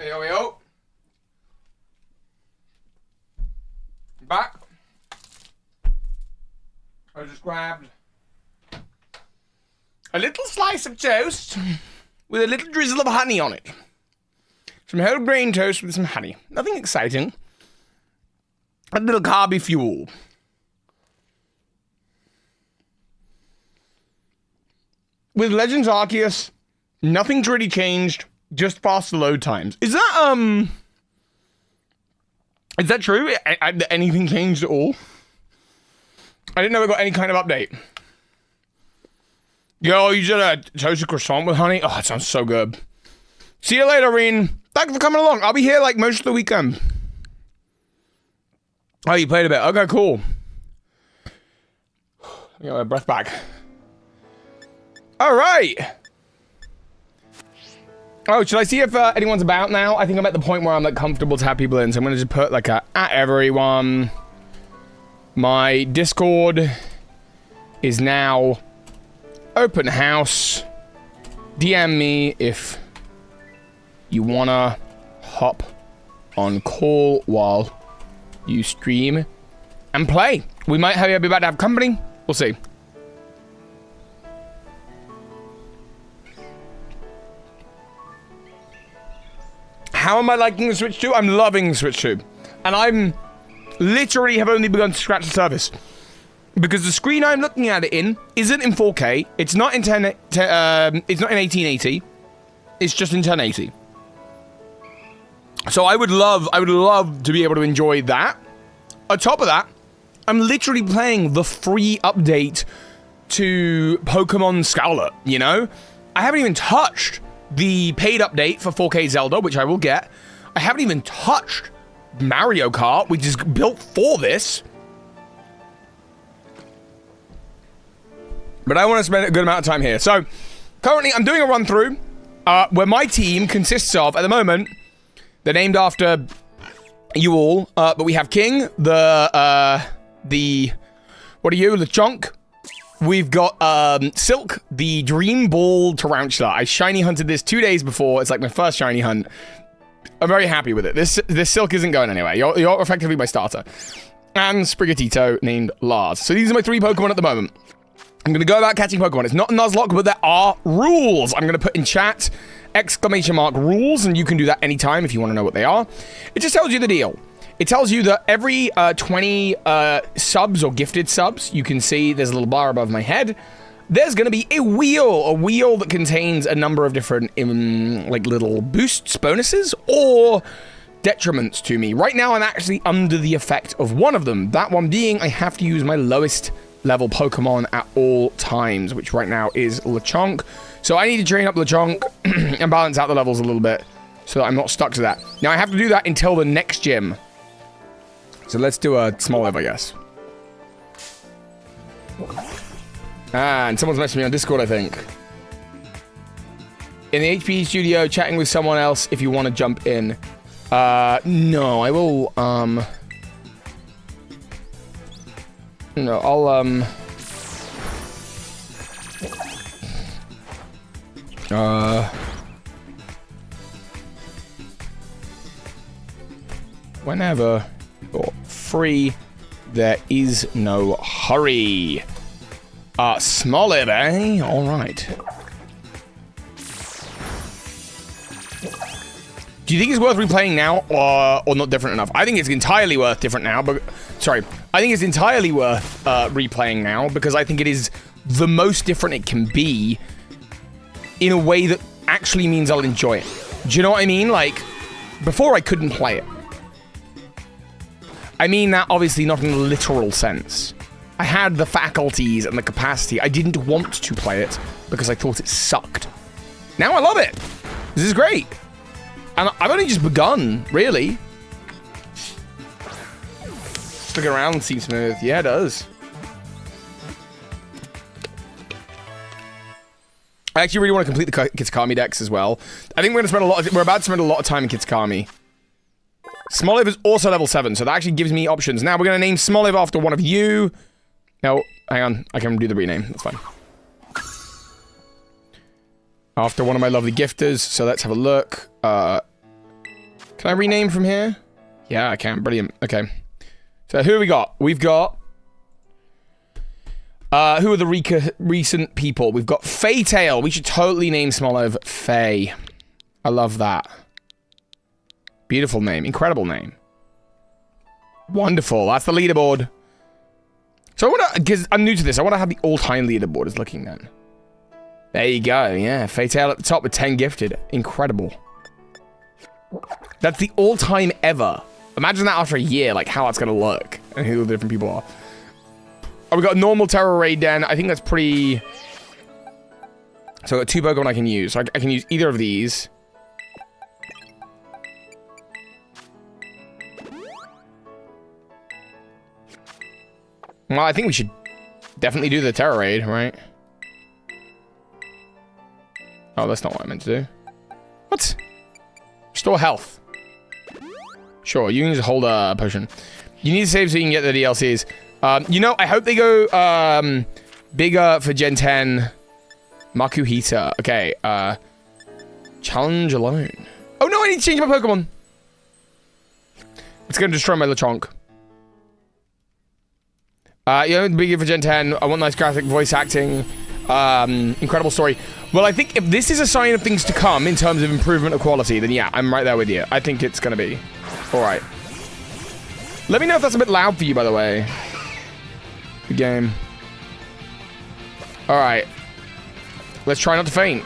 Here we go. Back. I just grabbed a little slice of toast with a little drizzle of honey on it. Some whole grain toast with some honey. Nothing exciting. A little carby fuel. With Legends Arceus, nothing's really changed, just faster load times. Is that true? Anything changed at all? I didn't know we got any kind of update. Yo, you did a toasted croissant with honey? Oh, that sounds so good. See you later, Reen. Thanks for coming along. I'll be here like most of the weekend. Oh, you played a bit. Okay, cool. Get my breath back. All right. Oh, should I see if anyone's about now? I think I'm at the point where I'm like comfortable to have people in, so I'm gonna just put like a at everyone. My Discord is now open house. DM me if you wanna hop on call while you stream and play. We might be about to have company. We'll see. How am I liking the Switch 2? I'm loving the Switch 2. And I'm literally have only begun to scratch the surface. Because the screen I'm looking at it in isn't in 4K. It's not in it's not in 1880. It's just in 1080. So I would love to be able to enjoy that. On top of that, I'm literally playing the free update to Pokemon Scarlet, you know? I haven't even touched the paid update for 4K Zelda, which I will get. I haven't even touched Mario Kart, which is built for this. But I want to spend a good amount of time here. So, currently, I'm doing a run-through where my team consists of, at the moment, they're named after you all, but we have King, what are you, Lechonk? We've got Silk, the Dream Ball Tarantula. I shiny hunted this 2 days before. It's like my first shiny hunt. I'm very happy with it. This Silk isn't going anywhere. You're effectively my starter. And Sprigatito named Lars. So these are my 3 Pokemon at the moment. I'm going to go about catching Pokemon. It's not Nuzlocke, but there are rules. I'm going to put in chat ! Rules, and you can do that anytime if you want to know what they are. It just tells you the deal. It tells you that every 20 subs or gifted subs, you can see there's a little bar above my head, there's going to be a wheel that contains a number of different like little boosts, bonuses, or detriments to me. Right now, I'm actually under the effect of one of them. That one being I have to use my lowest level Pokemon at all times, which right now is Lechonk. So I need to train up Lechonk and balance out the levels a little bit so that I'm not stuck to that. Now, I have to do that until the next gym. So let's do a small live, I guess. And someone's messaging me on Discord, I think. In the HP studio, chatting with someone else if you want to jump in. No, I will, no, I'll, whenever you're free, there is no hurry. Smoliv, eh? Alright. Do you think it's worth replaying now, or not different enough? I think it's entirely worth different now, but... Sorry. I think it's entirely worth replaying now, because I think it is the most different it can be in a way that actually means I'll enjoy it. Do you know what I mean? Like, before I couldn't play it. I mean that obviously not in a literal sense. I had the faculties and the capacity. I didn't want to play it because I thought it sucked. Now I love it. This is great. And I've only just begun, really. Look around, seems smooth. Yeah, it does. I actually really want to complete the Kitsukami decks as well. I think we're about to spend a lot of time in Kitsukami. Smoliv is also level 7, so that actually gives me options. Now we're going to name Smoliv after one of you. No, hang on. I can do the rename. That's fine. After one of my lovely gifters. So let's have a look. Can I rename from here? Yeah, I can. Brilliant. Okay. So who we got? We've got... who are the recent people? We've got Faytail. We should totally name Smoliv Faye. I love that. Beautiful name. Incredible name. Wonderful. That's the leaderboard. So I want to... Because I'm new to this. I want to have the all-time leaderboard as looking then. There you go. Yeah. Faytail at the top with 10 gifted. Incredible. That's the all-time ever. Imagine that after a year, like how that's going to look. And who the different people are. Oh, we got a normal Terror Raid Den. I think that's pretty... So I've got 2 Pokemon I can use. So I can use either of these. Well, I think we should definitely do the Terror Raid, right? Oh, that's not what I meant to do. What? Restore health. Sure, you can just hold a potion. You need to save so you can get the DLCs. You know, I hope they go bigger for Gen 10. Makuhita. Okay, challenge alone. Oh no, I need to change my Pokemon. It's going to destroy my Lechonk. You know, bigger for Gen 10. I want nice graphic, voice acting. Incredible story. Well, I think if this is a sign of things to come in terms of improvement of quality, then yeah, I'm right there with you. I think it's going to be. Alright. Let me know if that's a bit loud for you, by the way. The game. Alright. Let's try not to faint.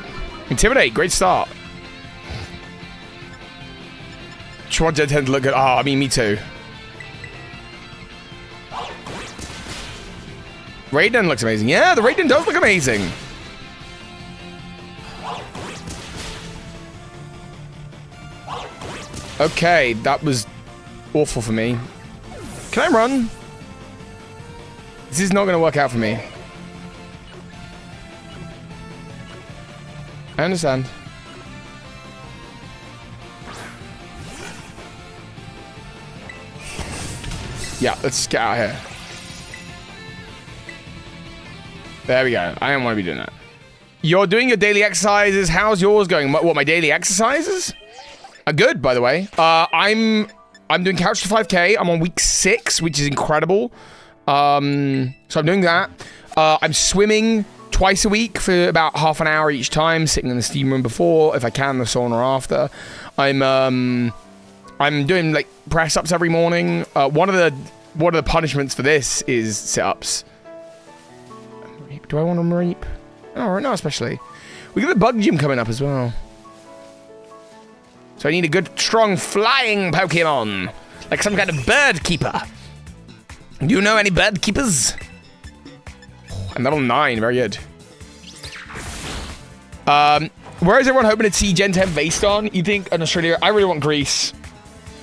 Intimidate. Great start. Just want Gen 10 to look good. Oh, I mean, me too. Raiden looks amazing. Yeah, the Raiden does look amazing. Okay, that was awful for me. Can I run? This is not going to work out for me. I understand. Yeah, let's get out of here. There we go. I don't want to be doing that. You're doing your daily exercises. How's yours going? What, my daily exercises? Are good, by the way. I'm doing Couch to 5K. I'm on week 6, which is incredible. So I'm doing that. I'm swimming twice a week for about half an hour each time, sitting in the steam room before, if I can, the sauna after. I'm doing like press ups every morning. One of the punishments for this is sit-ups. Do I want to reap? Oh, no, especially. We got the bug gym coming up as well. So I need a good, strong, flying Pokemon. Like some kind of bird keeper. Do you know any bird keepers? I'm level 9, very good. Where is everyone hoping to see Gen 10 based on? You think in Australia? I really want Greece.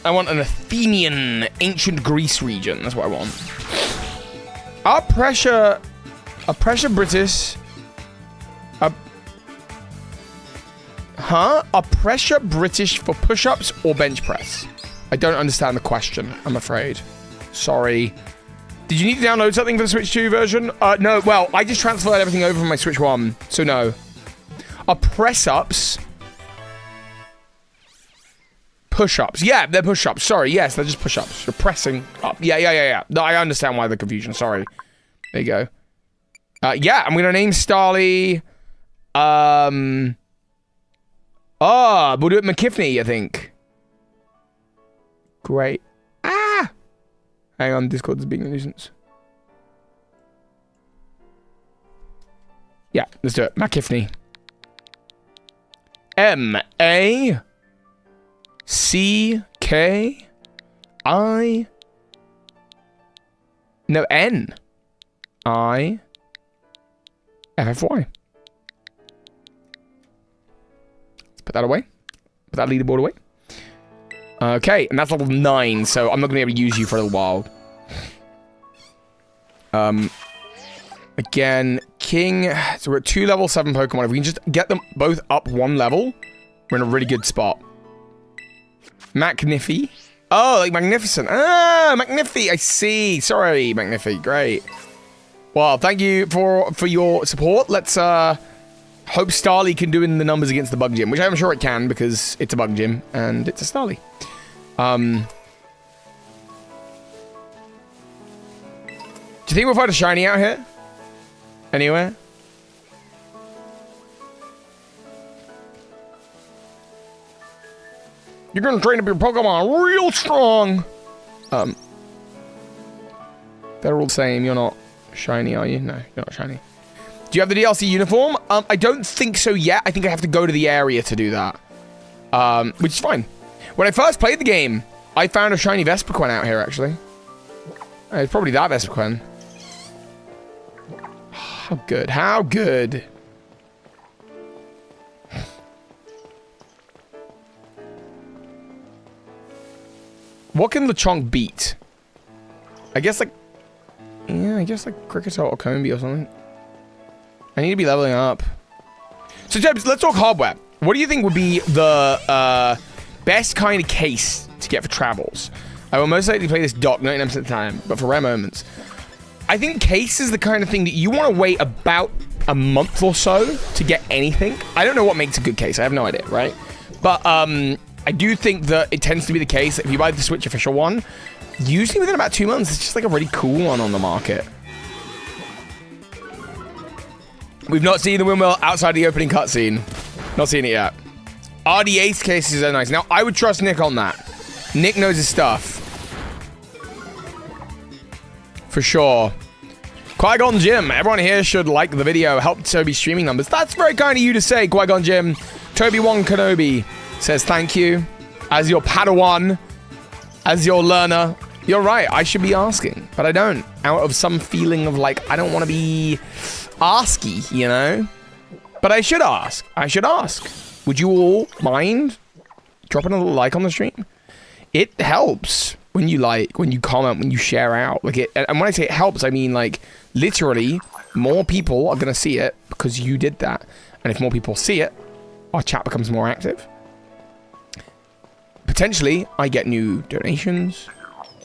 I want an Athenian, ancient Greece region. That's what I want. Are pressure British? Are pressure British for push-ups or bench press? I don't understand the question, I'm afraid. Sorry. Did you need to download something for the Switch 2 version? No, well, I just transferred everything over from my Switch 1, so no. Are press-ups push-ups? Yeah, they're push-ups. Sorry, yes, they're just push-ups. You're pressing up. Yeah. No, I understand why the confusion. Sorry. There you go. Yeah, I'm gonna name Starly. We'll do it McKiffney, I think. Great. Ah! Hang on, Discord is being a nuisance. Yeah, let's do it. McKiffney. M-A-C-K-I... No, N-I-F-F-Y. Let's put that away. Put that leaderboard away. Okay, and that's level 9, so I'm not going to be able to use you for a little while. Again, King. So we're at 2 level 7 Pokemon. If we can just get them both up 1 level, we're in a really good spot. Magnifi. Oh, like Magnificent. Ah, Magnifi. I see. Sorry, Magnifi. Great. Well, thank you for your support. Let's hope Starly can do in the numbers against the Bug Gym, which I'm sure it can because it's a Bug Gym and it's a Starly. Do you think we'll find a shiny out here? Anywhere? You're gonna train up your Pokemon real strong. They're all the same. You're not shiny, are you? No, you're not shiny. Do you have the DLC uniform? I don't think so yet. I think I have to go to the area to do that. Which is fine. When I first played the game, I found a shiny Vespiquen out here, actually. It's probably that Vespiquen. How good. How good. What can Lechonk beat? I guess like... Yeah, I guess like Kricketot or Combi or something. I need to be leveling up. So, Jebs, let's talk hardware. What do you think would be the best kind of case to get for travels? I will most likely play this dock 99% of the time, but for rare moments. I think case is the kind of thing that you want to wait about a month or so to get anything. I don't know what makes a good case. I have no idea, right? But I do think that it tends to be the case that if you buy the Switch official one, usually within about 2 months, it's just like a really cool one on the market. We've not seen the windmill outside the opening cutscene. Not seen it yet. RD8 cases are nice. Now, I would trust Nick on that. Nick knows his stuff. For sure. Qui-Gon Jim. Everyone here should like the video. Help Toby's streaming numbers. That's very kind of you to say, Qui-Gon Jim. Toby1 Kenobi says thank you. As your Padawan. As your learner. You're right. I should be asking. But I don't. Out of some feeling of like, I don't want to be... asky, you know? But I should ask. I should ask. Would you all mind dropping a little like on the stream? It helps when you like, when you comment, when you share out. Like it, and when I say it helps, I mean like literally more people are gonna see it because you did that. And if more people see it, our chat becomes more active. Potentially, I get new donations,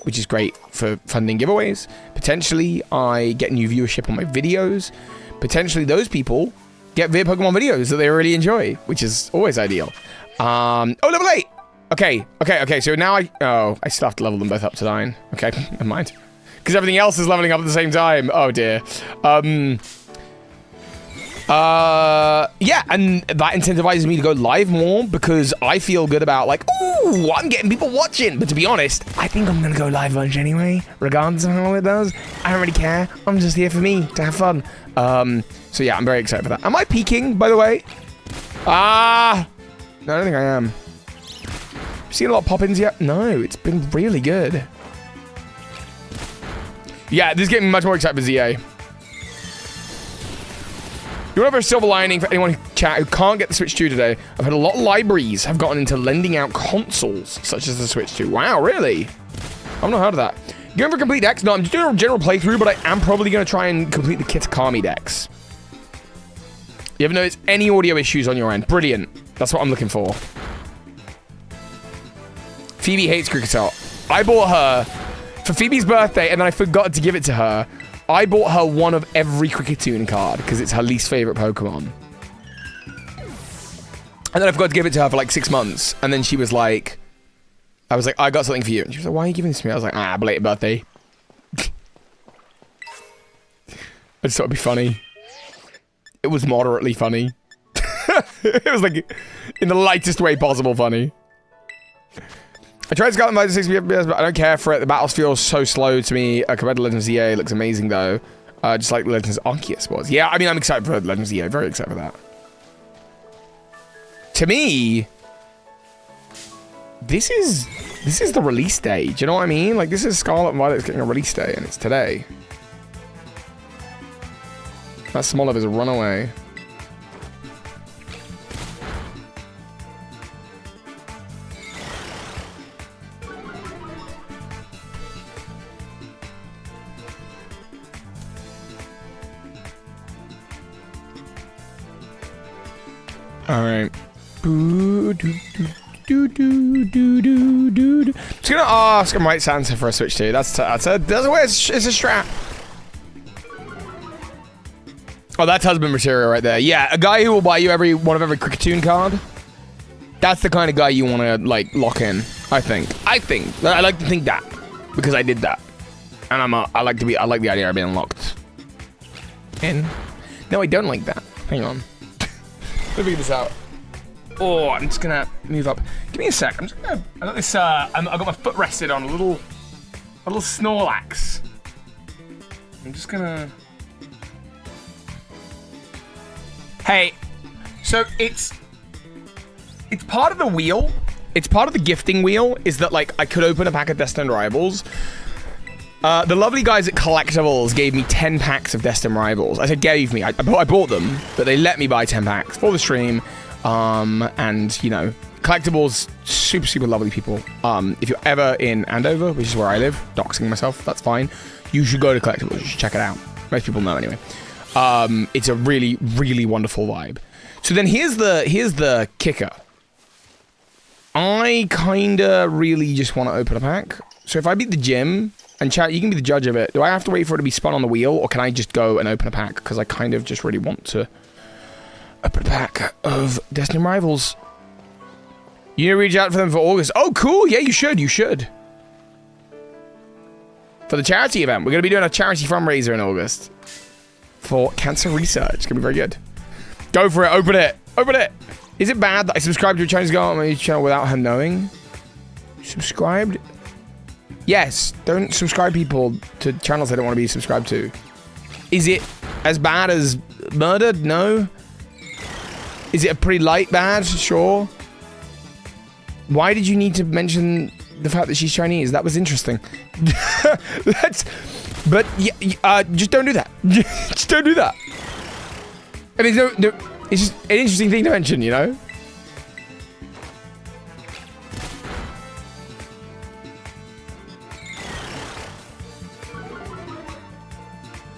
which is great for funding giveaways. Potentially, I get new viewership on my videos. Potentially, those people get weird Pokemon videos that they really enjoy, which is always ideal. Oh, level 8! Okay. So now I still have to level them both up to 9. Okay, never mind. Because everything else is leveling up at the same time. Oh, dear. Yeah, and that incentivizes me to go live more because I feel good about like, ooh, I'm getting people watching. But to be honest, I think I'm gonna go live lunch anyway, regardless of how it does. I don't really care. I'm just here for me to have fun. So yeah, I'm very excited for that. Am I peaking, by the way? No, I don't think I am. Seen a lot of pop-ins yet? No, it's been really good. Yeah, this is getting me much more excited for ZA. You want to have a silver lining for anyone in chat who can't get the Switch 2 today? I've heard a lot of libraries have gotten into lending out consoles, such as the Switch 2. Wow, really? I've not heard of that. Going for complete decks? No, I'm just doing a general playthrough, but I am probably going to try and complete the Kitakami decks. You ever notice any audio issues on your end? Brilliant. That's what I'm looking for. Phoebe hates Kricketot. I bought her for Phoebe's birthday, and then I forgot to give it to her. I bought her one of every Cricketune card because it's her least favorite Pokemon. And then I forgot to give it to her for like 6 months. And then she was like, I was like, I got something for you. And she was like, why are you giving this to me? I was like, belated birthday. I just thought it'd be funny. It was moderately funny. It was like, in the lightest way possible funny. I tried Scarlet Mode 6 FPS, but I don't care for it. The battles feel so slow to me. Compared to Legends of ZA, it looks amazing though. Just like Legends Arceus was. Yeah, I mean, I'm excited for Legends of ZA. Very excited for that. To me, this is the release day. Do you know what I mean? Like, this is Scarlet and Violet's getting a release day, and it's today. That Smoliv is a runaway. All right. Just gonna ask him right Santa for a Switch 2. That's a way. It's a strap. Oh, that's husband material right there. Yeah, a guy who will buy you every Cricketune card. That's the kind of guy you want to like lock in. I think. I like to think that because I did that, and I like the idea of being locked in. No, I don't like that. Hang on. Let me figure this out. Oh, I'm just gonna move up. Give me a sec. I'm just gonna. I got this. I got my foot rested on a little Snorlax. I'm just gonna. Hey, so it's part of the wheel. It's part of the gifting wheel. Is that like I could open a pack of Destined Rivals. The lovely guys at Collectibles gave me 10 packs of Destined Rivals. I said gave me. I bought them, but they let me buy 10 packs for the stream. And, you know, Collectibles, super, super lovely people. If you're ever in Andover, which is where I live, doxing myself, that's fine. You should go to Collectibles. You should check it out. Most people know anyway. It's a really, really wonderful vibe. So then here's the kicker. I kinda really just want to open a pack. So if I beat the gym, and chat, you can be the judge of it. Do I have to wait for it to be spun on the wheel, or can I just go and open a pack? Because I kind of just really want to open a pack of Destined Rivals. You need to reach out for them for August. Oh, cool. Yeah, you should. You should. For the charity event. We're going to be doing a charity fundraiser in August. For cancer research. It's going to be very good. Go for it. Open it. Open it. Is it bad that I subscribed to a Chinese girl on my channel without her knowing? Subscribed? Yes. Don't subscribe people to channels they don't want to be subscribed to. Is it as bad as murdered? No. Is it a pretty light bad? Sure. Why did you need to mention the fact that she's Chinese? That was interesting. But yeah, just don't do that. Just don't do that. I mean, no, it's just an interesting thing to mention, you know?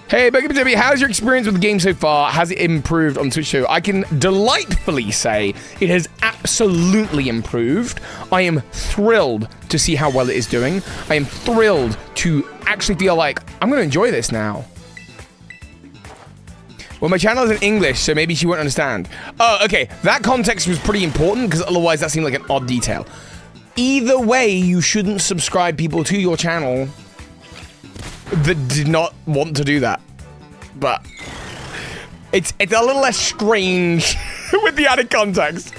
Hey, Toby, how's your experience with the game so far? Has it improved on Twitch 2? I can delightfully say it has absolutely improved. I am thrilled to see how well it is doing. I am thrilled to actually feel like I'm going to enjoy this now. Well, my channel is in English, so maybe she won't understand. Oh, okay. That context was pretty important because otherwise that seemed like an odd detail. Either way, you shouldn't subscribe people to your channel that did not want to do that. But it's a little less strange with the added context.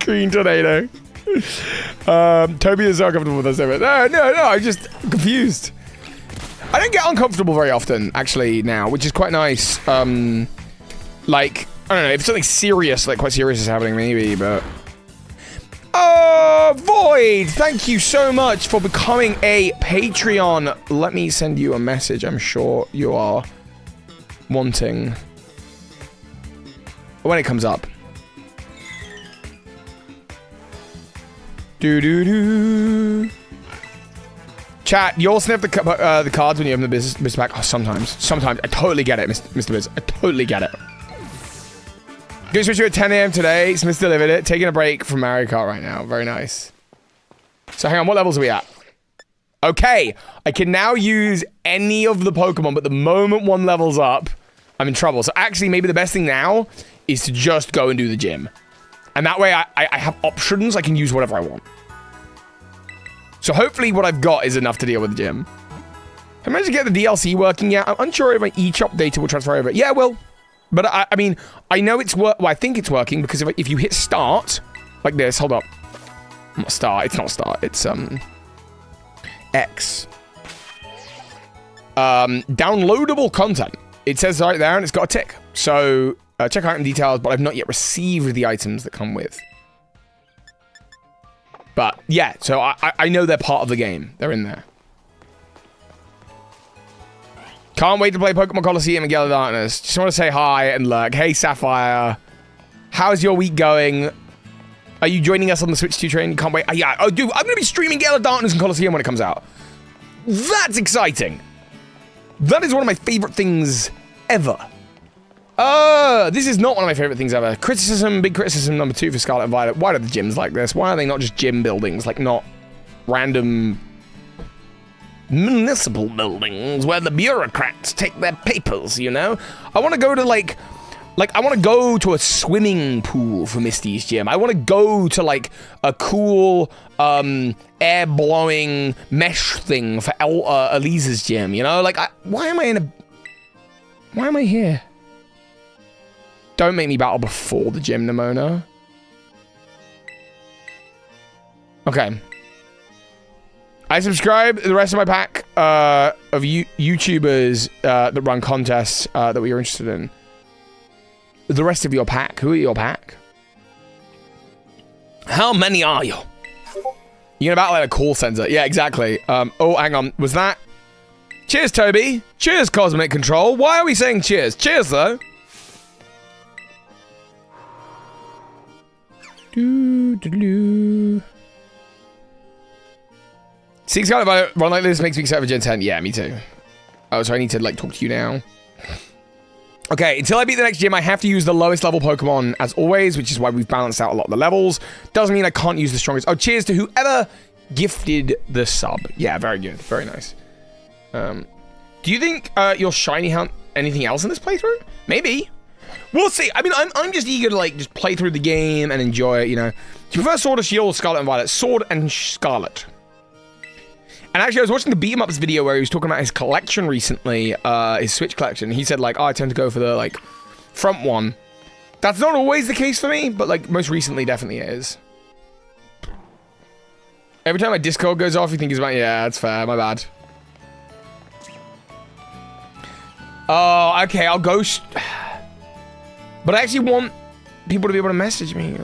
Green tornado. Toby is so uncomfortable with us. No, I'm just confused. I don't get uncomfortable very often, actually, now, which is quite nice. Like, I don't know, if something serious, like quite serious is happening, maybe, but... Void, thank you so much for becoming a Patreon. Let me send you a message. I'm sure you are wanting when it comes up. Do. Chat, you all sniff the cards when you open the business pack. Oh, sometimes. I totally get it, Mr. Biz. I totally get it. Going to switch you at 10 a.m. today. Smith delivered it. Taking a break from Mario Kart right now. Very nice. So hang on, what levels are we at? Okay, I can now use any of the Pokemon, but the moment one levels up, I'm in trouble. So actually, maybe the best thing now is to just go and do the gym. And that way, I have options. I can use whatever I want. So hopefully what I've got is enough to deal with the gym. Have I managed to get the DLC working yet? I'm unsure if each update will transfer over. Yeah, well... But I mean, I know it's I think it's working because if you hit start like this, hold up, not start. It's not start. It's X. Downloadable content. It says right there, and it's got a tick. So check item details, but I've not yet received the items that come with. But yeah, so I know they're part of the game. They're in there. Can't wait to play Pokemon Coliseum and Gale of Darkness. Just want to say hi and lurk. Hey, Sapphire. How's your week going? Are you joining us on the Switch 2 train? Can't wait. Yeah. Oh, dude, I'm going to be streaming Gale of Darkness and Coliseum when it comes out. That's exciting. That is one of my favorite things ever. This is not one of my favorite things ever. Big criticism number 2 for Scarlet and Violet. Why are the gyms like this? Why are they not just gym buildings? Like, not random... municipal buildings where the bureaucrats take their papers, you know? I want to go to, like, Like, I want to go to a swimming pool for Misty's gym. I want to go to, like, a cool, air-blowing mesh thing for Elisa's gym, you know? Like, why am I here? Don't make me battle before the gym, Nimona. Okay. I subscribe the rest of my pack of YouTubers that run contests that we are interested in. The rest of your pack. Who are your pack? How many are you? You're gonna battle at a call center. Yeah, exactly. Oh, hang on. Was that? Cheers, Toby. Cheers, Cosmic Control. Why are we saying cheers? Cheers, though. See, Scarlet Violet run like this makes me excited for Gen 10. Yeah, me too. Oh, so I need to, like, talk to you now. Okay, until I beat the next gym, I have to use the lowest level Pokemon as always, which is why we've balanced out a lot of the levels. Doesn't mean I can't use the strongest. Oh, cheers to whoever gifted the sub. Yeah, very good. Very nice. Do you think you'll shiny hunt anything else in this playthrough? Maybe. We'll see. I mean, I'm just eager to, like, just play through the game and enjoy it, you know. Do you prefer Sword or Shield or Scarlet and Violet? Sword and Scarlet. And actually, I was watching the Beat 'em Ups video where he was talking about his collection recently, his Switch collection. He said, like, oh, I tend to go for the, like, front one. That's not always the case for me, but, like, most recently definitely is. Every time my Discord goes off, you think he's about, yeah, that's fair, my bad. Oh, okay, I'll go... But I actually want people to be able to message me.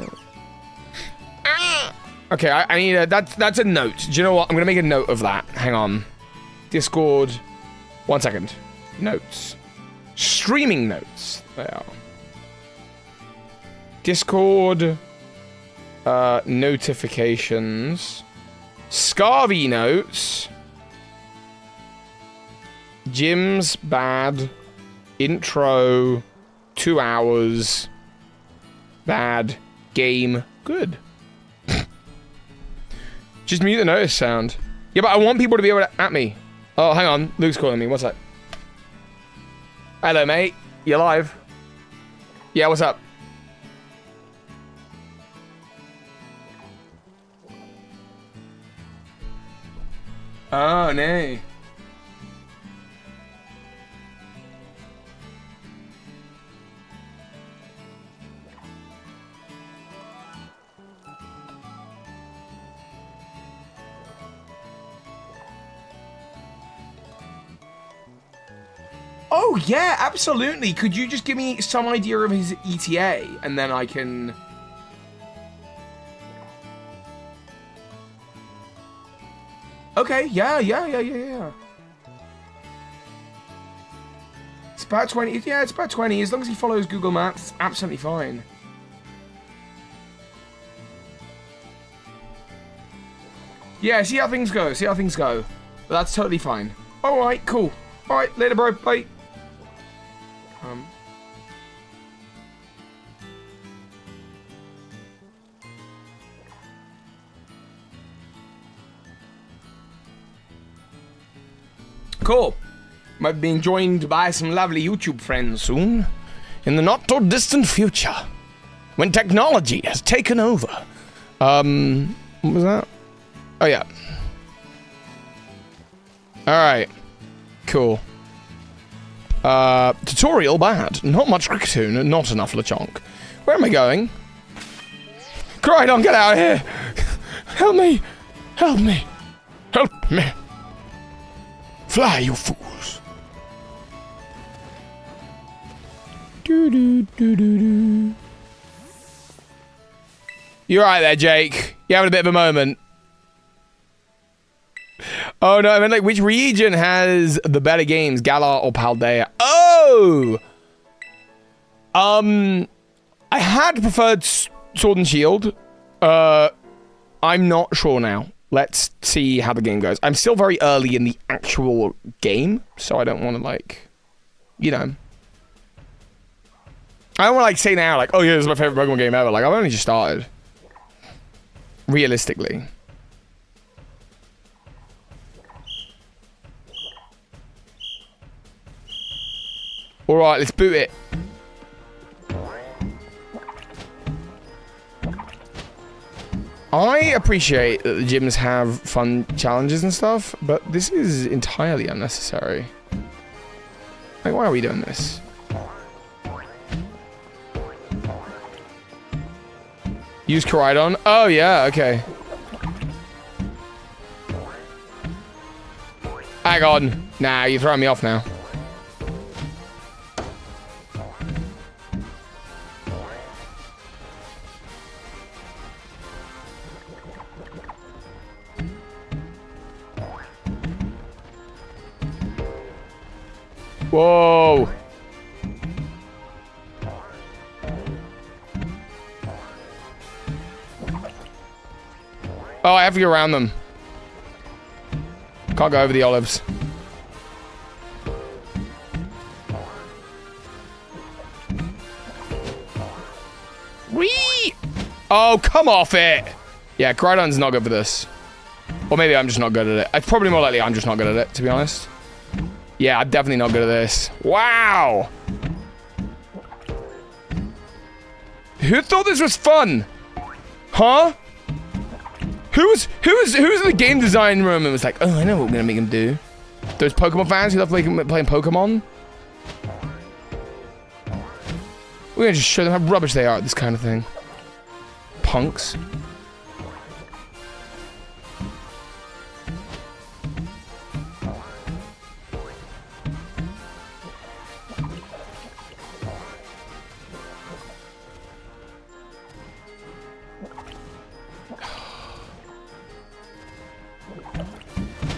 Okay, I need a... That's a note. Do you know what? I'm going to make a note of that. Hang on. Discord. 1 second. Notes. Streaming notes. They are. Discord. Notifications. Scarvy notes. Gym's bad. Intro. 2 hours. Bad. Game. Good. Just mute the notice sound. Yeah, but I want people to be able to at me. Oh, hang on. Luke's calling me. What's that? Hello, mate. You live? Yeah, what's up? Oh, no. Oh, yeah, absolutely. Could you just give me some idea of his ETA, and then I can... Okay, yeah. It's about 20. Yeah, it's about 20. As long as he follows Google Maps, it's absolutely fine. Yeah, see how things go. But that's totally fine. All right, cool. All right, later, bro. Bye. Cool. Might be being joined by some lovely YouTube friends soon. In the not too distant future. When technology has taken over. What was that? Oh, yeah. Alright. Cool. Tutorial bad. Not much Rikatoon, not enough Lechonk. Where am I going? Crydon, get out of here! Help me! Help me! Help me! Fly, you fools! Do. You're right there, Jake. You're having a bit of a moment. Oh no, I mean, like, which region has the better games, Galar or Paldea? Oh! I had preferred Sword and Shield. I'm not sure now. Let's see how the game goes. I'm still very early in the actual game, so I don't want to, like, you know. I don't want to, like, say now, like, oh yeah, this is my favorite Pokemon game ever. Like, I've only just started. Realistically. Alright, let's boot it. I appreciate that the gyms have fun challenges and stuff, but this is entirely unnecessary. Like, why are we doing this? Use Koridon? Oh, yeah, okay. Hang on. Nah, you're throwing me off now. Whoa. Oh, I have to go around them. Can't go over the olives. Whee! Oh, come off it! Yeah, Koridon's not good for this. Or maybe I'm just not good at it. It's probably more likely I'm just not good at it, to be honest. Yeah, I'm definitely not good at this. Wow! Who thought this was fun? Huh? Who was in the game design room and was like, oh, I know what we're gonna make him do? Those Pokemon fans who love playing Pokemon? We're gonna just show them how rubbish they are at this kind of thing. Punks.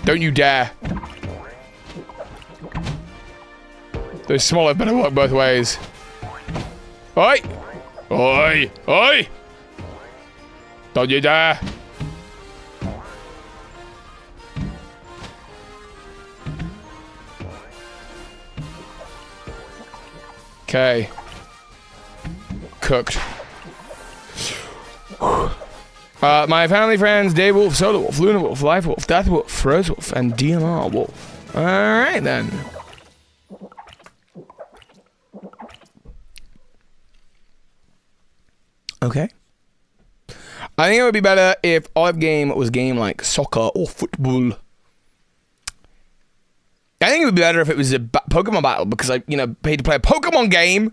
Don't you dare. Those smaller better work both ways. Oi! Oi! Oi! Don't you dare! Okay. Cooked. My family friends, Day Wolf, Solar Wolf, Luna Wolf, Life Wolf, Death Wolf, Froze Wolf, and DMR Wolf. Alright then. Okay. I think it would be better if Olive Game was a game like soccer or football. I think it would be better if it was a Pokemon battle because I, paid to play a Pokemon game.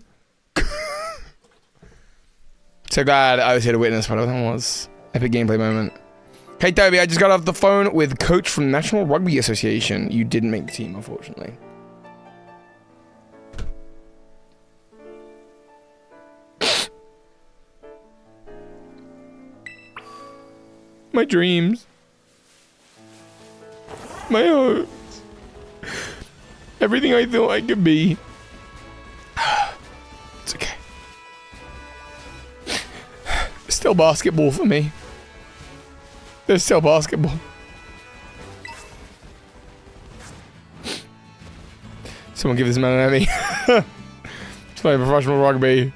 So glad I was here to witness what that was. Epic gameplay moment. Hey Toby, I just got off the phone with coach from National Rugby Association. You didn't make the team, unfortunately. My dreams. My hopes. Everything I thought I could be. It's okay. Still basketball for me. There's still basketball. Someone give this man an Emmy. He's playing professional rugby.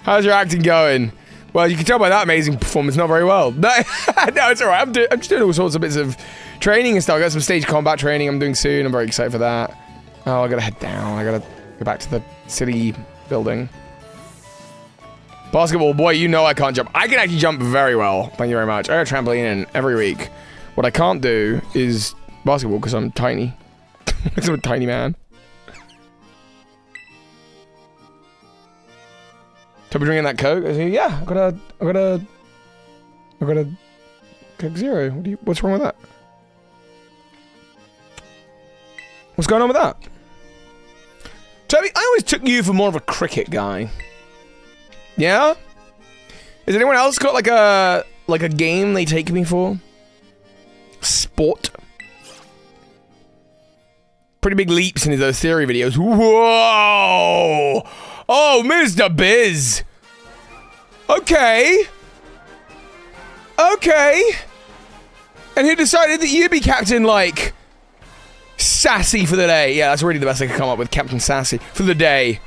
How's your acting going? Well, you can tell by that amazing performance, not very well. No, it's alright. I'm just doing all sorts of bits of training and stuff. I got some stage combat training I'm doing soon. I'm very excited for that. Oh, I gotta head down. I gotta go back to the city building. Basketball, boy, I can't jump. I can actually jump very well. Thank you very much. I got a trampoline in every week. What I can't do is basketball because I'm tiny. I'm a tiny man. Toby drinking that Coke? I said, yeah, I got a Coke Zero. What's wrong with that? What's going on with that? Toby, I always took you for more of a cricket guy. Yeah? Has anyone else got like a game they take me for? Sport? Pretty big leaps into those theory videos. Whoa! Oh, Mr. Biz! Okay. Okay. And who decided that you'd be Captain, like, Sassy for the day? Yeah, that's really the best I could come up with. Captain Sassy for the day.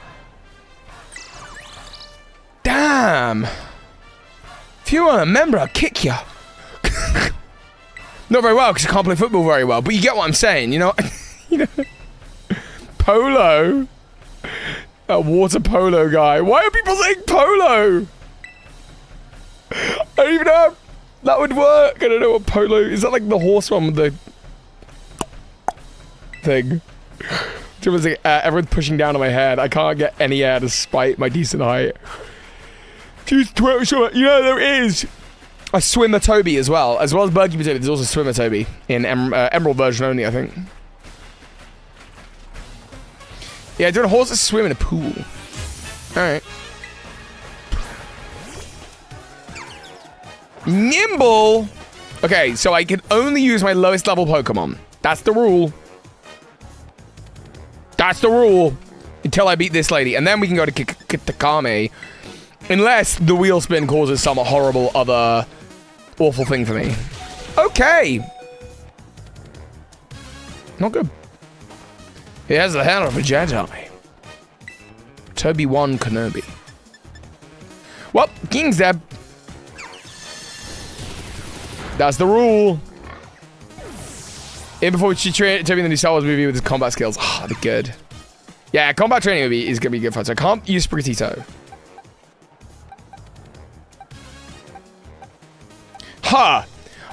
Damn. If you weren't a member, I'd kick you. Not very well, because I can't play football very well. But you get what I'm saying, you know? Polo. A water polo guy. Why are people saying polo? don't even know if that would work. I don't know what polo... Is that like the horse one with the... thing? So it was like, everyone's pushing down on my head. I can't get any air despite my decent height. Choose 12 short. You know, there is a swimmer Toby as well as Birdkeeper Toby. There's also swimmer Toby in Emerald version only, I think. Yeah, doing horses swim in a pool. Alright. Nimble! Okay, so I can only use my lowest level Pokemon. That's the rule. That's the rule. Until I beat this lady. And then we can go to Kitakami. Unless the wheel spin causes some horrible other awful thing for me. Okay. Not good. He has the hand of a Jedi. Toby 1 Kenobi. Well, King's dead. That's the rule. Even before she trained Toby in the new Star Wars movie with his combat skills. Ah, that'd be good. Yeah, combat training is gonna be good fun. So I can't use Sprigatito. Huh.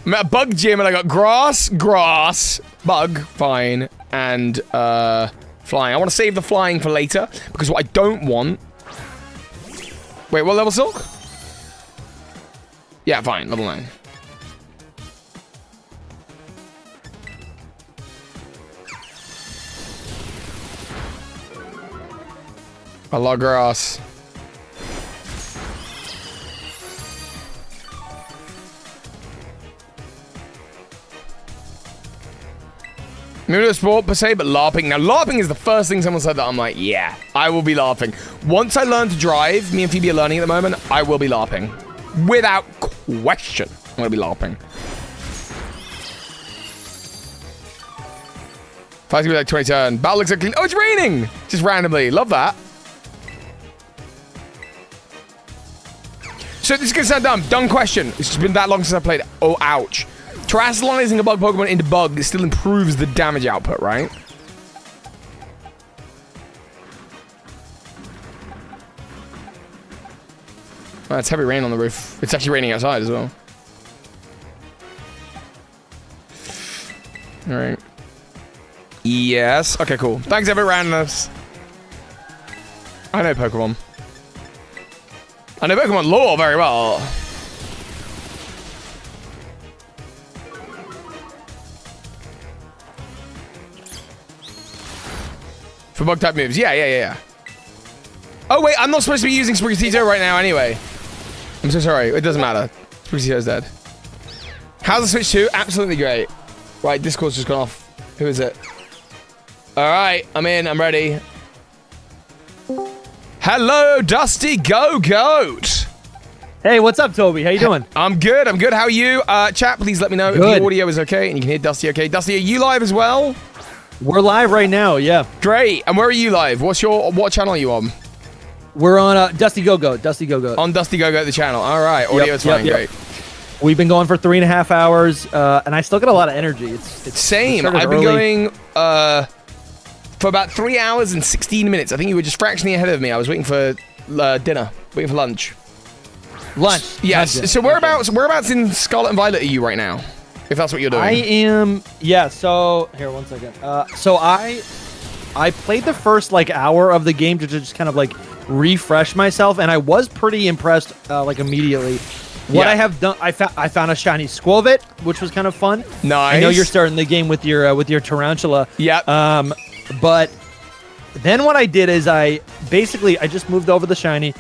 I'm at a bug gym and I got grass, bug, fine, and flying. I want to save the flying for later because what I don't want... Wait, what level Silk? Yeah, fine, level 9. I love grass. Maybe not a sport per se, but LARPing. Now, LARPing is the first thing someone said that I'm like, yeah, I will be LARPing. Once I learn to drive, me and Phoebe are learning at the moment, I will be LARPing. Without question, I'm going to be LARPing. Fight's going to be like 20 turn. Battle looks like clean. Oh, it's raining! Just randomly. Love that. So this is going to sound dumb. Dumb question. It's just been that long since I played. Oh, ouch. Terrestrializing a bug Pokemon into bug, it still improves the damage output, right? Oh, it's heavy rain on the roof. It's actually raining outside as well. Alright. Yes. Okay, cool. Thanks, Ever Randomness. I know Pokemon. I know Pokemon lore very well. For bug type moves. Yeah. Oh, wait, I'm not supposed to be using Sprigatito right now anyway. I'm so sorry. It doesn't matter. Sprigatito's dead. How's the Switch 2? Absolutely great. Right, Discord's just gone off. Who is it? Alright, I'm in. I'm ready. Hello, Dusty Go-Goat. Hey, what's up, Toby? How you doing? I'm good. How are you? Chat, please let me know if the audio is okay and you can hear Dusty okay. Dusty, are you live as well? We're live right now, yeah. Great. And where are you live? What channel are you on? We're on Dusty Go-Goat. Dusty Go-Goat. On Dusty Go-Goat, the channel. All right. Audio's fine. Great. We've been going for 3.5 hours, and I still got a lot of energy. It's same. I've been going for about 3 hours and 16 minutes. I think you were just fractionally ahead of me. I was waiting for dinner, waiting for lunch. Lunch. Yes. So whereabouts in Scarlet and Violet are you right now? If that's what you're doing. I am. Yeah. So here, 1 second. So I played the first hour of the game to just kind of refresh myself, and I was pretty impressed immediately. What I have done, I found a shiny Squirtle, which was kind of fun. Nice. I know you're starting the game with your Tarantula. Yeah. But then what I did is I just moved over the shiny,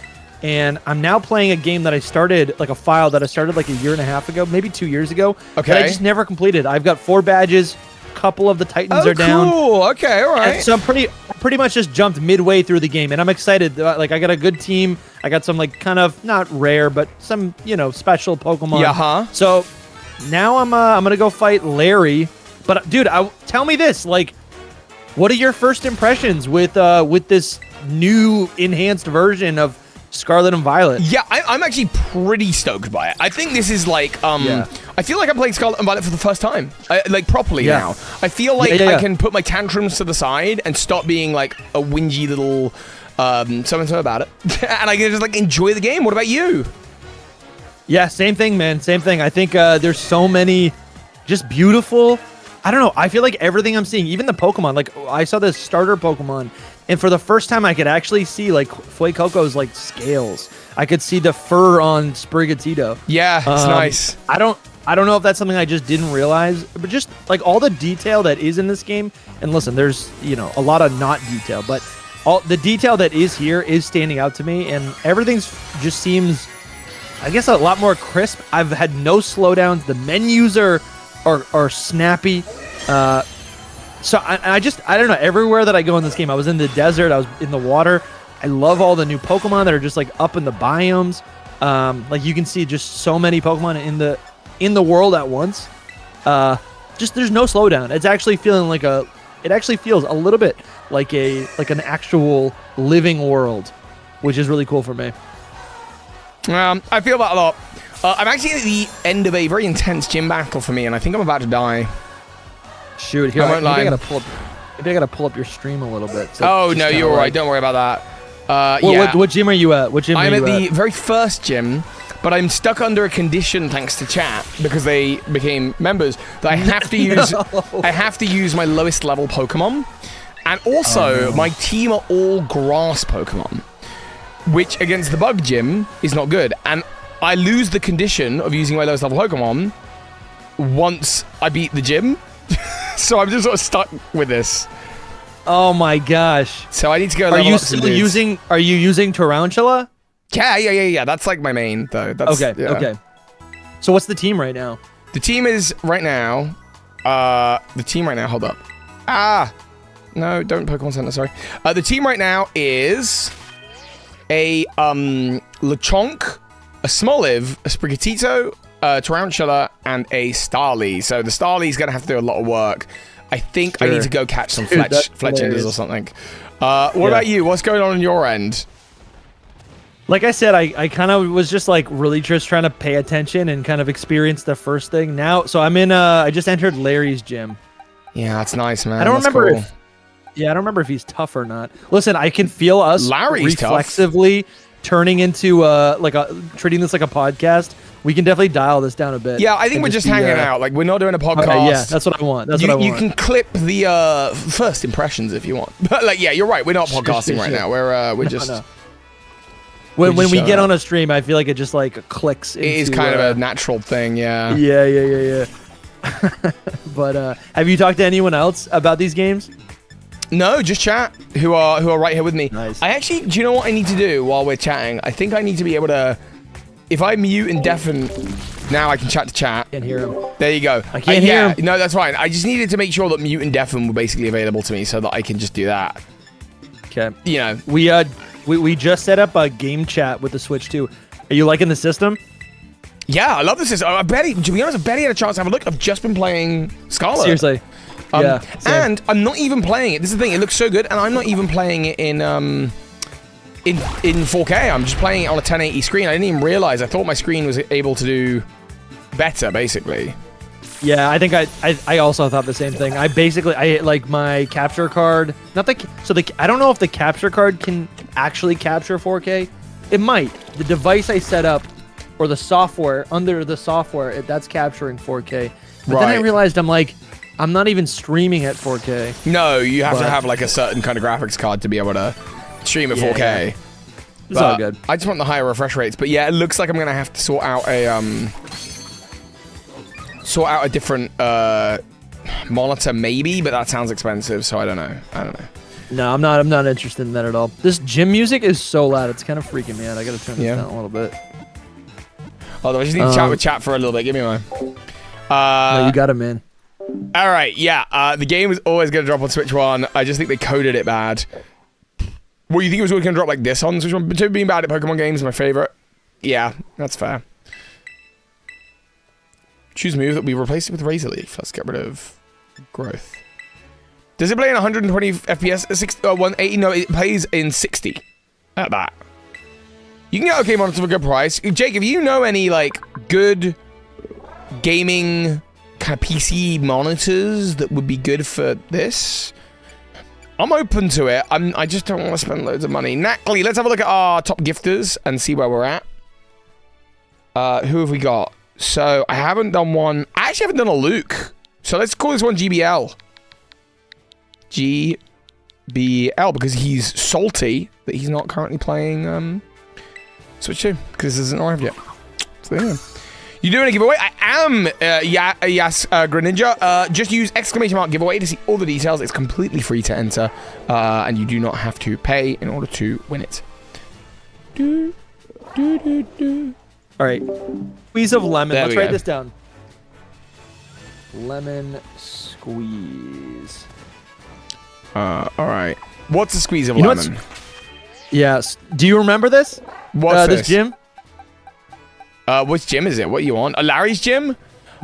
and I'm now playing a game that I started, a file that I started a year and a half ago, maybe 2 years ago. Okay. That I just never completed. I've got 4 badges. A couple of the Titans are down. Cool. Okay. All right. And so I'm pretty much just jumped midway through the game, and I'm excited. I got a good team. I got some kind of not rare, but some special Pokemon. Yeah. Huh. So now I'm gonna go fight Larry. But dude, tell me this: what are your first impressions with this new enhanced version of Scarlet and Violet? Yeah, I'm actually pretty stoked by it. I think this is I feel like I'm playing Scarlet and Violet for the first time, properly now. I feel like I can put my tantrums to the side and stop being a whingy little so-and-so about it. And I can just enjoy the game. What about you? Yeah, same thing, man. Same thing. I think there's so many just beautiful. I don't know. I feel like everything I'm seeing, even the Pokemon, like I saw this starter Pokemon, and for the first time I could actually see like Fuecoco's like scales. I could see the fur on Sprigatito. Yeah, it's nice. I don't know if that's something I just didn't realize, but just like all the detail that is in this game. And listen, there's, a lot of not detail, but all the detail that is here is standing out to me, and everything's just seems, I guess, a lot more crisp. I've had no slowdowns. The menus are snappy. So I don't know. Everywhere that I go in this game, I was in the desert, I was in the water. I love all the new Pokemon that are just like up in the biomes. Like you can see just so many Pokemon in the world at once. Just there's no slowdown. It's actually feeling like it actually feels a little bit like an actual living world, which is really cool for me. I feel that a lot. I'm actually at the end of a very intense gym battle for me, and I think I'm about to die. Shoot, here, I won't lie. maybe I gotta pull up your stream a little bit. So Oh no, you're all right. Don't worry about that. What gym are you at? I'm at the very first gym, but I'm stuck under a condition thanks to chat because they became members that I have to use. I have to use my lowest level Pokemon, and also my team are all grass Pokemon, which against the bug gym is not good. And I lose the condition of using my lowest level Pokemon once I beat the gym. So I'm just sort of stuck with this. Oh my gosh! So I need to go. Are you still using? Are you using Tarantula? Yeah. That's like my main though. That's, okay. Yeah. Okay. So what's the team right now? The team is right now. Hold up. No, don't Pokemon Center. Sorry. The team right now is a Lechonk, a Smoliv, a Sprigatito, Tarantula, and a Starly. So the Starly's gonna have to do a lot of work. I think I need to go catch some Fletchinders or something. What about you? What's going on your end? Like I said, I kind of was just like really just trying to pay attention and kind of experience the first thing. Now, so I'm in. I just entered Larry's gym. Yeah, that's nice, man. I don't remember cool. I don't remember if he's tough or not. Listen, I can feel us reflexively turning into treating this like a podcast. We can definitely dial this down a bit. Yeah, I think we're just hanging out. Like, we're not doing a podcast. Okay, yeah, that's what I want. You can clip the first impressions if you want. But, like, yeah, you're right. We're not podcasting right now. We're just... No. When we get on a stream, I feel like it just, like, clicks into... It is kind of a natural thing, yeah. Yeah. But, have you talked to anyone else about these games? No, just chat, who are right here with me. Nice. Do you know what I need to do while we're chatting? I think I need to be able to... If I mute and deafen, now I can chat to chat. Can't hear him. There you go. I can't hear him. No, that's fine. I just needed to make sure that mute and deafen were basically available to me so that I can just do that. Okay. You know. We just set up a game chat with the Switch 2. Are you liking the system? Yeah, I love the system. To be honest, I barely had a chance to have a look. I've just been playing Scarlet. Seriously. Yeah. Same. And I'm not even playing it. This is the thing. It looks so good, and I'm not even playing it in 4K. I'm just playing it on a 1080 screen. I didn't even realize. I thought my screen was able to do better, basically. Yeah, I think I also thought the same thing. I like my capture card. I don't know if the capture card can actually capture 4K. It might. The device I set up, or the software under the software, that's capturing 4K. But then I realized I'm not even streaming at 4K. No, you have to have like a certain kind of graphics card to be able to stream at 4K. Yeah. It's all good. I just want the higher refresh rates. But yeah, it looks like I'm gonna have to sort out a different monitor maybe, but that sounds expensive, so I don't know. No, I'm not interested in that at all. This gym music is so loud, it's kind of freaking me out. I gotta turn this down a little bit. Although I just need to chat with chat for a little bit. Give me one. No, you got him, man. All right, yeah. The game was always gonna drop on Switch 1. I just think they coded it bad. What, you think it was always gonna drop like this on Switch 1? Toby being bad at Pokemon games is my favorite. Yeah, that's fair. Choose a move that we replace it with Razor Leaf. Let's get rid of growth. Does it play in 120 FPS? 180? No, it plays in 60. At that. You can get okay monitors for a good price. Jake, if you know any like good gaming kind of PC monitors that would be good for this, I'm open to it. I just don't want to spend loads of money. Natalie, let's have a look at our top gifters and see where we're at. Who have we got? So I haven't done one. I actually haven't done a Luke. So let's call this one GBL. GBL, because he's salty that he's not currently playing Switch 2 because it hasn't arrived yet. So there you go. You doing a giveaway? I am, yes, Greninja. Just use ! giveaway to see all the details. It's completely free to enter, and you do not have to pay in order to win it. All right. Squeeze of lemon. There Let's we write go. this down. Lemon squeeze. All right. What's a squeeze of You know lemon? Yes. Do you remember this? What's this gym? Which gym is it? What you on? Larry's gym?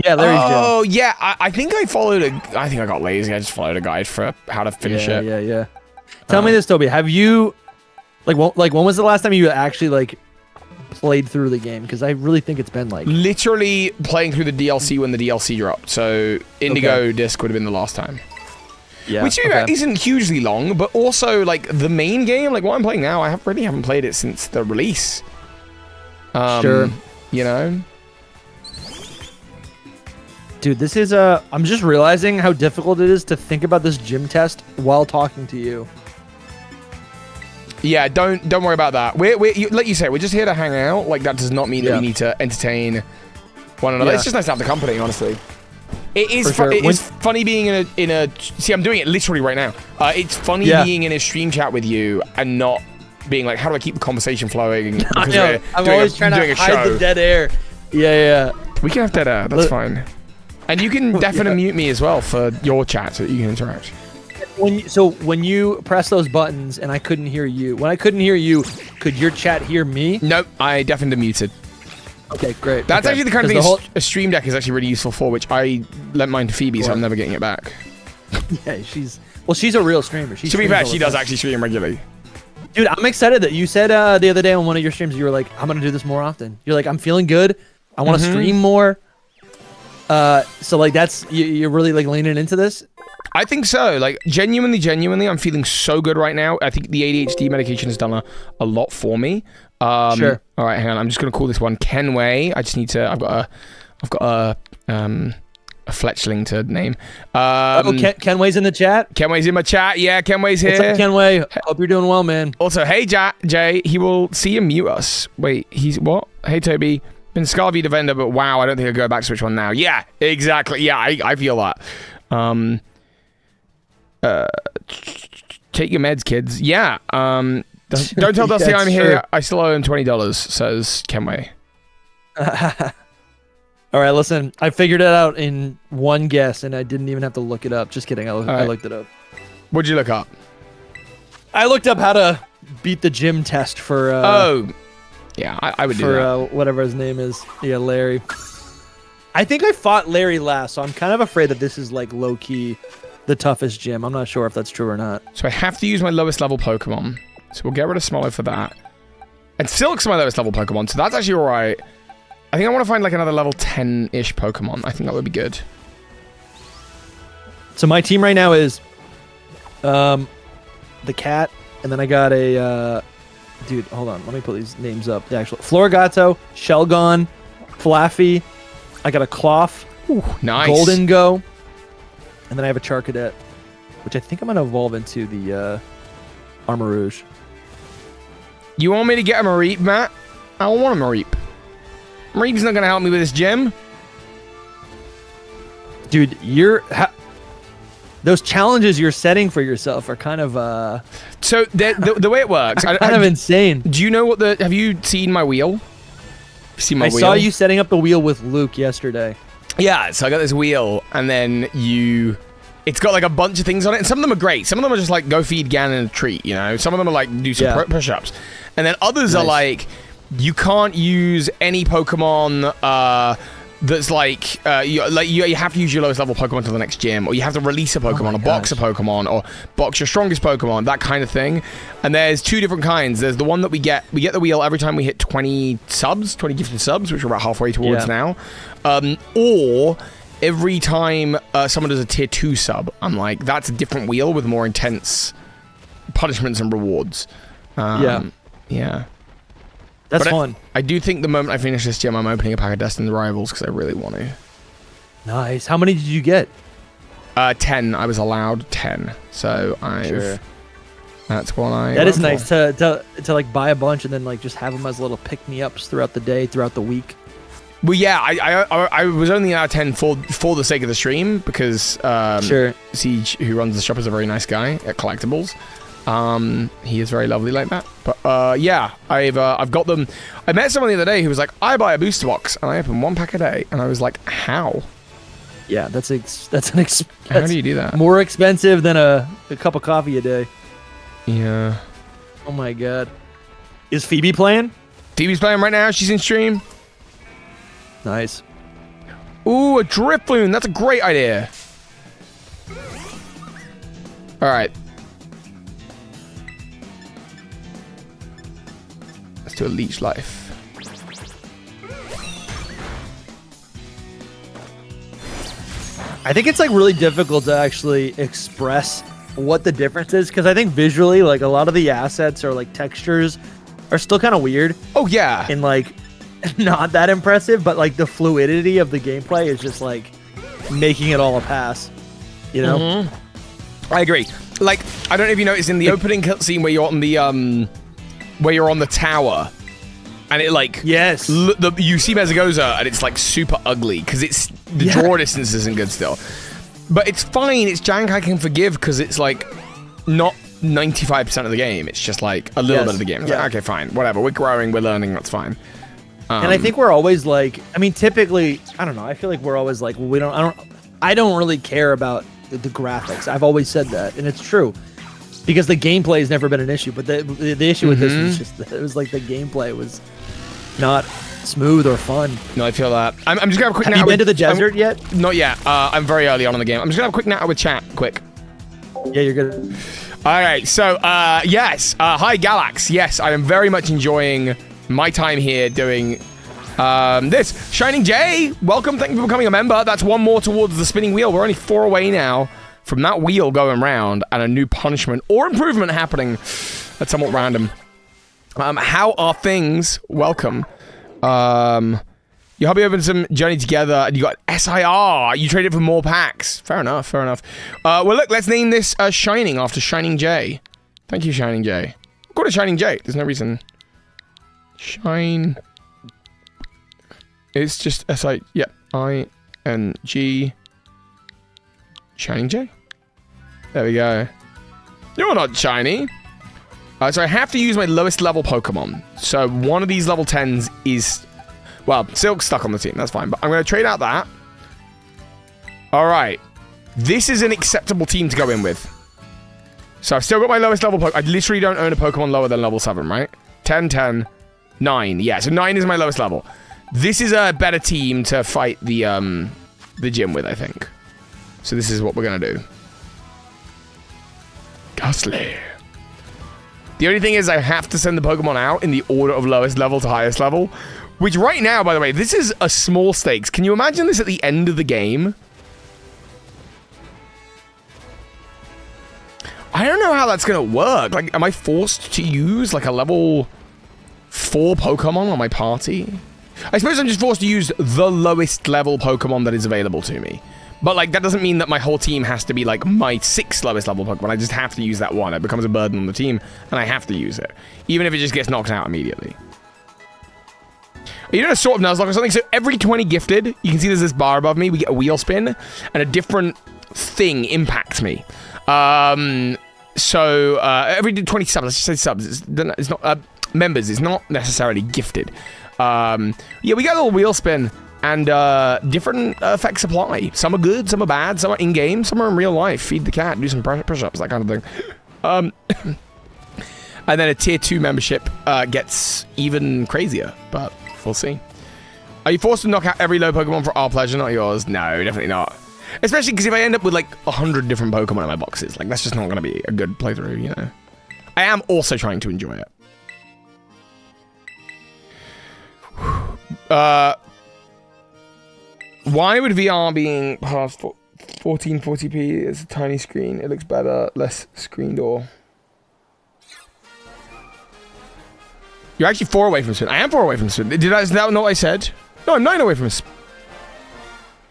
Yeah, Larry's gym. Oh, yeah. I think I followed I think I got lazy. I just followed a guide for how to finish it. Yeah. Tell me this, Toby. Have you, when was the last time you actually played through the game? Because I really think it's been literally playing through the DLC when the DLC dropped. So Indigo Disc would have been the last time. Yeah. Which isn't hugely long, but also the main game, what I'm playing now, I really haven't played it since the release. Sure. You know? Dude, this is I'm just realizing how difficult it is to think about this gym test while talking to you. Yeah, don't worry about that. Like you say, we're just here to hang out. That does not mean that we need to entertain one another. Yeah. It's just nice to have the company, honestly. It is. For sure. It is funny being in a. See, I'm doing it literally right now. It's funny being in a stream chat with you and not being how do I keep the conversation flowing? Because I'm always trying to hide the dead air. Yeah. We can have dead air. That's fine. And you can definitely mute me as well for your chat so that you can interact. When you press those buttons and I couldn't hear you, when I couldn't hear you, could your chat hear me? Nope, I definitely muted. Okay, great. That's actually the kind of thing a Stream Deck is actually really useful for, which I lent mine to Phoebe, so I'm never getting it back. Yeah, she's a real streamer. To be fair, she does actually stream regularly. Dude, I'm excited that you said the other day on one of your streams, you were like, I'm going to do this more often. You're like, I'm feeling good. I want to stream more. So that's, you're really leaning into this? I think so. Genuinely, I'm feeling so good right now. I think the ADHD medication has done a lot for me. Sure. All right, hang on. I'm just gonna call this one Kenway. I just need to. I've got a fletchling to name. Kenway's in the chat. Kenway's in my chat. Yeah, Kenway's here. What's up, Kenway? Hope you're doing well, man. Also, hey Jay, he will see and mute us. Wait, he's what? Hey Toby, been Scarlet defender, but wow, I don't think I'll go back to Switch 1 now. Yeah, exactly. Yeah, I feel that. Take your meds, kids. Yeah. Don't tell Dusty I'm here. I still owe him $20, says Kenway. All right, listen. I figured it out in one guess, and I didn't even have to look it up. Just kidding. I looked it up. What'd you look up? I looked up how to beat the gym test for. Yeah, I would do that. For whatever his name is. Yeah, Larry. I think I fought Larry last, so I'm kind of afraid that this is low key the toughest gym. I'm not sure if that's true or not. So I have to use my lowest level Pokemon. So we'll get rid of Smollow for that. And Silk's my lowest level Pokemon, so that's actually alright. I think I want to find another level 10-ish Pokemon. I think that would be good. So my team right now is the cat, and then I got a dude, hold on, let me put these names up. The actual Florigato, Shelgon, Flaffy. I got a Cloth. Ooh, nice. Golden Go. And then I have a Charcadet, which I think I'm going to evolve into the Armarouge. You want me to get a Mareep, Matt? I don't want a Mareep. Mareep's not going to help me with this gym. Dude, those challenges you're setting for yourself are kind of... So the way it works... kind of insane. Do you know what have you seen my wheel? See my wheel? I saw you setting up the wheel with Luke yesterday. Yeah, so I got this wheel, and then it's got a bunch of things on it, and some of them are great. Some of them are just go feed Ganon a treat, you know? Some of them are do some push-ups. And then others are you can't use any Pokemon that's you have to use your lowest level Pokemon to the next gym, or you have to release a Pokemon, or box a Pokemon, or box your strongest Pokemon, that kind of thing. And there's two different kinds. There's the one that we get the wheel every time we hit 20 gifted subs, which we're about halfway towards now. Or every time someone does a tier 2 sub. I'm that's a different wheel with more intense punishments and rewards. Yeah. That's fun. I do think the moment I finish this gym, I'm opening a pack of Destined Rivals because I really want to. Nice. How many did you get? 10. I was allowed 10. So that's what I. That is nice to like buy a bunch and then like just have them as little pick-me-ups throughout the day, throughout the week. Well, yeah, I was only allowed 10 for the sake of the stream because Siege, who runs the shop, is a very nice guy at collectibles. He is very lovely like that. But yeah, I've got them. I met someone the other day who was like, I buy a booster box and I open 1 pack a day, and I was like, how? Yeah, how do you do that? More expensive than a cup of coffee a day. Yeah. Oh my god. Is Phoebe playing? Phoebe's playing right now. She's in stream. Nice. Ooh, a Drifloon. That's a great idea. All right. Let's do a Leech Life. I think it's like really difficult to actually express what the difference is because I think visually, like a lot of the assets or like textures are still kind of weird. Oh yeah. And like not that impressive, but like the fluidity of the gameplay is just like making it all a pass. You know? Mm-hmm. I agree. Like, I don't know if you noticed in the opening cutscene where you're on the tower, and it like you see Mezagoza and it's like super ugly because it's the draw distance isn't good still, but it's fine. It's jank I can forgive because it's like not 95% of the game. It's just like a little bit of the game. It's like, okay, fine, whatever. We're growing, we're learning. That's fine. And I think we're always like, I mean, typically, I don't know. I feel like we're always like, well, I don't really care about the graphics. I've always said that, and it's true. Because the gameplay has never been an issue, but the issue with this was just that it was like the gameplay was not smooth or fun. No, I feel that. I'm just gonna have a quick. Have you been to the desert yet? Not yet. I'm very early on in the game. I'm just gonna have a quick natter with chat, quick. Yeah, you're good. All right. So, yes. Hi, Galax. Yes, I am very much enjoying my time here doing this. Shining J, welcome. Thank you for becoming a member. That's one more towards the spinning wheel. We're only 4 away now from that wheel going round and a new punishment or improvement happening. That's somewhat random. How are things? Welcome. Your hubby opened some Journey Together and you got SIR. You traded for more packs. Fair enough, fair enough. Well, look, let's name this Shining after Shining J. Thank you, Shining J. Go to Shining J. There's no reason. Shine. It's just S-I-N-G. Shining J. There we go. You're not shiny. So I have to use my lowest level Pokemon. So one of these level 10s is... Well, Silk's stuck on the team. That's fine. But I'm going to trade out that. Alright. This is an acceptable team to go in with. So I've still got my lowest level Pokemon. I literally don't own a Pokemon lower than level 7, right? 10, 10, 9. Yeah, so 9 is my lowest level. This is a better team to fight the gym with, I think. So this is what we're going to do. Ghastly. The only thing is I have to send the Pokemon out in the order of lowest level to highest level. Which right now, by the way, this is a small stakes. Can you imagine this at the end of the game? I don't know how that's going to work. Like, am I forced to use like a level 4 Pokemon on my party? I suppose I'm just forced to use the lowest level Pokemon that is available to me. But, like, that doesn't mean that my whole team has to be, like, my 6th lowest level Pokemon. I just have to use that one. It becomes a burden on the team, and I have to use it. Even if it just gets knocked out immediately. Are you doing a sort of Nuzlocke or something? So every 20 gifted, you can see there's this bar above me. We get a wheel spin, and a different thing impacts me. Every 20 subs, let's just say subs. It's not members. It's not necessarily gifted. Yeah, we got a little wheel spin. And different effects apply. Some are good, some are bad, some are in-game, some are in real life. Feed the cat, do some push-ups, that kind of thing. And then a tier 2 membership gets even crazier, but we'll see. Are you forced to knock out every low Pokemon for our pleasure, not yours? No, definitely not. Especially because if I end up with like 100 different Pokemon in my boxes, like that's just not going to be a good playthrough, you know. I am also trying to enjoy it. Why would VR being past 1440p is a tiny screen? It looks better, less screen door. You're actually 4 away from spin. I am 4 away from spin. Is that not what I said? No, I'm 9 away from spin.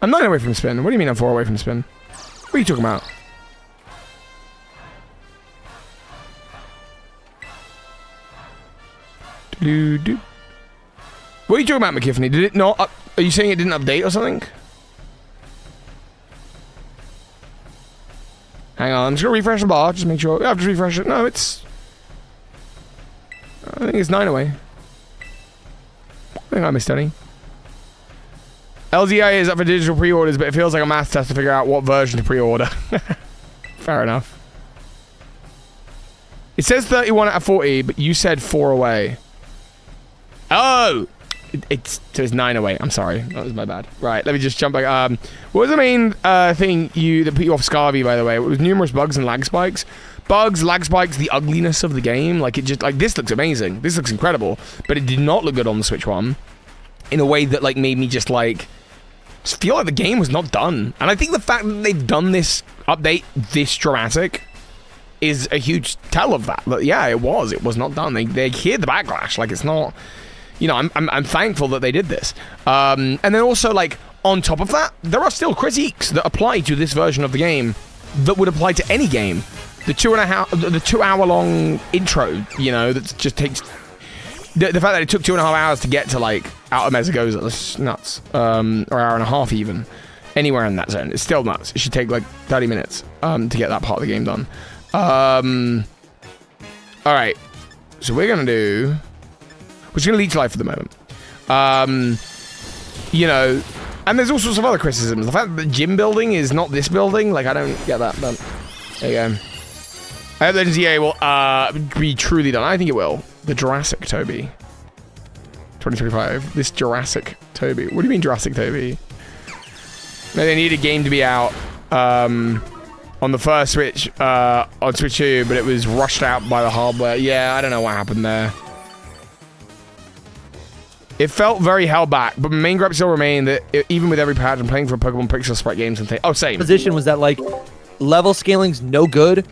I'm 9 away from spin. What do you mean I'm 4 away from spin? What are you talking about? What are you talking about, McKiffney? Did it not? Are you saying it didn't update or something? Hang on, I'm just gonna refresh the bar. Just make sure. I have to refresh it. No, it's. I think it's 9 away. I think I missed any. LZI is up for digital pre-orders, but it feels like a math test to figure out what version to pre-order. Fair enough. It says 31 out of 40, but you said 4 away. Oh! So it's 9 away. I'm sorry. That was my bad. Right, let me just jump back. What was the main thing that put you off Scarvy, by the way? It was numerous bugs and lag spikes. Bugs, lag spikes, the ugliness of the game. Like, it just, like, this looks amazing. This looks incredible. But it did not look good on the Switch one. In a way that, like, made me just feel like the game was not done. And I think the fact that they've done this update this dramatic is a huge tell of that. But yeah, it was not done. They hear the backlash. Like, it's not, you know, I'm thankful that they did this. And then also, like, on top of that, there are still critiques that apply to this version of the game that would apply to any game. The 2 hour long intro, you know, that just takes the fact that it took 2.5 hours to get to, like, out of Mezagoza, that's nuts. Or hour and a half even. Anywhere in that zone. It's still nuts. It should take like 30 minutes to get that part of the game done. Alright. So we're gonna do. We're just gonna leech life for the moment. You know, and there's all sorts of other criticisms. The fact that the gym building is not this building, like, I don't get that, but there you go. I hope that ZA will be truly done. I think it will. The Jurassic Toby. 2025. This Jurassic Toby. What do you mean Jurassic Toby? No, they need a game to be out on the first Switch, on Switch 2, but it was rushed out by the hardware. Yeah, I don't know what happened there. It felt very held back, but my main gripe still remained that even with every patch, I'm playing for Pokemon Pixel Sprite games and things. Oh, same. Position was that, like, level scaling's no good,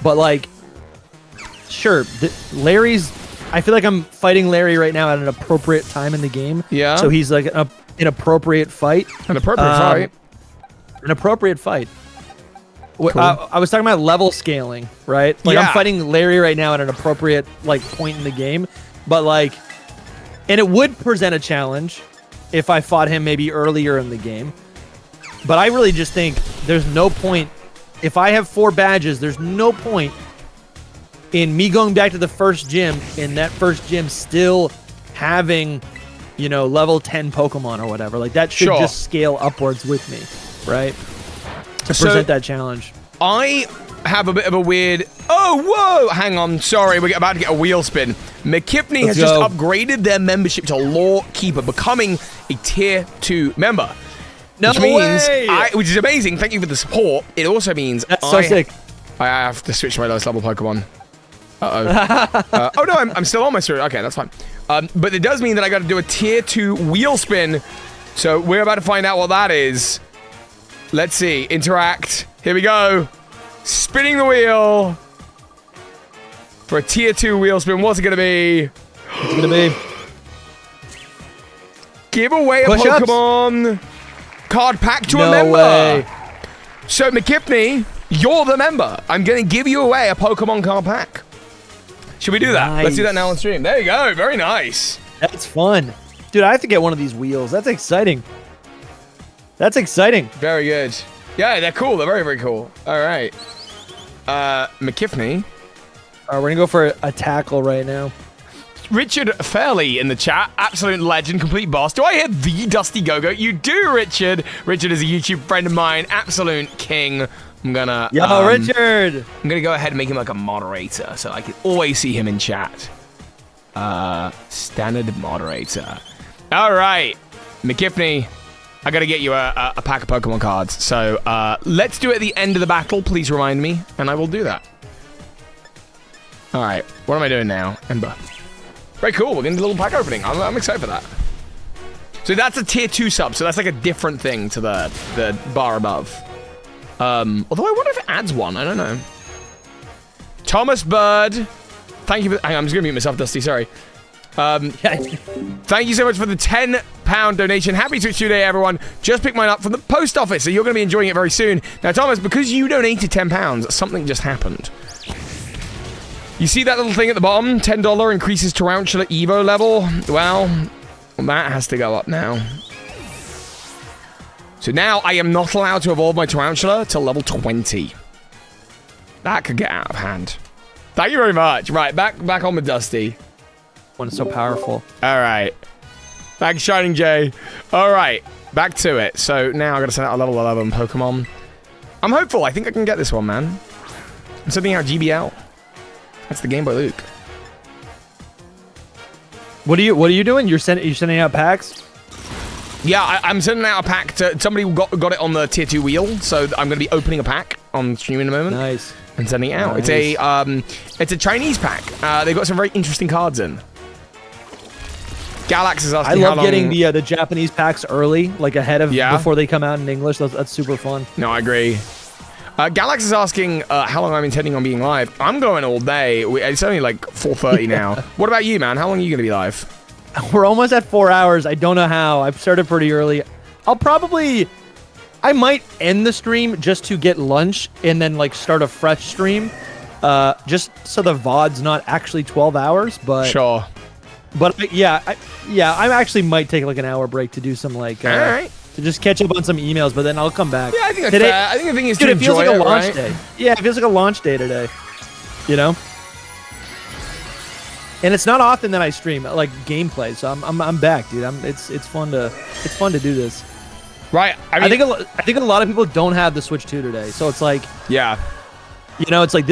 but, like, sure, Larry's. I feel like I'm fighting Larry right now at an appropriate time in the game. Yeah. So he's like an appropriate fight. An appropriate fight. An appropriate fight. Cool. I was talking about level scaling, right? Like, yeah. I'm fighting Larry right now at an appropriate, like, point in the game, but, like, and it would present a challenge if I fought him maybe earlier in the game. But I really just think there's no point. If I have 4 badges, there's no point in me going back to the first gym, in that first gym still having, you know, level 10 Pokemon or whatever. Like, that should just scale upwards with me, right? To present that challenge. I have a bit of a weird... Oh, whoa! Hang on. Sorry, we're about to get a wheel spin. McKiffney has just upgraded their membership to Lore Keeper, becoming a Tier 2 member. No way! Which is amazing. Thank you for the support. It also means... That's so sick. I have to switch my lowest level Pokemon. Uh-oh. Oh, no, I'm still on my story. Okay, that's fine. But it does mean that I got to do a Tier 2 wheel spin. So we're about to find out what that is. Let's see. Interact. Here we go. Spinning the wheel. For a Tier 2 wheel spin. What's it going to be? What's it going to be? Give away a Pokemon card pack to a member. Way. So, McKiffney, you're the member. I'm going to give you away a Pokemon card pack. Should we do that? Nice. Let's do that now on stream. There you go. Very nice. That's fun. Dude, I have to get one of these wheels. That's exciting. That's exciting. Very good. Yeah, they're cool. They're very, very cool. All right. McKiffney. All right, we're going to go for a tackle right now. Richard Fairley in the chat. Absolute legend, complete boss. Do I hear the Dusty Go-Go? You do, Richard. Richard is a YouTube friend of mine. Absolute king. I'm gonna... Yo, Richard! I'm gonna go ahead and make him like a moderator so I can always see him in chat. Standard moderator. All right. McKiffney, I gotta get you a pack of Pokemon cards. So let's do it at the end of the battle. Please remind me, and I will do that. All right. What am I doing now? Ember. Very cool. We're getting a little pack opening. I'm excited for that. So that's a Tier 2 sub. So that's like a different thing to the bar above. Although I wonder if it adds one. I don't know. Thomas Bird. Thank you for... Hang on, I'm just going to mute myself, Dusty. Sorry. Thank you so much for the £10 donation. Happy Twitch Day, everyone. Just picked mine up from the post office, so you're going to be enjoying it very soon. Now, Thomas, because you donated £10, something just happened. You see that little thing at the bottom? $10 increases Tarantula Evo level. Well, that has to go up now. So now I am not allowed to evolve my Tarantula till level 20. That could get out of hand. Thank you very much. Right, back on with Dusty. One is so powerful. All right. Thanks, Shining J. All right, back to it. So now I got to send out a level 11 Pokemon. I'm hopeful. I think I can get this one, man. I'm sending out GBL. That's the Game Boy Luke. What are you doing? You're sending out packs? Yeah, I'm sending out a pack to somebody who got it on the tier 2 wheel, so I'm going to be opening a pack on stream in a moment. Nice. And sending it out. Nice. It's a Chinese pack. They've got some very interesting cards in. Galax is asking I love how long... getting the Japanese packs early, like ahead of before they come out in English. That's super fun. No, I agree. Galax is asking how long I'm intending on being live. I'm going all day. It's only like 4:30 now. What about you, man? How long are you going to be live? We're almost at 4 hours. I don't know how. I've started pretty early. I might end the stream just to get lunch and then like start a fresh stream, just so the VOD's not actually 12 hours. But sure. But I actually might take like an hour break to do some like all right. to just catch up on some emails. But then I'll come back. Yeah, I think that's fair. I think the thing is to it feels enjoy like a launch right? day. Yeah, it feels like a launch day today. You know. And it's not often that I stream like gameplay, so I'm back, dude. It's fun to do this. Right. I think a lot of people don't have the Switch 2 today, so it's like it's like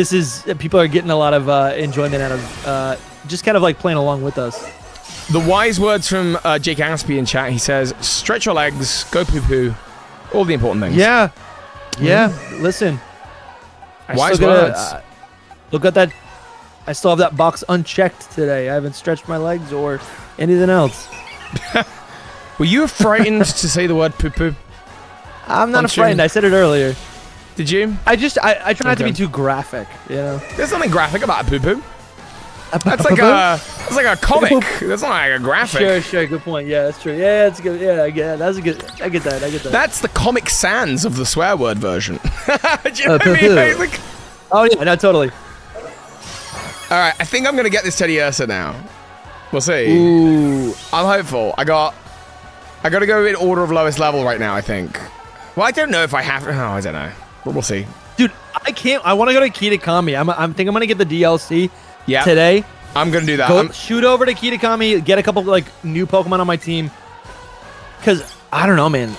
people are getting a lot of enjoyment out of just kind of like playing along with us. The wise words from Jake Aspie in chat. He says, "Stretch your legs, go poo poo, all the important things." Yeah. Listen, Wise words. Look at that. I still have that box unchecked today. I haven't stretched my legs or anything else. Were you frightened to say the word poo poo? I'm not frightened. I said it earlier. Did you? I try not to be too graphic, you know. There's nothing graphic about a poo poo. That's like a comic. That's not like a graphic. Sure. Good point. Yeah, that's true. Yeah, it's good. Yeah, that's a good. I get that. That's the Comic Sans of the swear word version. Do you know what I mean? Like, oh yeah, no, totally. All right, I think I'm gonna get this Teddy Ursa now. We'll see. Ooh, I'm hopeful. I gotta go in order of lowest level right now. I think. Well, I don't know if I have. Oh, I don't know. But we'll see. Dude, I can't. I want to go to Kitakami. I'm gonna get the DLC. Yeah. Today. I'm gonna do that. Shoot over to Kitakami, get a couple like new Pokemon on my team. Cause I don't know, man.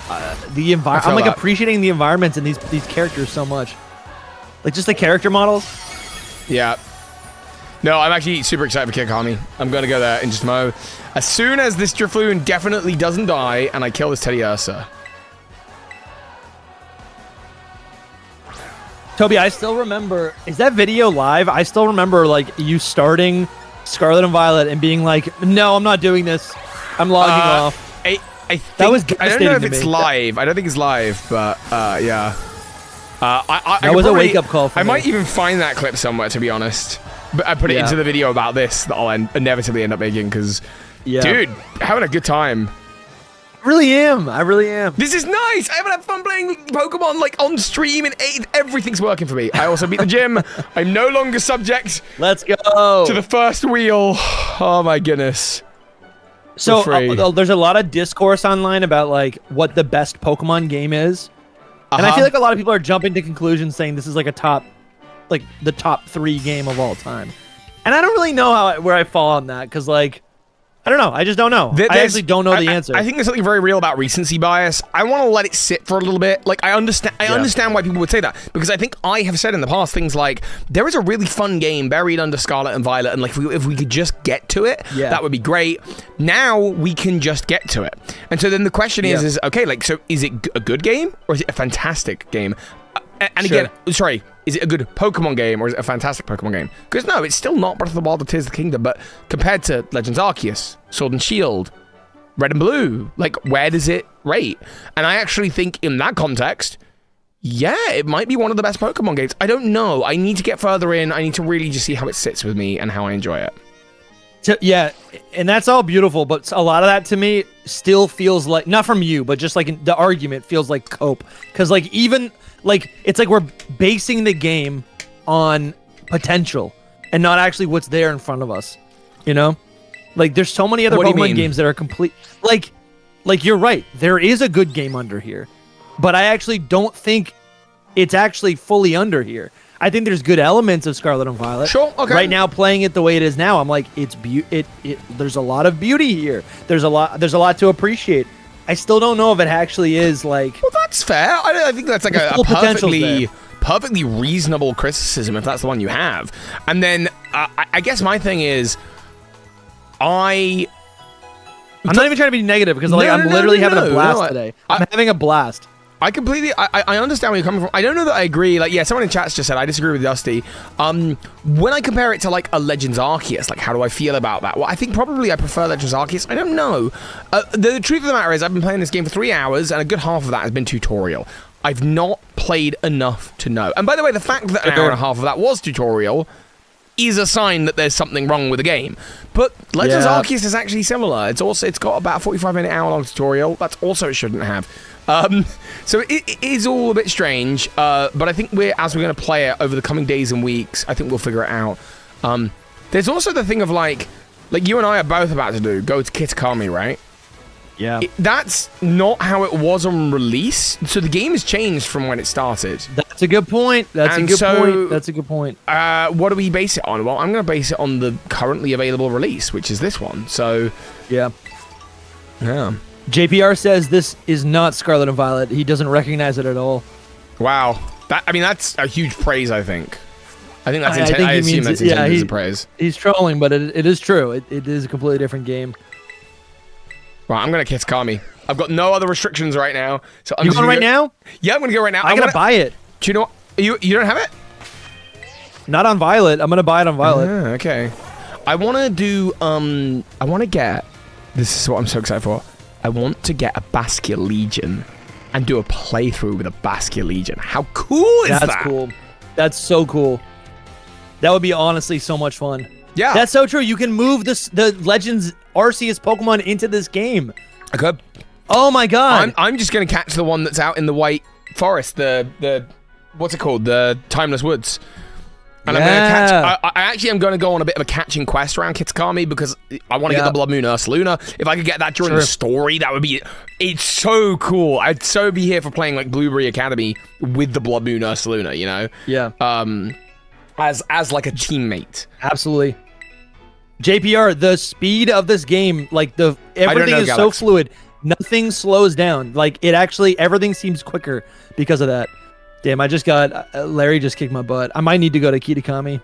The environment. I'm like appreciating the environments and these characters so much. Like just the character models. Yeah. No, I'm actually super excited for Kitakami. I'm gonna go there in just a moment. As soon as this Drifloon definitely doesn't die and I kill this Teddy Ursa. Toby, I still remember. Is that video live? I still remember like you starting Scarlet and Violet and being like, "No, I'm not doing this. I'm logging off." I think, that was I don't know if it's me. live. I don't think it's live, but yeah. That was a wake-up call for me. I might even find that clip somewhere, to be honest. But I put it into the video about this that I'll inevitably end up making because, dude, having a good time. I really am. This is nice. I haven't had fun playing Pokemon like on stream and everything's working for me. I also beat the gym. I'm no longer subject. Let's go to the first wheel. Oh my goodness. So there's a lot of discourse online about like what the best Pokemon game is, and I feel like a lot of people are jumping to conclusions saying this is like the top 3 game of all time, and I don't really know where I fall on that because like. I don't know. I just don't know. I actually don't know the answer. I think there's something very real about recency bias. I want to let it sit for a little bit. Like, I understand why people would say that. Because I think I have said in the past things like, there is a really fun game buried under Scarlet and Violet, and like if we could just get to it, that would be great. Now we can just get to it. And so then the question is okay, like, so is it a good game or is it a fantastic game? And again, sorry, is it a good Pokemon game or is it a fantastic Pokemon game? Because no, it's still not Breath of the Wild or Tears of the Kingdom, but compared to Legends Arceus, Sword and Shield, Red and Blue, like where does it rate? And I actually think in that context, it might be one of the best Pokemon games. I don't know. I need to get further in. I need to really just see how it sits with me and how I enjoy it. Yeah, and that's all beautiful, but a lot of that to me still feels like, not from you, but just like the argument feels like cope. Because like even like it's like we're basing the game on potential and not actually what's there in front of us. You know, like there's so many other Pokemon games that are complete. Like you're right, there is a good game under here, but I actually don't think it's actually fully under here. I think there's good elements of Scarlet and Violet. Sure, okay. Right now, playing it the way it is now, I'm like, there's a lot of beauty here. There's a lot to appreciate. I still don't know if it actually is like. Well, that's fair. I think that's like a perfectly reasonable criticism if that's the one you have. And then I guess my thing is, I'm not even trying to be negative because I'm literally having a blast today. I'm having a blast. I understand where you're coming from. I don't know that I agree. Like, yeah, someone in chat's just said, I disagree with Dusty. When I compare it to, like, a Legends Arceus, like, how do I feel about that? Well, I think probably I prefer Legends Arceus. I don't know. The truth of the matter is, I've been playing this game for 3 hours, and a good half of that has been tutorial. I've not played enough to know. And by the way, the fact that an hour and a half of that was tutorial is a sign that there's something wrong with the game. But Legends Arceus is actually similar. It's got about a 45-minute, hour-long tutorial. That's also it shouldn't have. So it is all a bit strange, but I think as we're going to play it over the coming days and weeks, I think we'll figure it out. There's also the thing of like you and I are both about to go to Kitakami, right? Yeah. That's not how it was on release, so the game has changed from when it started. That's a good point. That's a good point. What do we base it on? Well, I'm going to base it on the currently available release, which is this one. So, yeah. JPR says this is not Scarlet and Violet. He doesn't recognize it at all. Wow. That's a huge praise, I think. I think that's intended. I assume that's intended as a praise. He's trolling, but it is true. It is a completely different game. Right, I'm going to Kitakami. I've got no other restrictions right now. So I'm going right now? Yeah, I'm going to go right now. I'm going to buy it. Do you know what? You don't have it? Not on Violet. I'm going to buy it on Violet. Okay. I want to do, I want to get, this is what I'm so excited for. I want to get a Basculegion and do a playthrough with a Basculegion. How cool is that? That's cool. That's so cool. That would be honestly so much fun. Yeah. That's so true. You can move the Legends Arceus Pokemon into this game. I could. Oh my god. I'm just going to catch the one that's out in the White Forest, the what's it called? The Timeless Woods. And I'm going to catch... I actually am going to go on a bit of a catching quest around Kitakami because I want to get the Blood Moon Ursaluna. If I could get that during the story, that would be... It's so cool. I'd so be here for playing like Blueberry Academy with the Blood Moon Ursaluna, you know? Yeah. As like a teammate. Absolutely. JPR, the speed of this game, like everything is so fluid. Nothing slows down. Like it actually, everything seems quicker because of that. Damn, I just got, Larry just kicked my butt. I might need to go to Kitakami.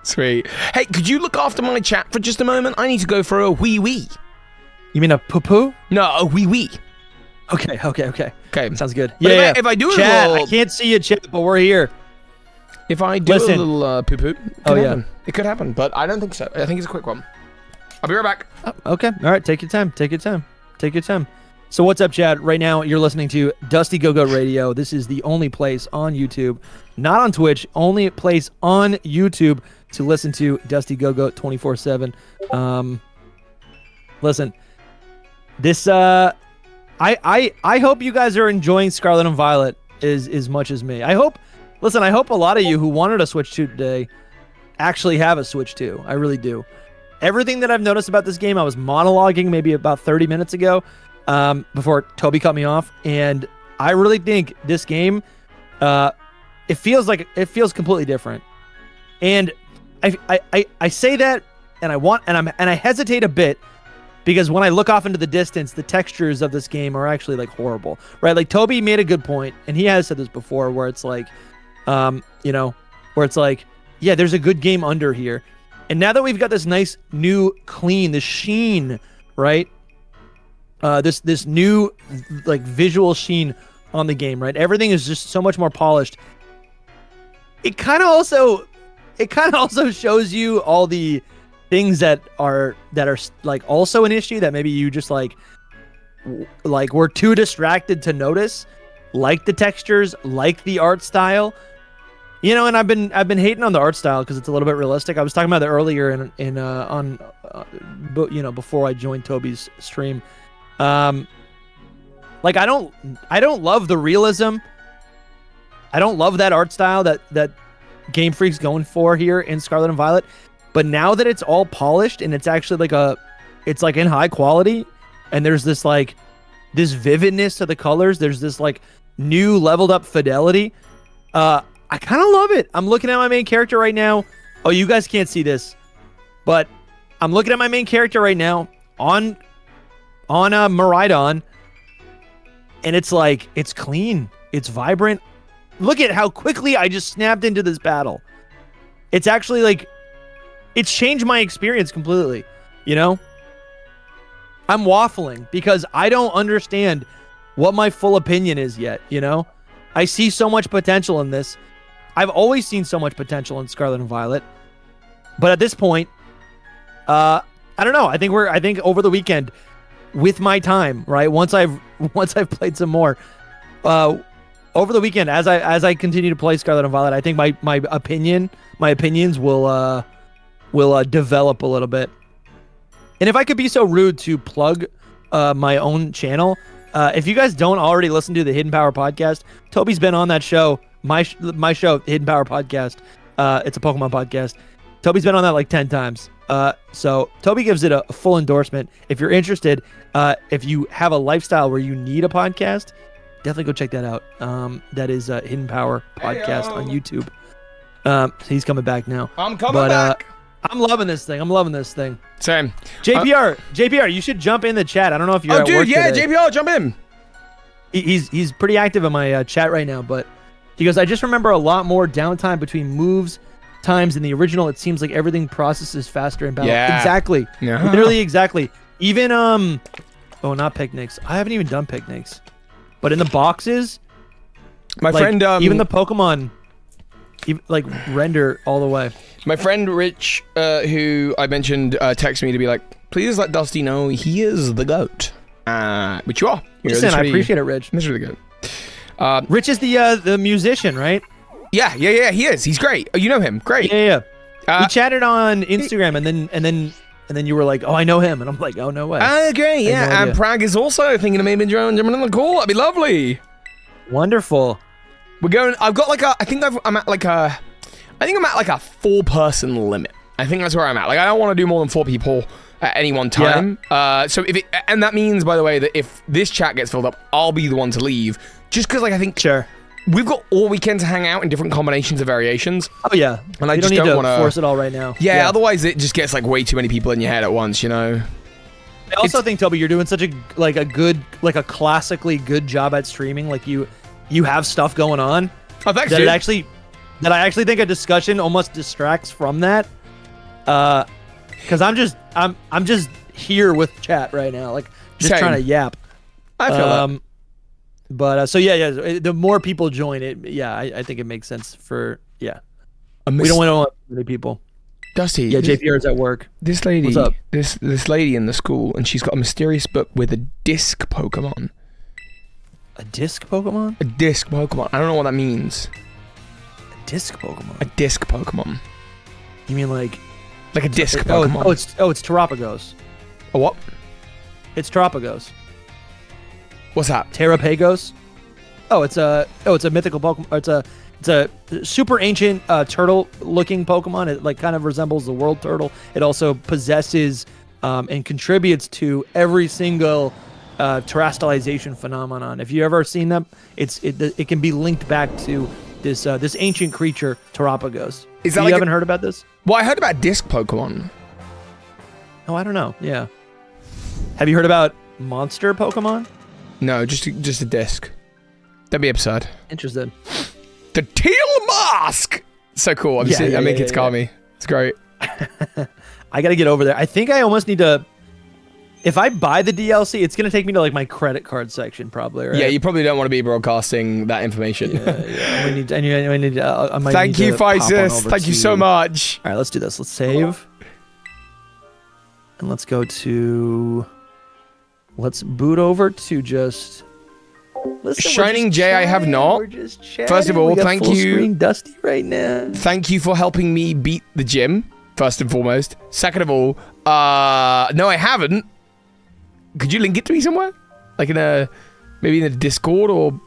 Sweet. Hey, could you look after my chat for just a moment? I need to go for a wee-wee. You mean a poo-poo? No, a wee-wee. Okay. Sounds good. But if I do chat, I can't see you, chat, but we're here. If I do a little poo-poo, it could happen, but I don't think so. I think it's a quick one. I'll be right back. Oh, okay. All right. Take your time. So what's up, Chad? Right now, you're listening to Dusty Go-Go Radio. This is the only place on YouTube, not on Twitch, only place on YouTube to listen to Dusty Go-Go 24/7. Listen, this I hope you guys are enjoying Scarlet and Violet as much as me. I hope a lot of you who wanted a Switch 2 today actually have a Switch 2. I really do. Everything that I've noticed about this game, I was monologuing maybe about 30 minutes ago. Before Toby cut me off, and I really think this game, it feels completely different, and I say that, and I hesitate a bit because when I look off into the distance, the textures of this game are actually like horrible, right? Like Toby made a good point, and he has said this before, where it's like, where it's like, yeah, there's a good game under here, and now that we've got this nice new clean, the sheen, right? This new like visual sheen on the game, right? Everything is just so much more polished. It kind of also shows you all the things that are like also an issue that maybe you just like we're too distracted to notice, like the textures, like the art style. You know, and I've been hating on the art style because it's a little bit realistic. I was talking about it earlier before I joined Toby's stream. Like I don't love the realism. I don't love that art style that Game Freak's going for here in Scarlet and Violet. But now that it's all polished and it's actually it's like in high quality, and there's this vividness to the colors. There's this like new leveled up fidelity. I kind of love it. I'm looking at my main character right now. Oh, you guys can't see this, but I'm looking at my main character right now on Miraidon, and it's like, it's clean. It's vibrant. Look at how quickly I just snapped into this battle. It's actually like, it's changed my experience completely, you know? I'm waffling because I don't understand what my full opinion is yet, you know? I see so much potential in this. I've always seen so much potential in Scarlet and Violet. But at this point, I don't know. I think over the weekend, with my time, right? Once I've played some more, over the weekend, as I continue to play Scarlet and Violet, I think my opinions will develop a little bit. And if I could be so rude to plug my own channel, if you guys don't already listen to the Hidden Power podcast, Toby's been on that show, my show, Hidden Power podcast. It's a Pokemon podcast. Toby's been on that like 10 times. So Toby gives it a full endorsement. If you're interested, if you have a lifestyle where you need a podcast, definitely go check that out. That is Hidden Power podcast on YouTube. He's coming back now. I'm coming back. I'm loving this thing. Same. JPR, you should jump in the chat. I don't know if you're at work yeah, today. JPR, jump in. He's pretty active in my chat right now, but he goes, I just remember a lot more downtime between moves times in the original. It seems like everything processes faster in battle. Yeah. Exactly. Yeah. Literally exactly. Even not picnics. I haven't even done picnics. But in the boxes, My friend even the Pokemon like render all the way. My friend Rich, who I mentioned, texted me to be like, please let Dusty know he is the GOAT. Which you are. Listen, I appreciate it, Rich. This is really good. Rich is the musician, right? Yeah, he is. He's great. Oh, you know him. Great. Yeah. We chatted on Instagram, and then you were like, "Oh, I know him," and I'm like, "Oh, no way." Okay, yeah. No and Prague is also thinking of maybe jumping on the call. That'd be lovely. Wonderful. We're going. I've got like I'm at like a 4-person limit. I think that's where I'm at. Like, I don't want to do more than 4 people at any one time. Yeah. So and that means, by the way, that if this chat gets filled up, I'll be the one to leave. Just because, like, I think we've got all weekend to hang out in different combinations of variations. Oh yeah, and I you just don't need don't want to force it all right now. Yeah, otherwise it just gets like way too many people in your head at once, you know. I also think, Toby, you're doing such a classically good job at streaming. Like you have stuff going on. Oh, thanks, that dude. I actually think a discussion almost distracts from that. Because I'm just here with chat right now, like just Same. trying to yap. I feel that. But so yeah, the more people join it, I think it makes sense for we don't want many people. Dusty, yeah, JPR's at work. This lady, what's up? This lady in the school, and she's got a mysterious book with a disc Pokemon. A disc Pokemon? A disc Pokemon. I don't know what that means. A disc Pokemon. A disc Pokemon. You mean like a disc Pokemon? It's Terapagos. A what? It's Terapagos. What's that? Terapagos. It's a mythical Pokemon. It's a super ancient turtle-looking Pokemon. It like kind of resembles the world turtle. It also possesses and contributes to every single terrestrialization phenomenon. If you ever seen them, it can be linked back to this ancient creature, Terapagos. Is that you haven't heard about this? Well, I heard about disc Pokemon. Oh, I don't know. Yeah. Have you heard about monster Pokemon? No, just a disc. That'd be absurd. Interested. The Teal Mask! So cool. I make kids call me. It's great. I gotta get over there. I think I almost need to... If I buy the DLC, it's gonna take me to like my credit card section, probably. Right? Yeah, you probably don't want to be broadcasting that information. Yeah. I need to Thank you, Physis. Thank you so much. All right, let's do this. Let's save. And let's go to... Let's boot over to just Listen, Shining J, I have not. We're just chatting. First of all, we got thank full you. Screen Dusty right now. Thank you for helping me beat the gym, first and foremost. Second of all, no, I haven't. Could you link it to me somewhere? Like maybe in a Discord or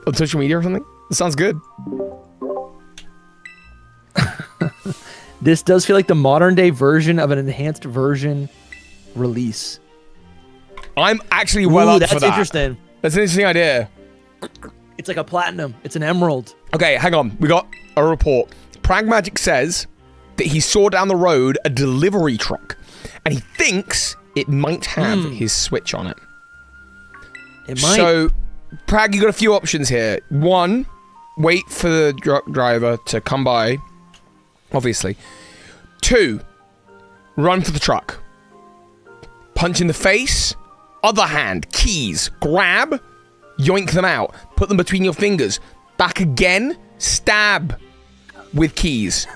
on social media or something? That sounds good. This does feel like the modern day version of an enhanced version release. I'm actually well up for that. That's interesting. That's an interesting idea. It's like a platinum. It's an emerald. Okay, hang on. We got a report. Pragmagic says that he saw down the road a delivery truck, and he thinks it might have his Switch on it. It might. So, Prag, you got a few options here. One, wait for the driver to come by, obviously. Two, run for the truck. Punch in the face. Other hand, keys. Grab, yoink them out. Put them between your fingers. Back again, stab with keys.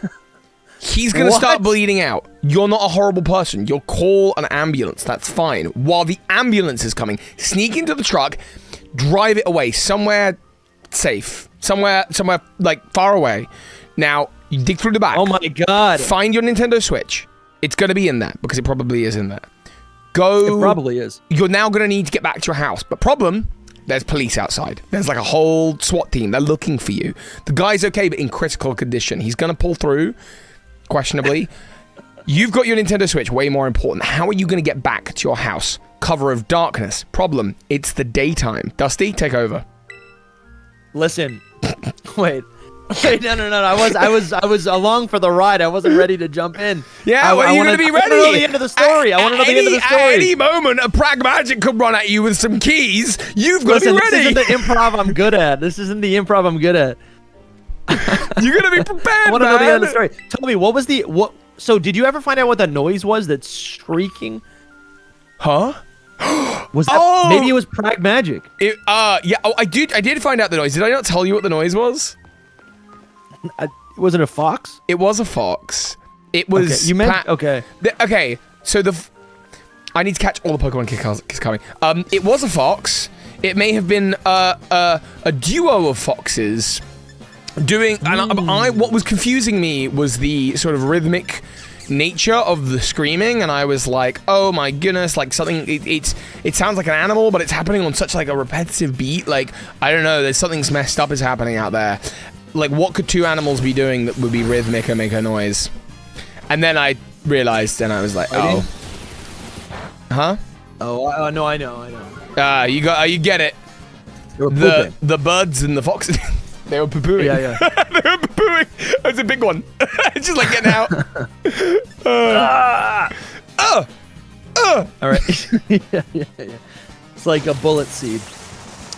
He's going to start bleeding out. You're not a horrible person. You'll call an ambulance. That's fine. While the ambulance is coming, sneak into the truck, drive it away somewhere safe. Somewhere like far away. Now, you dig through the back. Oh my god. Find your Nintendo Switch. It's going to be in there because it probably is in there. Go. It probably is. You're now going to need to get back to your house. But problem, there's police outside. There's like a whole SWAT team. They're looking for you. The guy's okay, but in critical condition. He's going to pull through, questionably. You've got your Nintendo Switch, way more important. How are you going to get back to your house? Cover of darkness. Problem, it's the daytime. Dusty, take over. Listen. Wait, no. I was along for the ride. I wasn't ready to jump in. Yeah, well, you're going to be ready. I want to know the end of the story. I want to know the end of the story. At any moment, a Pragmagic could run at you with some keys. You've got to be ready. This isn't the improv I'm good at. You're going to be prepared, I want to know the end of the story. Tell me, what? So, did you ever find out what that noise was? That's shrieking? Huh? Was that maybe it was Pragmagic? Yeah. Oh, I did find out the noise. Did I not tell you what the noise was? Was it a fox? It was a fox. It was. Okay, you meant okay. Okay. So I need to catch all the Pokemon kids coming. It was a fox. It may have been a duo of foxes doing. And what was confusing me was the sort of rhythmic nature of the screaming, and I was like, oh my goodness, like something. It sounds like an animal, but it's happening on such like a repetitive beat. Like I don't know. There's something's messed up is happening out there. Like, what could two animals be doing that would be rhythmic and make a noise? And then I realized, and I was like, oh. Huh? Oh, no, I know. You get it. They were pooping. The birds and the foxes, they were poo-pooing. Yeah. They were poo-pooing. It's a big one. It's just like getting out. All right. yeah. It's like a bullet seed.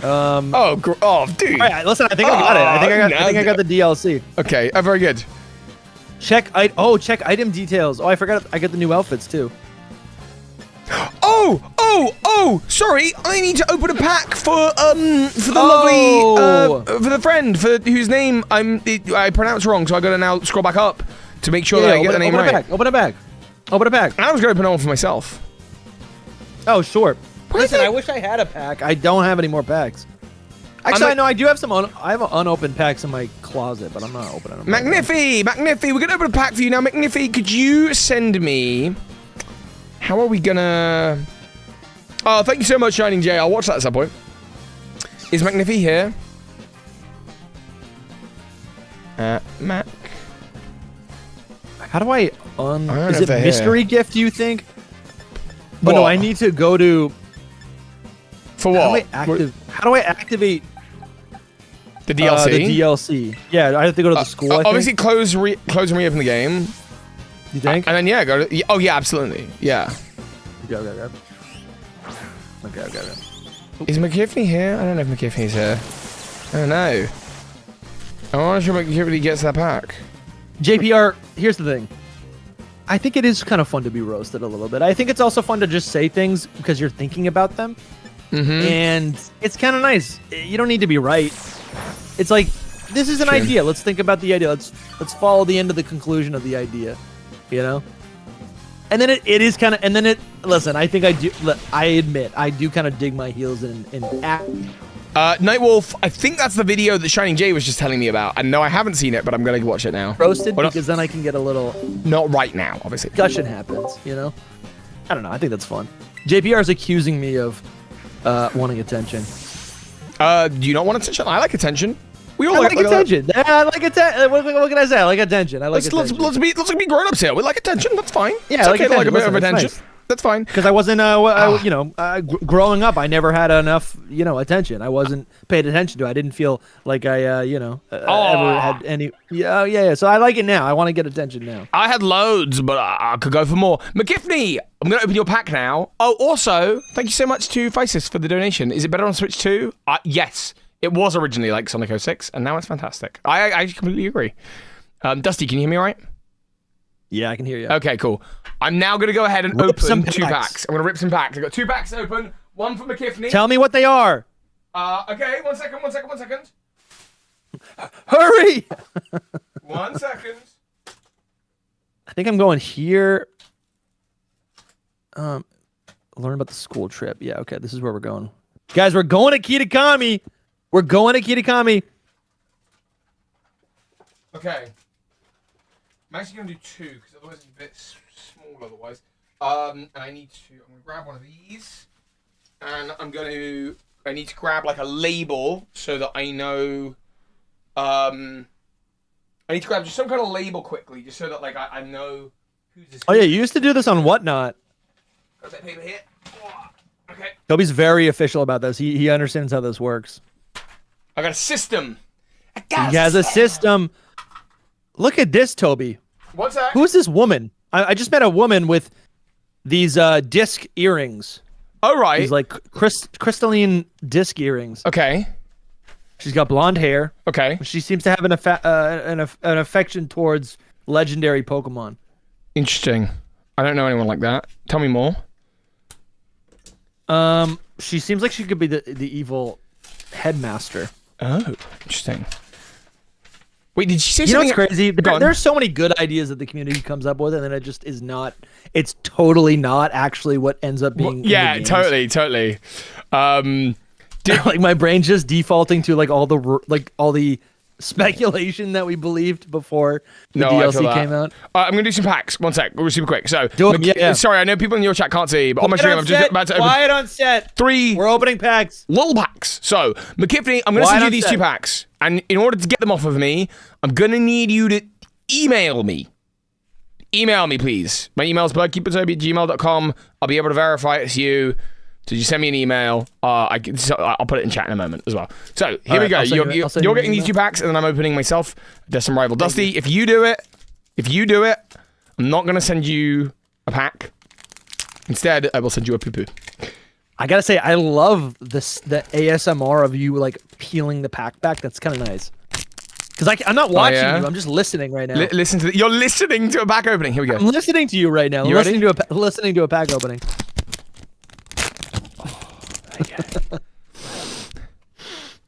Dude. All right, listen, I think I got it. I think I got the DLC. Okay, very good. Check item details. Oh, I forgot. I got the new outfits too. Oh! Sorry, I need to open a pack for the lovely for the friend whose name I pronounced wrong, so I got to now scroll back up to make sure that I get the name right. Open a bag. I was going to open one for myself. Oh, sure. Listen, I wish I had a pack. I don't have any more packs. Actually, I know I do have some. I have unopened packs in my closet, but I'm not opening them. Magnifi, we're gonna open a pack for you now. Magnifi, could you send me? How are we gonna? Oh, thank you so much, Shining J. I'll watch that at some point. Is Magnifi here? Mac. How do I Is it mystery gift? Do you think? But no, I need to go to. For what? How do I activate the DLC? The DLC. Yeah, I have to go to the school. Obviously, close and reopen the game. You think? And then go to. Oh yeah, absolutely. Yeah. Okay. Is McKiffney here? I don't know if McKiffney's here. I don't know. I'm not sure McKiffney gets that pack. JPR, here's the thing. I think it is kind of fun to be roasted a little bit. I think it's also fun to just say things because you're thinking about them. Mm-hmm. And it's kind of nice. You don't need to be right. It's like, this is an idea. Let's think about the idea. Let's follow the end of the conclusion of the idea. You know? And then it is kind of, listen, I think I admit, I do kind of dig my heels in Nightwolf, I think that's the video that Shining Jay was just telling me about. And no, I haven't seen it, but I'm going to watch it now. Roasted, because then I can get a little... Not right now, obviously. Discussion happens, you know? I don't know. I think that's fun. JPR is accusing me of wanting attention. Do you not want attention? I like attention. We all like attention. Yeah, I like attention. What can I say? I like attention. Let's be grown-ups here. We like attention. That's fine. Yeah, it's okay to like a bit of attention. Nice. That's fine. Because I wasn't, growing up, I never had enough, attention. I wasn't paid attention to. I didn't feel like I, ever had any. Yeah. So I like it now. I want to get attention now. I had loads, but I could go for more. McGiffney, I'm going to open your pack now. Oh, also, thank you so much to Physis for the donation. Is it better on Switch 2? Yes. It was originally like Sonic 06, and now it's fantastic. I completely agree. Dusty, can you hear me all right? Yeah, I can hear you. Okay, cool. I'm now going to go ahead and open 2 packs. I'm going to rip some packs. I've got 2 packs open. One for McKiffney. Tell me what they are. Okay, one second. Hurry! 1 second. I think I'm going here. Learn about the school trip. Yeah, okay, this is where we're going. Guys, we're going to Kitakami. Okay. I'm actually going to do 2, because otherwise it's a bit small otherwise. And I'm going to grab one of these. And I need to grab like a label so that I know, I need to grab just some kind of label quickly, just so that like I know who's this. Oh yeah, you used to do this on Whatnot. Got that paper here. Oh, okay. Toby's very official about this. He understands how this works. I got a system. He has a system. Look at this, Toby. What's that? Who is this woman? I just met a woman with these disc earrings. Oh, right. These like crystalline disc earrings. Okay. She's got blonde hair. Okay. She seems to have an affection towards legendary Pokemon. Interesting. I don't know anyone like that. Tell me more. She seems like she could be the evil headmaster. Oh, interesting. Wait, did she say something? You know what's crazy? There's so many good ideas that the community comes up with, and then it just is not. It's totally not actually what ends up being. Yeah, totally. Like my brain's just defaulting to like all the speculation that we believed before the DLC came out. I'm gonna do some packs. One sec, we'll super quick. So, yeah. Sorry, I know people in your chat can't see, but on my stream, I'm just about to open. Quiet on set. 3. We're opening packs. Little packs. So, McKiffney, I'm gonna send you these 2 packs, and in order to get them off of me, I'm gonna need you to email me. Email me, please. My email is birdkeepertoby@gmail.com. I'll be able to verify it's you. So you send me an email. I'll put it in chat in a moment as well. So here we go. You're getting these 2 packs, and then I'm opening myself. There's some rival. Dusty, if you do it, I'm not gonna send you a pack. Instead, I will send you a poo-poo. I gotta say, I love the ASMR of you like peeling the pack back. That's kind of nice. Because I'm not watching you. I'm just listening right now. You're listening to a pack opening. Here we go. I'm listening to you right now. Listening to a pack opening.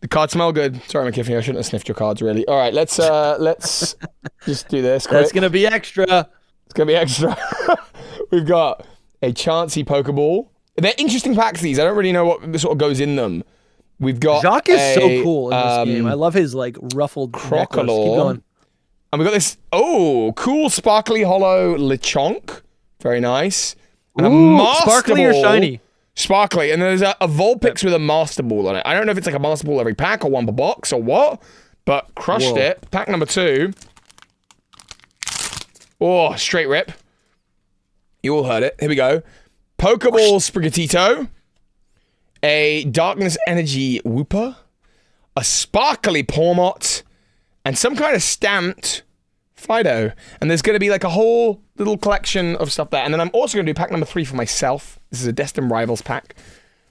The cards smell good. Sorry, McKiffney, I shouldn't have sniffed your cards, really. All right, let's just do this quick. That's gonna be extra. It's gonna be extra. We've got a Chansey Pokeball. They're interesting packs, these. I don't really know what sort of goes in them. We've got Jacques is so cool in this game. I love his like ruffled Crocodile. Keep going. And we got this cool sparkly hollow Lechonk. Very nice. And a Master sparkly Ball. Or shiny? Sparkly. And there's a Vulpix with a Master Ball on it. I don't know if it's like a Master Ball every pack or one per box or what, but crushed it. Pack number 2. Oh, straight rip. You all heard it. Here we go. Pokeball Sprigatito. A Darkness Energy Wooper. A Sparkly Pawmot. And some kind of stamped Fido. And there's going to be like a whole little collection of stuff there. And then I'm also going to do pack number 3 for myself. This is a Destined Rivals pack.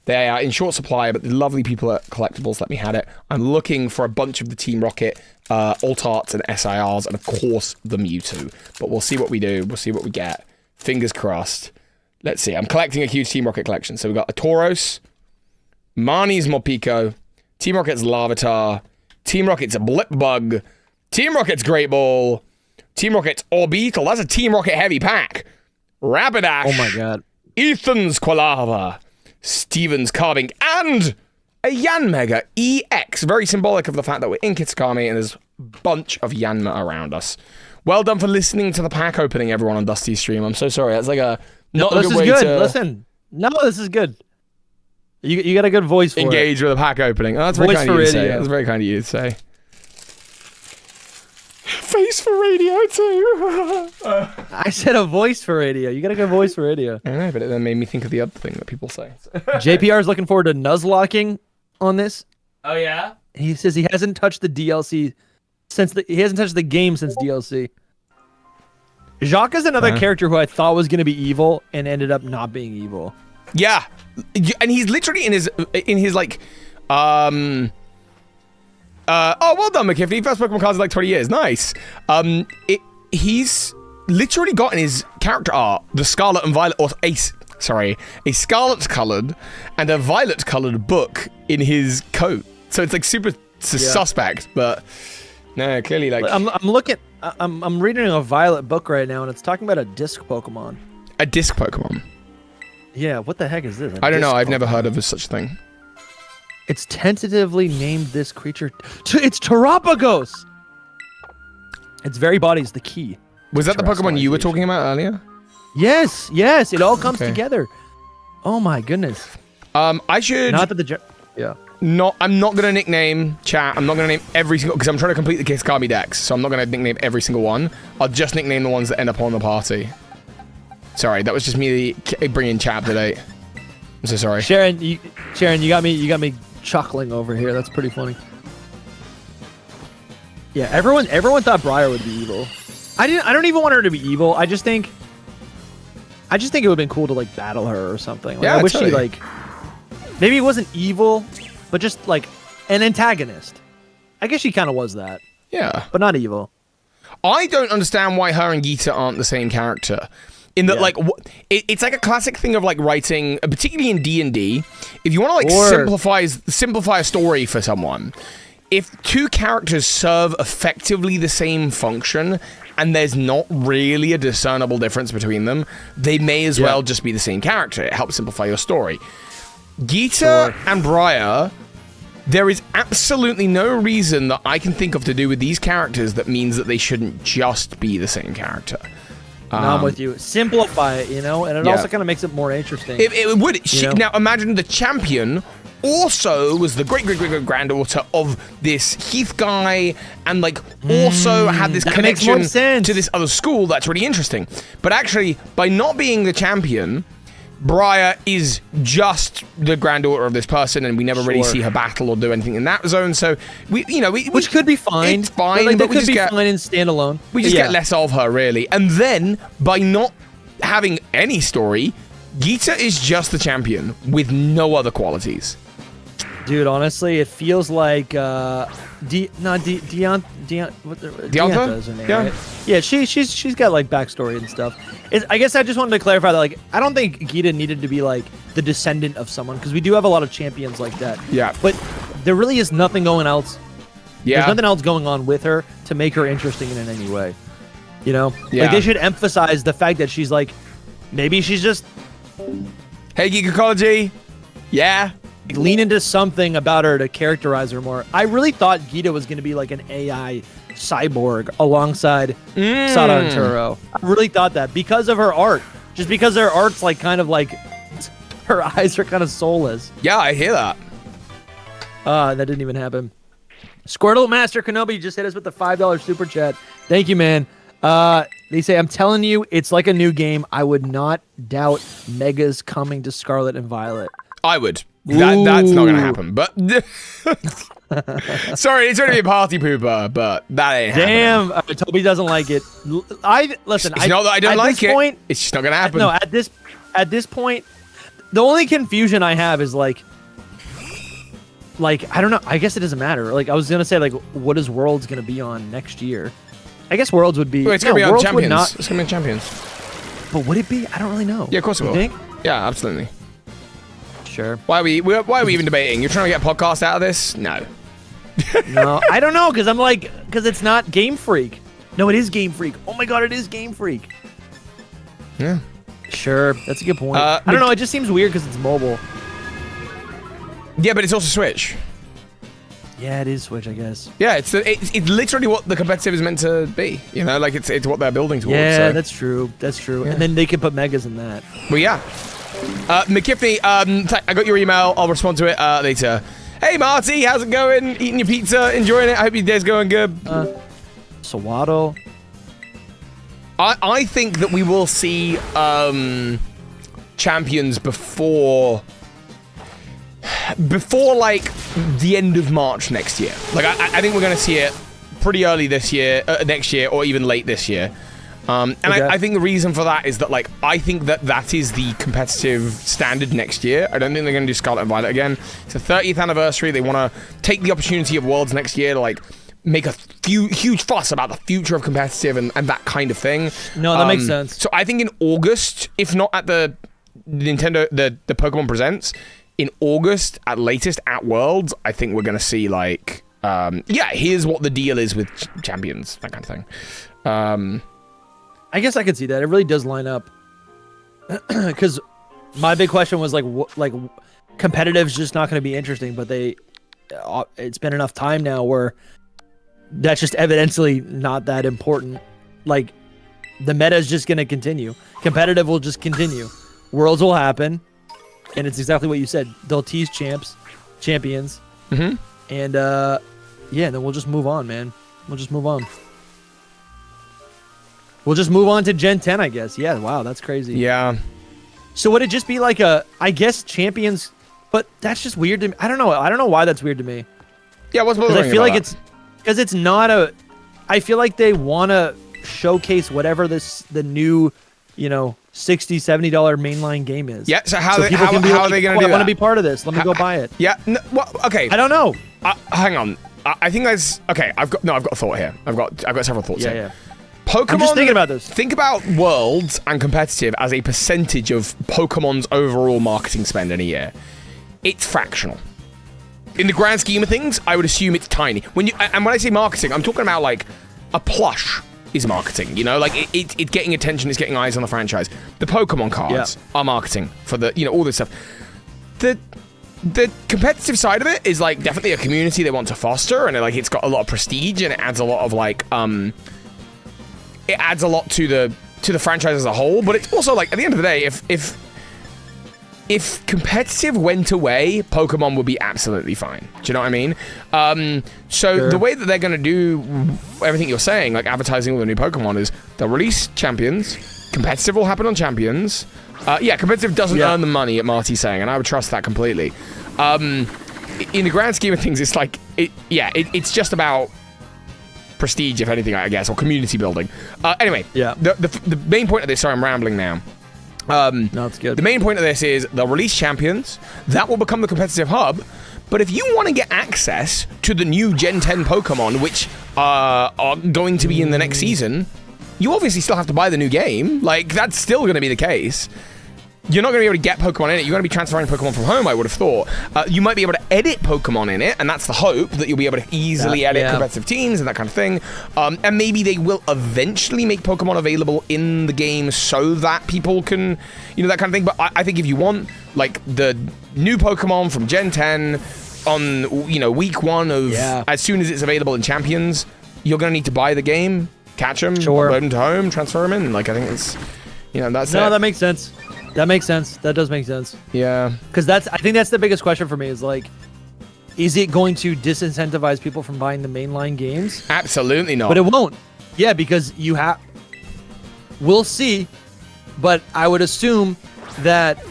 They are in short supply, but the lovely people at Collectibles let me have it. I'm looking for a bunch of the Team Rocket, Alt-Arts and SIRs, and of course the Mewtwo. But we'll see what we do. We'll see what we get. Fingers crossed. Let's see. I'm collecting a huge Team Rocket collection. So we've got a Tauros, Marnie's Morpeko, Team Rocket's Larvitar, Team Rocket's Blipbug, Team Rocket's Great Ball, Team Rocket's Orbeetle. That's a Team Rocket heavy pack. Rapidash. Oh my god. Ethan's Quilava, Steven's Carving, and a Yanmega EX. Very symbolic of the fact that we're in Kitsukami and there's a bunch of Yanma around us. Well done for listening to the pack opening, everyone on Dusty's stream. I'm so sorry. That's like a not a good way to Listen, no, this is good. You got a good voice for engage with a pack opening. Oh, that's very kind of you to say. That's very kind of you to say. Face for radio too. I said a voice for radio. You got a good voice for radio. I know, but it then made me think of the other thing that people say. JPR is looking forward to nuzlocking on this. Oh yeah. He says he hasn't touched the DLC since he hasn't touched the game since DLC. Jacques is another character who I thought was going to be evil and ended up not being evil. Yeah, and he's literally in his like, oh, well done, McKiffy. First Pokemon cards in like 20 years. Nice. He's literally got in his character art the Scarlet and Violet, or a Scarlet colored and a Violet colored book in his coat. So it's like super suspect, but no, clearly like I'm reading a Violet book right now, and it's talking about a disc Pokemon. A disc Pokemon. Yeah, what the heck is this? I don't know. I've never heard of such a thing. It's tentatively named this creature. It's Terapagos. Its very body is the key. Was that the Pokemon you were talking about earlier? Yes. It all comes together. Oh my goodness. I should. Not that the. Yeah. I'm not gonna nickname chat. I'm not gonna name every single because I'm trying to complete the Kitsukami decks. So I'm not gonna nickname every single one. I'll just nickname the ones that end up on the party. Sorry, that was just me bringing chat up to date. I'm so sorry. Sharon, you got me chuckling over here. That's pretty funny. Yeah, everyone thought Briar would be evil. I don't even want her to be evil. I just think it would have been cool to like battle her or something. Like, yeah, I wish totally. she like maybe it wasn't evil, but just like an antagonist. I guess she kind of was that. Yeah, but not evil. I don't understand why her and Geeta aren't the same character. In that, like, it's like a classic thing of like writing, particularly in D&D. If you want to like simplify a story for someone, if two characters serve effectively the same function and there's not really a discernible difference between them, they may as well just be the same character. It helps simplify your story. Geeta and Briar, there is absolutely no reason that I can think of to do with these characters that means that they shouldn't just be the same character. No, I'm with you. Simplify it, and it also kind of makes it more interesting. It would. Now, imagine the champion also was the great-great-great-granddaughter of this Heath guy, and like also had this connection to this other school. That's really interesting. But actually, by not being the champion, Briar is just the granddaughter of this person, and we never really see her battle or do anything in that zone. So which could be fine. It's fine, but we could just be fine in standalone. We just get less of her, really. And then by not having any story, Geeta is just the champion with no other qualities. Dude, honestly, it feels like Deonta is her name, right? Yeah, she's got like backstory and stuff. I guess I just wanted to clarify that like I don't think Geeta needed to be like the descendant of someone because we do have a lot of champions like that. Yeah. But there really is nothing going else. Yeah. There's nothing ecelse going on with her to make her interesting in any way. Yeah. Like they should emphasize the fact that she's like maybe she's just hey Geek Ecology. Yeah. Lean into something about her to characterize her more. I really thought Geeta was going to be like an AI cyborg alongside Sada and Turo. I really thought that because of her art. Just because her art's like kind of like her eyes are kind of soulless. Yeah, I hear that. That didn't even happen. Squirtle Master Kenobi just hit us with the $5 super chat. Thank you, man. They say, I'm telling you, it's like a new game. I would not doubt Mega's coming to Scarlet and Violet. I would. That's not gonna happen. But sorry, it's gonna be a party pooper, but that ain't happening. Damn, Toby doesn't like it. Listen. It's not that I don't like it. It's just not gonna happen. No, at this point, the only confusion I have is like I don't know. I guess it doesn't matter. Like I was gonna say, like what is Worlds gonna be on next year? I guess Worlds would be. Wait, it's gonna be on Champions. It's gonna be on Champions. But would it be? I don't really know. Yeah, of course it will. Think? Yeah, absolutely. Sure. Why are we even debating? You're trying to get a podcast out of this? No. No, I don't know, because it's not Game Freak. No, it is Game Freak. Oh my god, it is Game Freak. Yeah. Sure, that's a good point. I don't know, it just seems weird because it's mobile. Yeah, but it's also Switch. Yeah, it is Switch, I guess. Yeah, it's literally what the competitive is meant to be. You know, like it's what they're building towards. Yeah, so. that's true. That's true. Yeah. And then they can put megas in that. Well, yeah. McKiffney, I got your email. I'll respond to it later. Hey, Marty, how's it going? Eating your pizza, enjoying it. I hope your day's going good. Sawaddle. I think that we will see champions before like the end of March next year. Like I think we're going to see it pretty early this year, next year, or even late this year. And okay. I think the reason for that is that, like, I think that is the competitive standard next year. I don't think they're going to do Scarlet and Violet again. It's the 30th anniversary. They want to take the opportunity of Worlds next year to, like, make a huge fuss about the future of competitive and that kind of thing. No, that makes sense. So I think in August, if not at the Nintendo, the Pokemon Presents, in August, at latest, at Worlds, I think we're going to see, like, yeah, here's what the deal is with champions, that kind of thing. I guess I could see that. It really does line up. Because my big question was, like competitive's just not going to be interesting, but it's been enough time now where that's just evidently not that important. Like, the meta is just going to continue. Competitive will just continue. Worlds will happen, and it's exactly what you said. They'll tease champions. Mm-hmm. And, yeah, then we'll just move on, man. We'll just move on. We'll just move on to Gen 10, I guess. Yeah, wow, that's crazy. Yeah. So would it just be like I guess champions, but that's just weird to me. I don't know. I don't know why that's weird to me. Yeah, what's bothering you? I feel like it's because it's not I feel like they want to showcase whatever the new, $60, $70 mainline game is. Yeah. So how are they going to do that? I want to be part of this. Let me go buy it. Yeah. No, well, okay. I don't know. Hang on. I think that's okay. I've got a thought here. I've got several thoughts here. Yeah. Pokemon, I'm just thinking about this. Think about Worlds and competitive as a percentage of Pokemon's overall marketing spend in a year. It's fractional. In the grand scheme of things, I would assume it's tiny. When I say marketing, I'm talking about like a plush is marketing. Like it's getting attention, it's getting eyes on the franchise. The Pokemon cards are marketing for the all this stuff. The competitive side of it is like definitely a community they want to foster, and like it's got a lot of prestige, and it adds a lot of like it adds a lot to the franchise as a whole. But it's also like at the end of the day, if competitive went away, Pokemon would be absolutely fine. Do you know what I mean? So Sure. The way that they're going to do everything you're saying, like advertising all the new Pokemon, is they'll release champions. Competitive will happen on champions. Yeah, competitive doesn't earn the money, at Marty's saying, and I would trust that completely. In the grand scheme of things, it's like, it's just about prestige, if anything, I guess, or community building. Anyway, the main point of this, sorry, I'm rambling now. No, it's good. The main point of this is they'll release champions. That will become the competitive hub. But if you want to get access to the new Gen 10 Pokemon, which are going to be in the next season, you obviously still have to buy the new game. Like, that's still going to be the case. You're not going to be able to get Pokemon in it. You're going to be transferring Pokemon from home, I would have thought. You might be able to edit Pokemon in it, and that's the hope, that you'll be able to easily edit competitive teams and that kind of thing. And maybe they will eventually make Pokemon available in the game so that people can, that kind of thing. But I think if you want, like, the new Pokemon from Gen 10 on, week 1 of, as soon as it's available in Champions, you're going to need to buy the game, catch them, load them to home, transfer them in. Like, I think it's, that's it. No, that makes sense. That makes sense. That does make sense. Yeah. Because I think that's the biggest question for me is like, is it going to disincentivize people from buying the mainline games? Absolutely not. But it won't. Yeah, because we'll see. But I would assume that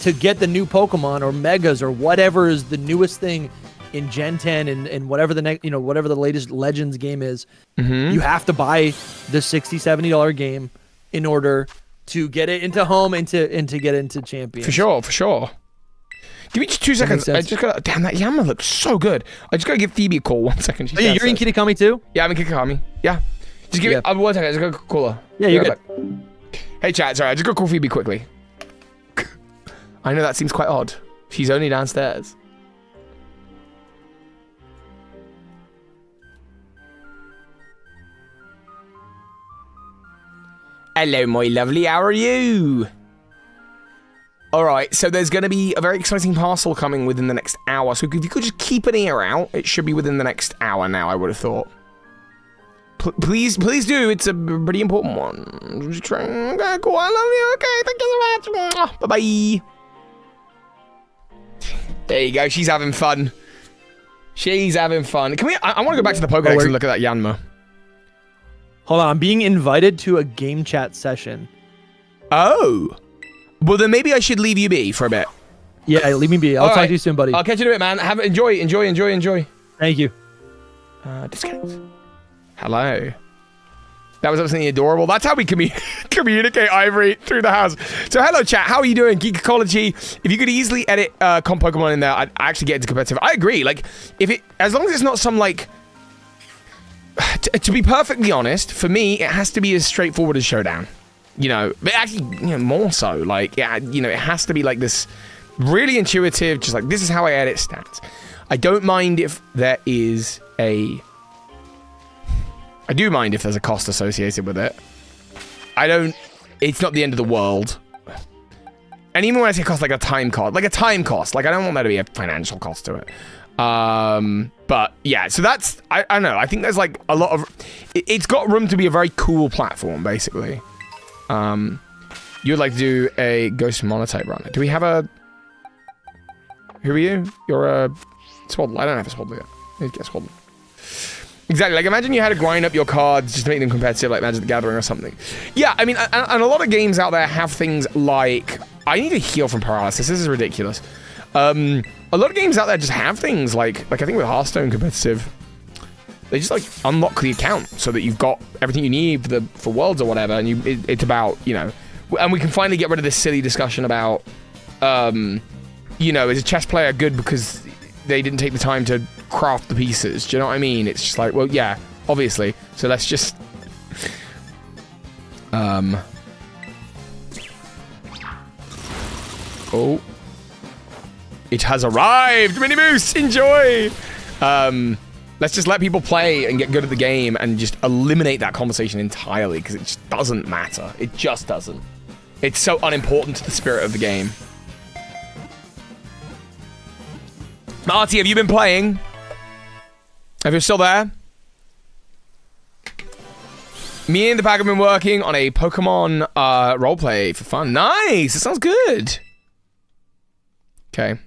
to get the new Pokemon or Megas or whatever is the newest thing in Gen 10 and whatever the next, whatever the latest Legends game is, you have to buy the $60, $70 game in order to get it into home and to get into Champions. For sure. Give me just 2 seconds. I just gotta. Damn, that Yama looks so good. I just gotta give Phoebe a call. 1 second. You're in Kitakami too? Yeah, I'm in Kitakami. Yeah. Just give me 1 second. I just gotta call her. Yeah, you're good. Hey, chat. Sorry, I just gotta call Phoebe quickly. I know that seems quite odd. She's only downstairs. Hello, my lovely. How are you? All right, so there's going to be a very exciting parcel coming within the next hour. So if you could just keep an ear out, it should be within the next hour now, I would have thought. Please do. It's a pretty important one. Just trying. Okay, cool. I love you. Okay, thank you so much. Bye-bye. There you go. She's having fun. She's having fun. Can we? I want to go back to the Pokédex and look at that Yanma. Hold on. I'm being invited to a game chat session. Oh. Well, then maybe I should leave you be for a bit. Yeah, leave me be. I'll talk to you soon, buddy. I'll catch you in a bit, man. Enjoy. Thank you. Disconnect. Hello. That was absolutely adorable. That's how we communicate, Ivory, through the house. So, hello, chat. How are you doing? Geek Ecology. If you could easily edit comp Pokemon in there, I'd actually get into competitive. I agree. Like, as long as it's not some, like... to be perfectly honest, for me, it has to be as straightforward as Showdown. You know, but actually, more so. Like, it has to be like this really intuitive, just like, this is how I edit stats. I don't mind if there is a... I do mind if there's a cost associated with it. It's not the end of the world. And even when I say cost, like a time cost. Like, I don't want there to be a financial cost to it. But, yeah, so that's... I don't know. I think there's, like, a lot of... It's got room to be a very cool platform, basically. You would like to do a Ghost Monotype run. Do we have a... Who are you? You're a... Swaddle. I don't have a Swaddle yet. I need to get a Swaddle. Exactly. Like, imagine you had to grind up your cards just to make them competitive, like Magic the Gathering or something. Yeah, I mean, and a lot of games out there have things like... I need to heal from paralysis. This is ridiculous. A lot of games out there just have things like I think with Hearthstone competitive, they just, like, unlock the account so that you've got everything you need for Worlds or whatever, and it's about, you know... And we can finally get rid of this silly discussion about, you know, is a chess player good because they didn't take the time to craft the pieces? Do you know what I mean? It's just like, well, yeah, obviously. So let's just... Oh. It has arrived! Mini Moose! Enjoy! Let's just let people play and get good at the game and just eliminate that conversation entirely, because it just doesn't matter. It just doesn't. It's so unimportant to the spirit of the game. Marty, have you been playing? If you're still there? Me and the pack have been working on a Pokemon roleplay for fun. Nice! It sounds good. Okay.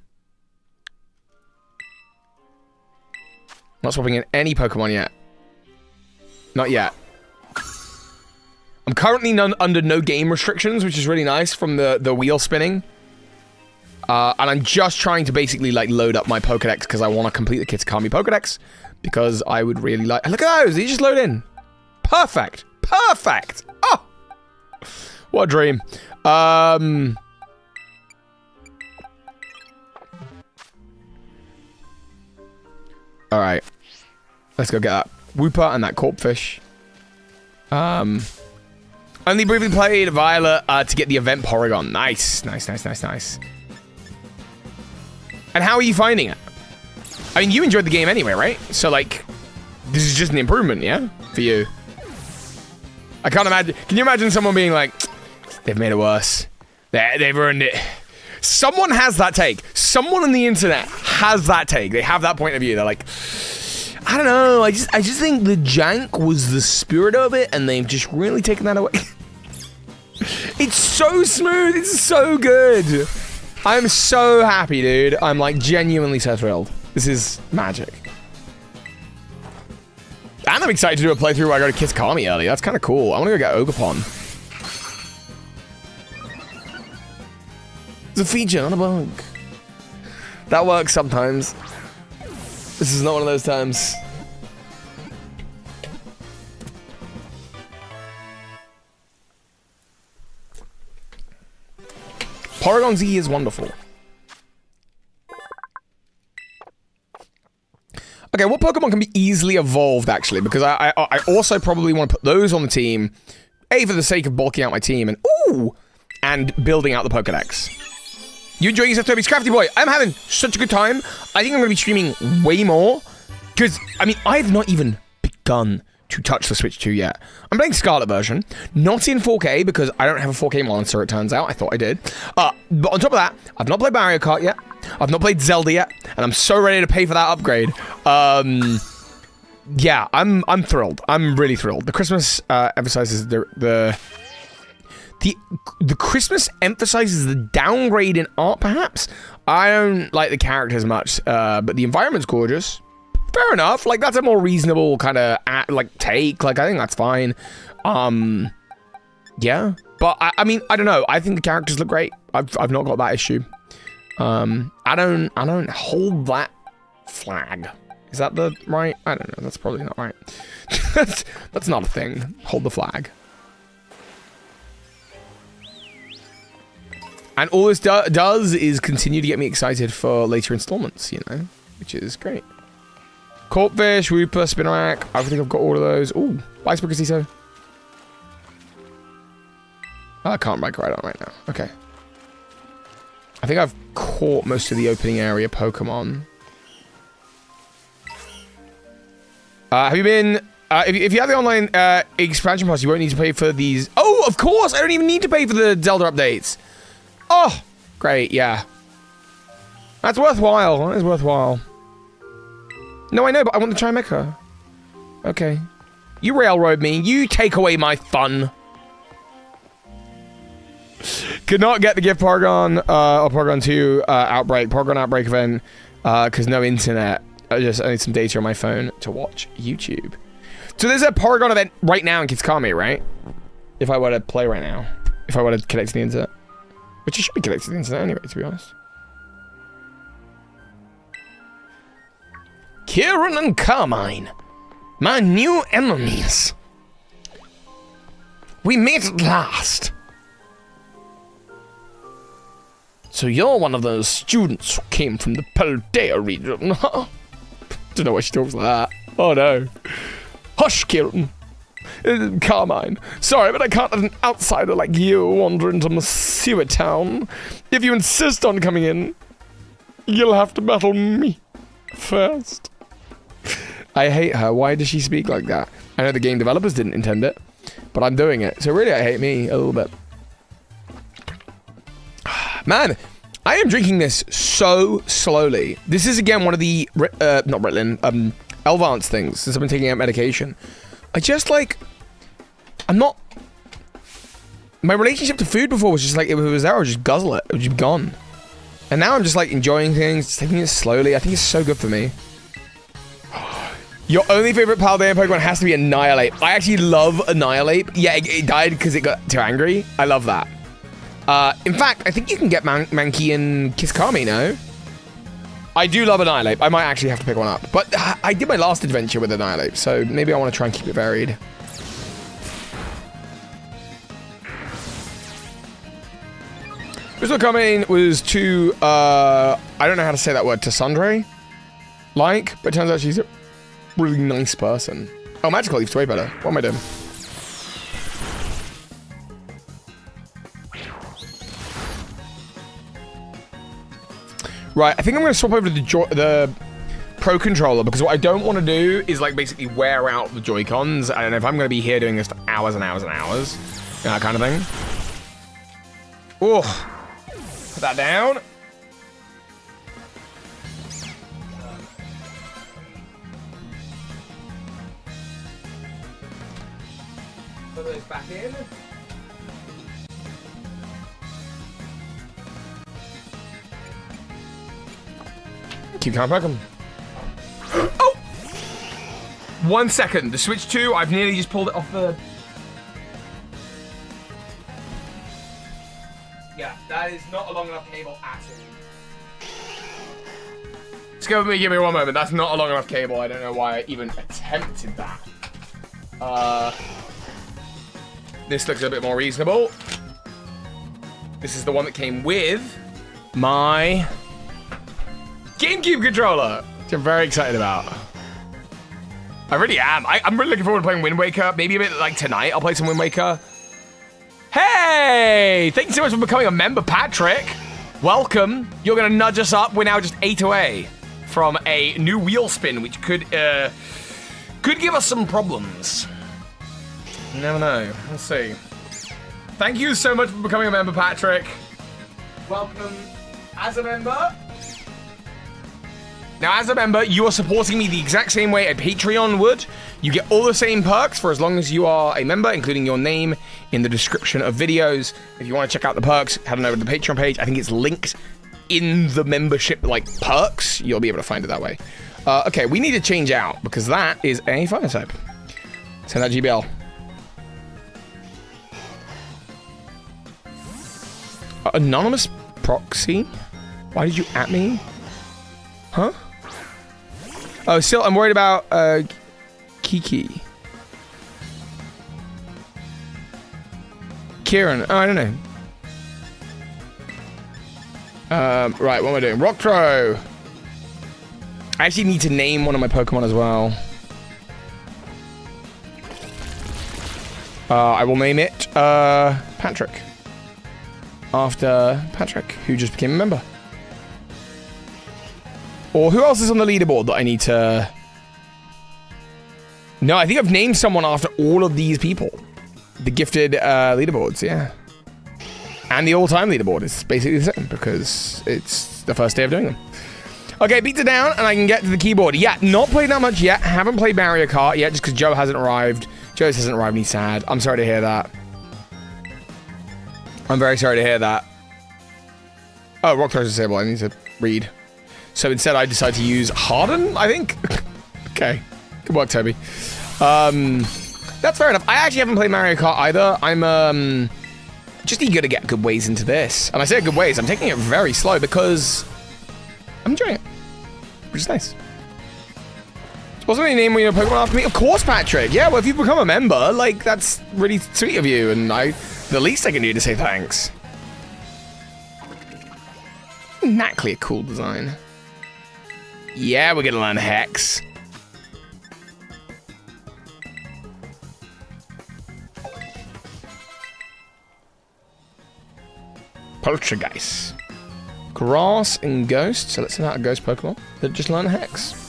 Not swapping in any Pokemon yet. Not yet. I'm currently under no game restrictions, which is really nice from the wheel spinning. And I'm just trying to basically, like, load up my Pokedex because I want to complete the Kitakami Pokedex. Because I would really like... Look at those! They just load in. Perfect. Perfect! Oh! What a dream. Alright. Let's go get that Wooper and that Corpfish. Only briefly played Violet to get the event Porygon. Nice. Nice, nice, nice, nice. And how are you finding it? I mean, you enjoyed the game anyway, right? So, like, this is just an improvement, yeah? For you. I can't imagine... Can you imagine someone being like, they've made it worse. They've ruined it. Someone has that take. Someone on the internet has that take. They have that point of view. They're like, I don't know. I just think the jank was the spirit of it, and they've just really taken that away. It's so smooth. It's so good. I'm so happy, dude. I'm, like, genuinely so thrilled. This is magic. And I'm excited to do a playthrough where I go to Kitakami early. That's kind of cool. I want to go get Ogerpon. It's a feature, not a bug. That works sometimes. This is not one of those times. Porygon Z is wonderful. Okay, what Pokemon can be easily evolved, actually? Because I also probably want to put those on the team. A, for the sake of bulking out my team, and building out the Pokedex. You enjoying yourself, Toby? Crafty boy, I'm having such a good time. I think I'm going to be streaming way more. Because, I mean, I've not even begun to touch the Switch 2 yet. I'm playing Scarlet version, not in 4K because I don't have a 4K monitor, it turns out. I thought I did. But on top of that, I've not played Mario Kart yet. I've not played Zelda yet, and I'm so ready to pay for that upgrade. Yeah, I'm thrilled. I'm really thrilled. The Christmas emphasizes the Christmas emphasizes the downgrade in art, perhaps. I don't like the characters much, but the environment's gorgeous. Fair enough. Like, that's a more reasonable kind of take. Like, I think that's fine. Yeah. But I mean, I don't know. I think the characters look great. I've not got that issue. I don't hold that flag. Is that the right? I don't know. That's probably not right. That's not a thing. Hold the flag. And all this does is continue to get me excited for later installments, you know, which is great. Corpfish, Wooper, Spinarak. I think I've got all of those. Ooh, Iceberg Casito. I can't ride on right now. Okay. I think I've caught most of the opening area Pokemon. Have you been... if you have the online expansion pass, you won't need to pay for these... Oh, of course! I don't even need to pay for the Zelda updates. Oh, great, yeah. That's worthwhile. That is worthwhile. No, I know, but I want the Trimecha. Okay. You railroad me. You take away my fun. Could not get the gift Paragon or Paragon 2 Paragon Outbreak event because no internet. I need some data on my phone to watch YouTube. So there's a Paragon event right now in Kitsukami, right? If I were to play right now. If I were to connect to the internet. Which you should be connected to the internet anyway, to be honest. Kieran and Carmine. My new enemies. We meet at last. So you're one of those students who came from the Paldea region, huh? Don't know why she talks like that. Oh no. Hush, Kieran. Carmine. Sorry, but I can't let an outsider like you wander into Monsieur Town. If you insist on coming in, you'll have to battle me first. I hate her. Why does she speak like that? I know the game developers didn't intend it, but I'm doing it. So really, I hate me a little bit. Man, I am drinking this so slowly. This is, again, one of the, not Ritalin, Elvance things, since I've been taking out medication. I just, like, I'm not... My relationship to food before was just like, if it was there, I would just guzzle it. It would just be gone. And now I'm just, like, enjoying things, just taking it slowly. I think it's so good for me. Your only favorite Paldea Pokemon has to be Annihilate. I actually love Annihilate. Yeah, it died because it got too angry. I love that. In fact, I think you can get Mankey and Kitsukami, no? I do love Annihilate. I might actually have to pick one up. But I did my last adventure with Annihilate, so maybe I want to try and keep it varied. Crystal coming was to, I don't know how to say that word, to Sundre? Like, but it turns out she's a really nice person. Oh, Magical Leaf's way better. What am I doing? Right, I think I'm going to swap over to the Pro Controller, because what I don't want to do is, like, basically wear out the Joy-Cons. I don't know if I'm going to be here doing this for hours and hours and hours. That kind of thing. Oh. Put that down. Put those back in. Keep coming back on. Oh! 1 second. The Switch 2, I've nearly just pulled it off the... Yeah, that is not a long enough cable at all. Just go with me, give me 1 moment. That's not a long enough cable. I don't know why I even attempted that. This looks a bit more reasonable. This is the one that came with my GameCube controller, which I'm very excited about. I really am. I'm really looking forward to playing Wind Waker. Maybe a bit like tonight, I'll play some Wind Waker. Hey! Thank you so much for becoming a member, Patrick. Welcome. You're going to nudge us up. We're now just 8 away from a new wheel spin, which could Could give us some problems. You never know. Let's see. Thank you so much for becoming a member, Patrick. Welcome as a member. Now, as a member, you are supporting me the exact same way a Patreon would. You get all the same perks for as long as you are a member, including your name in the description of videos. If you want to check out the perks, head on over to the Patreon page. I think it's linked in the membership, like, perks. You'll be able to find it that way. Okay, we need to change out, because that is a fire type. Send that GBL. Anonymous proxy? Why did you at me? Huh? Oh, still, I'm worried about, Kiki. Kieran. Oh, I don't know. Right, what am I doing? Rock throw. I actually need to name one of my Pokemon as well. I will name it, Patrick. After Patrick, who just became a member. Or who else is on the leaderboard that I need to... No, I think I've named someone after all of these people. The gifted leaderboards, yeah. And the all-time leaderboard is basically the same because it's the first day of doing them. Okay, beats it down and I can get to the keyboard. Yeah, not played that much yet. Haven't played Mario Kart yet just because Joe hasn't arrived. Joe hasn't arrived and he's sad. I'm sorry to hear that. I'm very sorry to hear that. Oh, Rock Throw's disabled. I need to read. So instead I decide to use Harden, I think. Okay. Good work, Toby. That's fair enough. I actually haven't played Mario Kart either. I'm just eager to get good ways into this. And I say good ways, I'm taking it very slow because I'm enjoying it. Which is nice. Wasn't any name when you know Pokemon after me? Of course, Patrick. Yeah, well, if you've become a member, like, that's really sweet of you. And the least I can do to say thanks. Exactly a cool design. Yeah, we're gonna learn Hex. Poltergeist. Grass and Ghost. So let's send out a Ghost Pokemon that just learn Hex.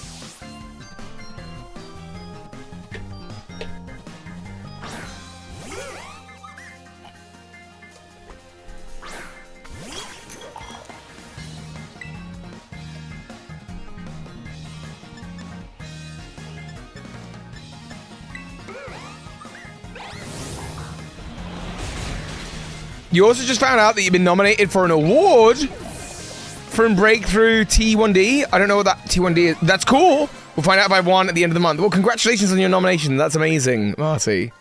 You also just found out that you've been nominated for an award from Breakthrough T1D. I don't know what that T1D is. That's cool. We'll find out if I won at the end of the month. Well, congratulations on your nomination. That's amazing, Marty.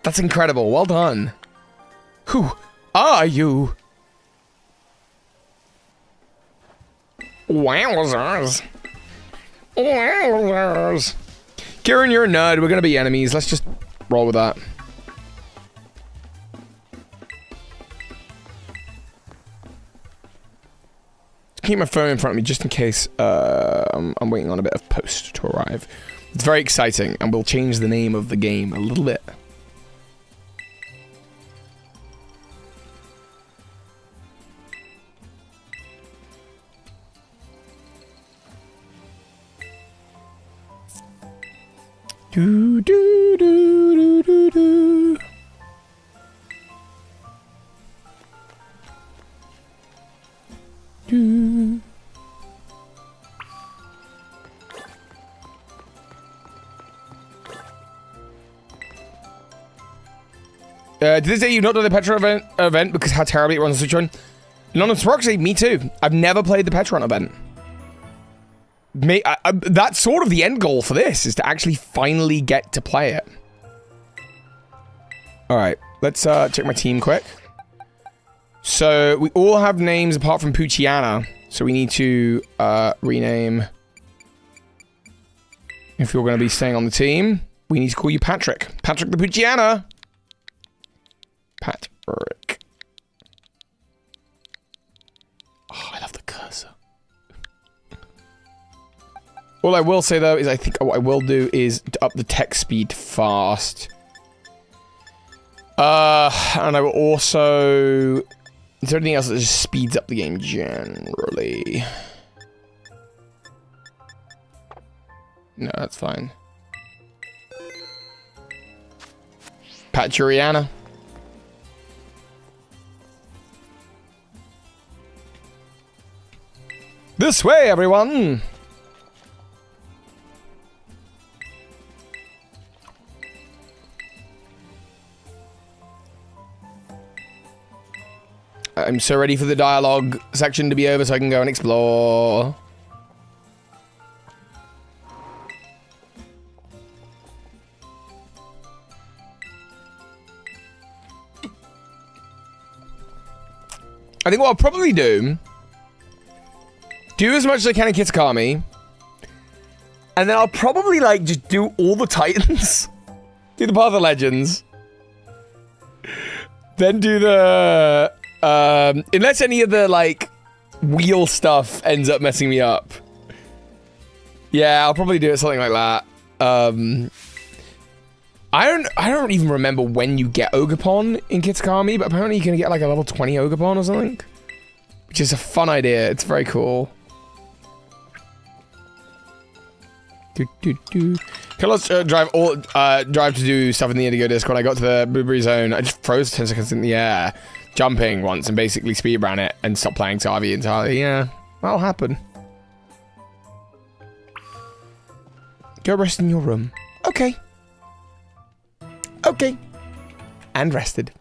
That's incredible. Well done. Who are you? Wowzers. Wowzers. Kieran, you're a nerd. We're going to be enemies. Let's just roll with that. Keep my phone in front of me just in case I'm waiting on a bit of post to arrive. It's very exciting, and we'll change the name of the game a little bit. Do do do do do do. Did they say you've not done the Petron event because how terribly it runs on Switch Run? Anonymous Proxy, me too. I've never played the Petron event. That's sort of the end goal for this, is to actually finally get to play it. Alright, let's check my team quick. So, we all have names apart from Poochyena. So we need to rename. If you're going to be staying on the team, we need to call you Patrick. Patrick the Poochyena. Patrick. Oh, I love the cursor. All I will say, though, is I think what I will do is up the text speed fast. And I will also... Is there anything else that just speeds up the game generally? No, that's fine. Paturiana. This way, everyone! I'm so ready for the dialogue section to be over so I can go and explore. I think what I'll probably do as much as I can in Kitakami, and then I'll probably, like, just do all the Titans. Do the Path of Legends. Then do the... unless any of the, like, wheel stuff ends up messing me up. Yeah, I'll probably do it something like that. I don't even remember when you get Ogerpon in Kitakami, but apparently you can get, like, a level 20 Ogerpon or something. Which is a fun idea. It's very cool. Can I drive to do stuff in the Indigo Disc. When I got to the Blueberry Zone, I just froze 10 seconds in the air, jumping once, and basically speedran it and stopped playing Tavi entirely. Yeah, that'll happen. Go rest in your room. Okay. Okay. And rested.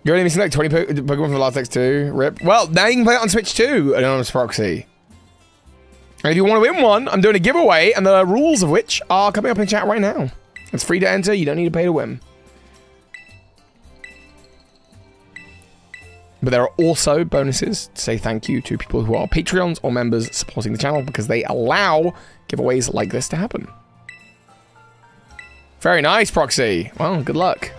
You're only missing like 20 Pokemon from the last X2. Rip. Well, now you can play it on Switch too, Anonymous Proxy. And if you want to win one, I'm doing a giveaway, and the rules of which are coming up in the chat right now. It's free to enter, you don't need to pay to win. But there are also bonuses to say thank you to people who are Patreons or members supporting the channel, because they allow giveaways like this to happen. Very nice, Proxy. Well, good luck.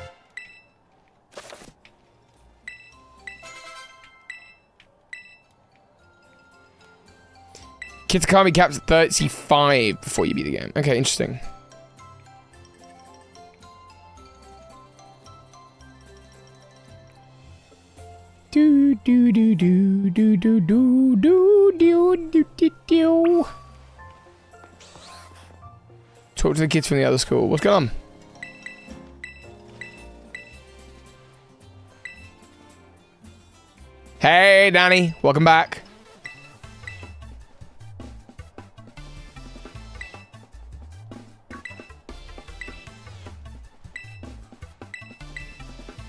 Kitakami caps at 35 before you beat the game. Okay, interesting. Do do do do do do do do do do do do. Talk to the kids from the other school. What's going on? Hey, Danny. Welcome back.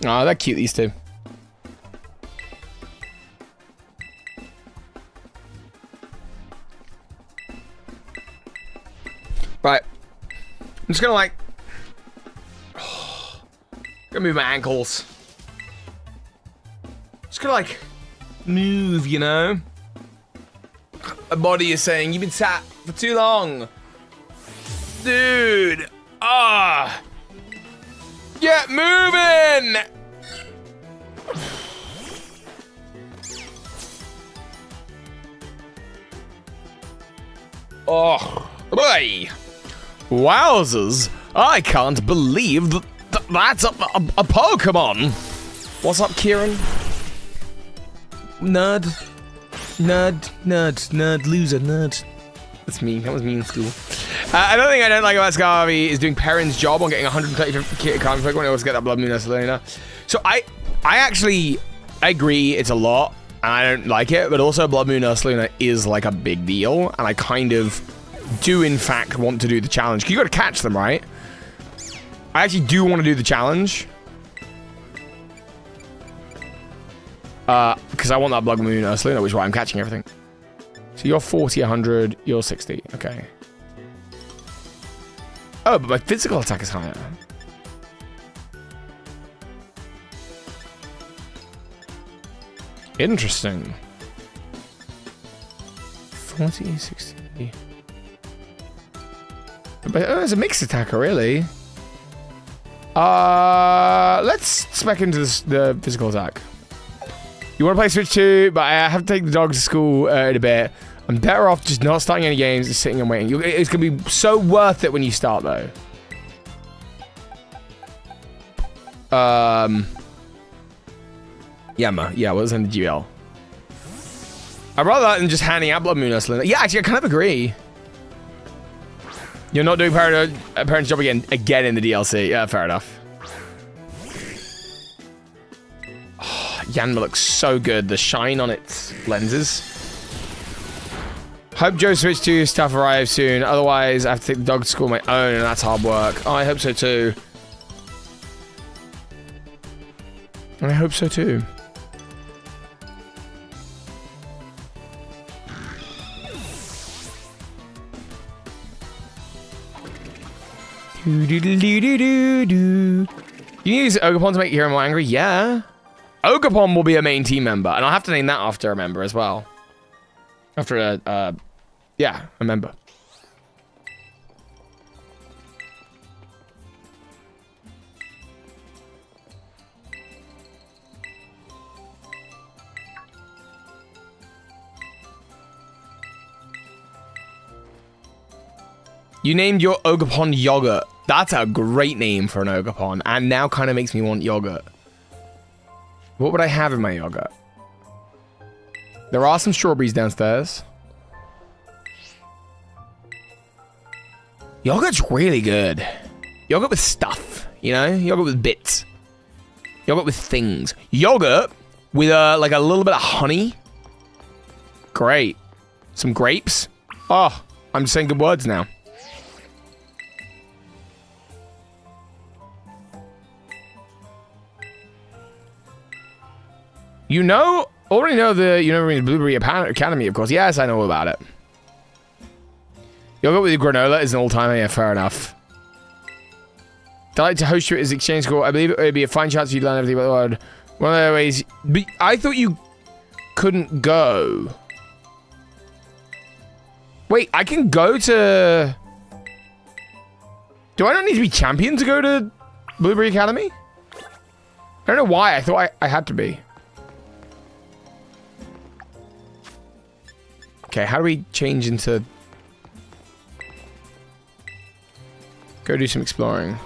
Oh, they're cute, these two. Right. I'm just gonna, like... gonna move my ankles. Just gonna, like, move, you know? My body is saying, you've been sat for too long. Dude. Ah. Get moving! Oh, boy. Wowzers. I can't believe that's a Pokemon. What's up, Kieran? Nerd. Nerd, loser, nerd. That's me. That was me in school. Another thing I don't like about Scarvy is doing Perrin's job on getting 130 Kitakami Pokemon. I always get that Blood Moon Ursaluna. So I agree it's a lot, and I don't like it, but also Blood Moon Ursaluna is like a big deal, and I kind of do in fact want to do the challenge. You got to catch them, right? I actually do want to do the challenge. Because I want that Blood Moon Ursaluna, which is why I'm catching everything. So you're 40, 100, you're 60. Okay. Oh, but my physical attack is higher. Interesting. 40, 60. But it's a mixed attacker, really. Let's spec into the physical attack. You want to play Switch 2, but I have to take the dogs to school in a bit. I'm better off just not starting any games, just sitting and waiting. It's going to be so worth it when you start, though. Yeah, what's in the GL? I I'd rather that than just handing out Blood Moon Nestling. Yeah, actually, I kind of agree. You're not doing Parent's job again in the DLC. Yeah, fair enough. Oh, Yanma looks so good. The shine on its lenses. Hope Joe Switch 2 stuff arrives soon. Otherwise, I have to take the dog to school on my own, and that's hard work. Oh, I hope so too. I hope so too. You use Ogerpon to make your hero more angry? Yeah. Ogerpon will be a main team member, and I'll have to name that after a member as well. After a member. You named your Ogerpon Yogurt. That's a great name for an Ogerpon, and now kind of makes me want yogurt. What would I have in my yogurt? There are some strawberries downstairs. Yogurt's really good. Yogurt with stuff, you know? Yogurt with bits. Yogurt with things. Yogurt with like a little bit of honey. Great. Some grapes. Oh, I'm saying good words now. You know, already know the University Blueberry Academy, of course. Yes, I know about it. Yogurt with granola is an all-timer. Yeah, fair enough. I'd like to host you at his exchange school. I believe it would be a fine chance you'd learn everything about the world. One of the ways... But I thought you couldn't go. Wait, I can go to... Do I not need to be champion to go to Blueberry Academy? I don't know why. I thought I had to be. Okay, how do we change into... Go do some exploring.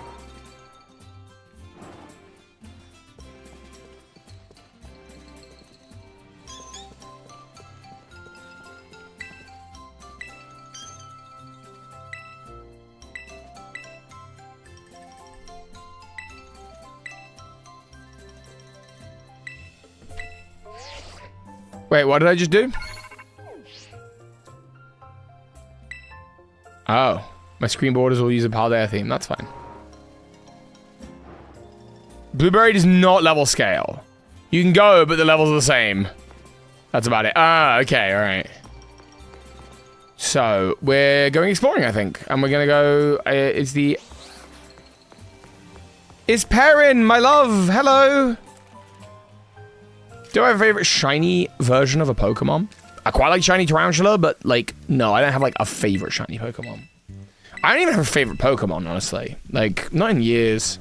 Wait, what did I just do? Oh, my screen borders will use a Paldea theme. That's fine. Blueberry does not level scale. You can go, but the levels are the same. That's about it. Ah, okay, all right. So, we're going exploring, I think. And we're going to go... It's Perrin, my love. Hello. Do I have a favorite shiny version of a Pokemon? I quite like shiny Tarantula, but, like, no, I don't have, like, a favorite shiny Pokemon. I don't even have a favorite Pokemon, honestly. Like, not in years.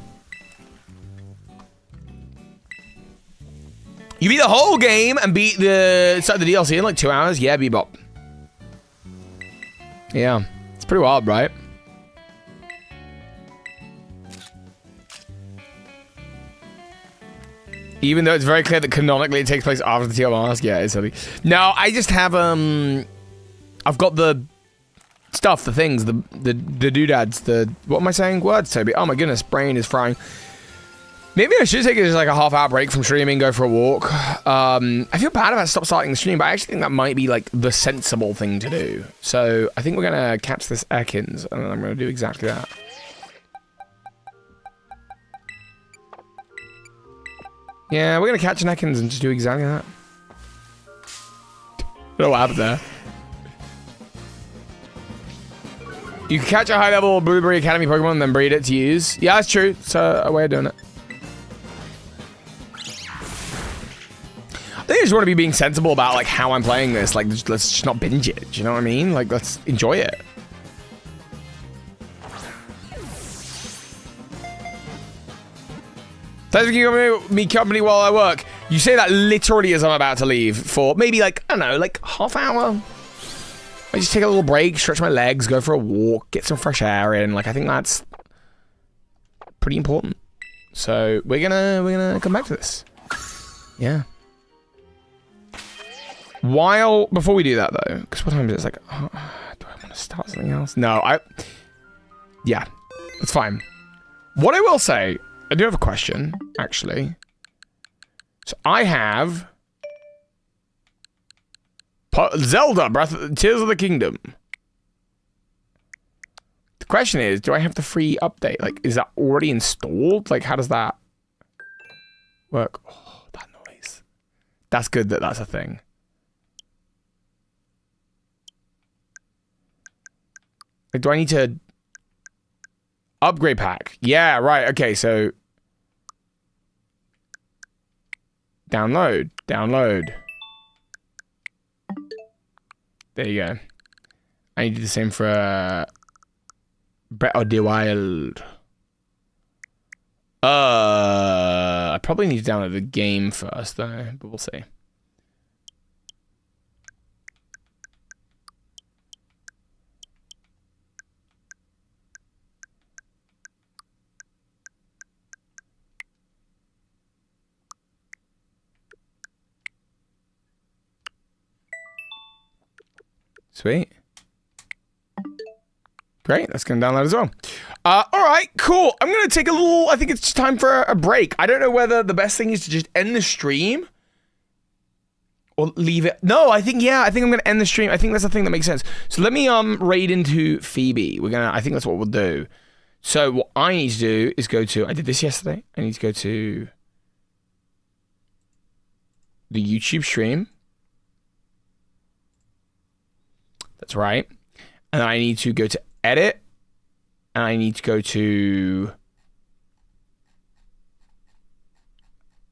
You beat the whole game and beat the DLC in, like, 2 hours? Yeah, Bebop. Yeah. It's pretty wild, right? Even though it's very clear that canonically it takes place after the TL mask. Yeah, it's silly. No, I just have, I've got the stuff, the things, the doodads, what am I saying? Words, Toby. Oh my goodness, brain is frying. Maybe I should take it as like a half-hour break from streaming, go for a walk. I feel bad about starting the stream, but I actually think that might be like the sensible thing to do. So I think we're going to catch this Ekans, and then I'm going to do exactly that. Yeah, we're going to catch an Ekans and just do exactly that. I don't know what happened there. You can catch a high-level Blueberry Academy Pokemon and then breed it to use. Yeah, that's true. It's a way of doing it. I think I just want to be being sensible about like how I'm playing this. Like, let's just not binge it. Do you know what I mean? Like, let's enjoy it. Thanks for giving me company while I work. You say that literally as I'm about to leave for maybe like, I don't know, like half hour. I just take a little break, stretch my legs, go for a walk, get some fresh air in. Like, I think that's pretty important. So we're gonna come back to this. Yeah. Before we do that though, because what time is it? It's like, do I want to start something else? No, yeah, it's fine. What I will say, I do have a question, actually. So I have Zelda Tears of the Kingdom. The question is, do I have the free update? Like, is that already installed? Like, how does that work? Oh, that noise. That's good that that's a thing. Like, do I need to upgrade pack? Yeah, right. Okay, so download. There you go. I need to do the same for Breath of the Wild. I probably need to download the game first though, but we'll see. Sweet. Great, that's going to download as well. All right, cool. I'm going to take a little, I think it's time for a break. I don't know whether the best thing is to just end the stream or leave it. No, I think I'm going to end the stream. I think that's the thing that makes sense. So let me raid into Phoebe. I think that's what we'll do. So what I need to do is go to, I did this yesterday. I need to go to the YouTube stream. That's right. And I need to go to edit. And I need to go to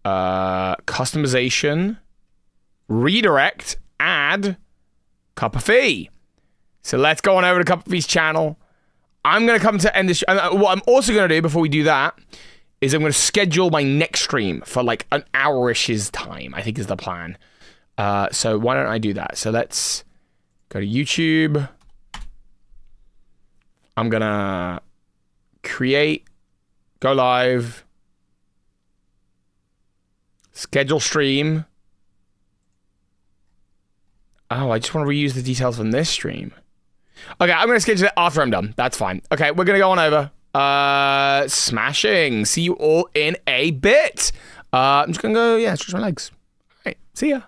customization, redirect, add Cup of Fee. So let's go on over to Cup of Fee's channel. I'm going to come to end this. What I'm also going to do before we do that is I'm going to schedule my next stream for like an hour-ish's time, I think is the plan. So why don't I do that? So let's go to YouTube. I'm going to create, go live, schedule stream. Oh, I just want to reuse the details from this stream. Okay, I'm going to schedule it after I'm done. That's fine. Okay, we're going to go on over. Smashing. See you all in a bit. I'm just going to go, stretch my legs. All right, see ya.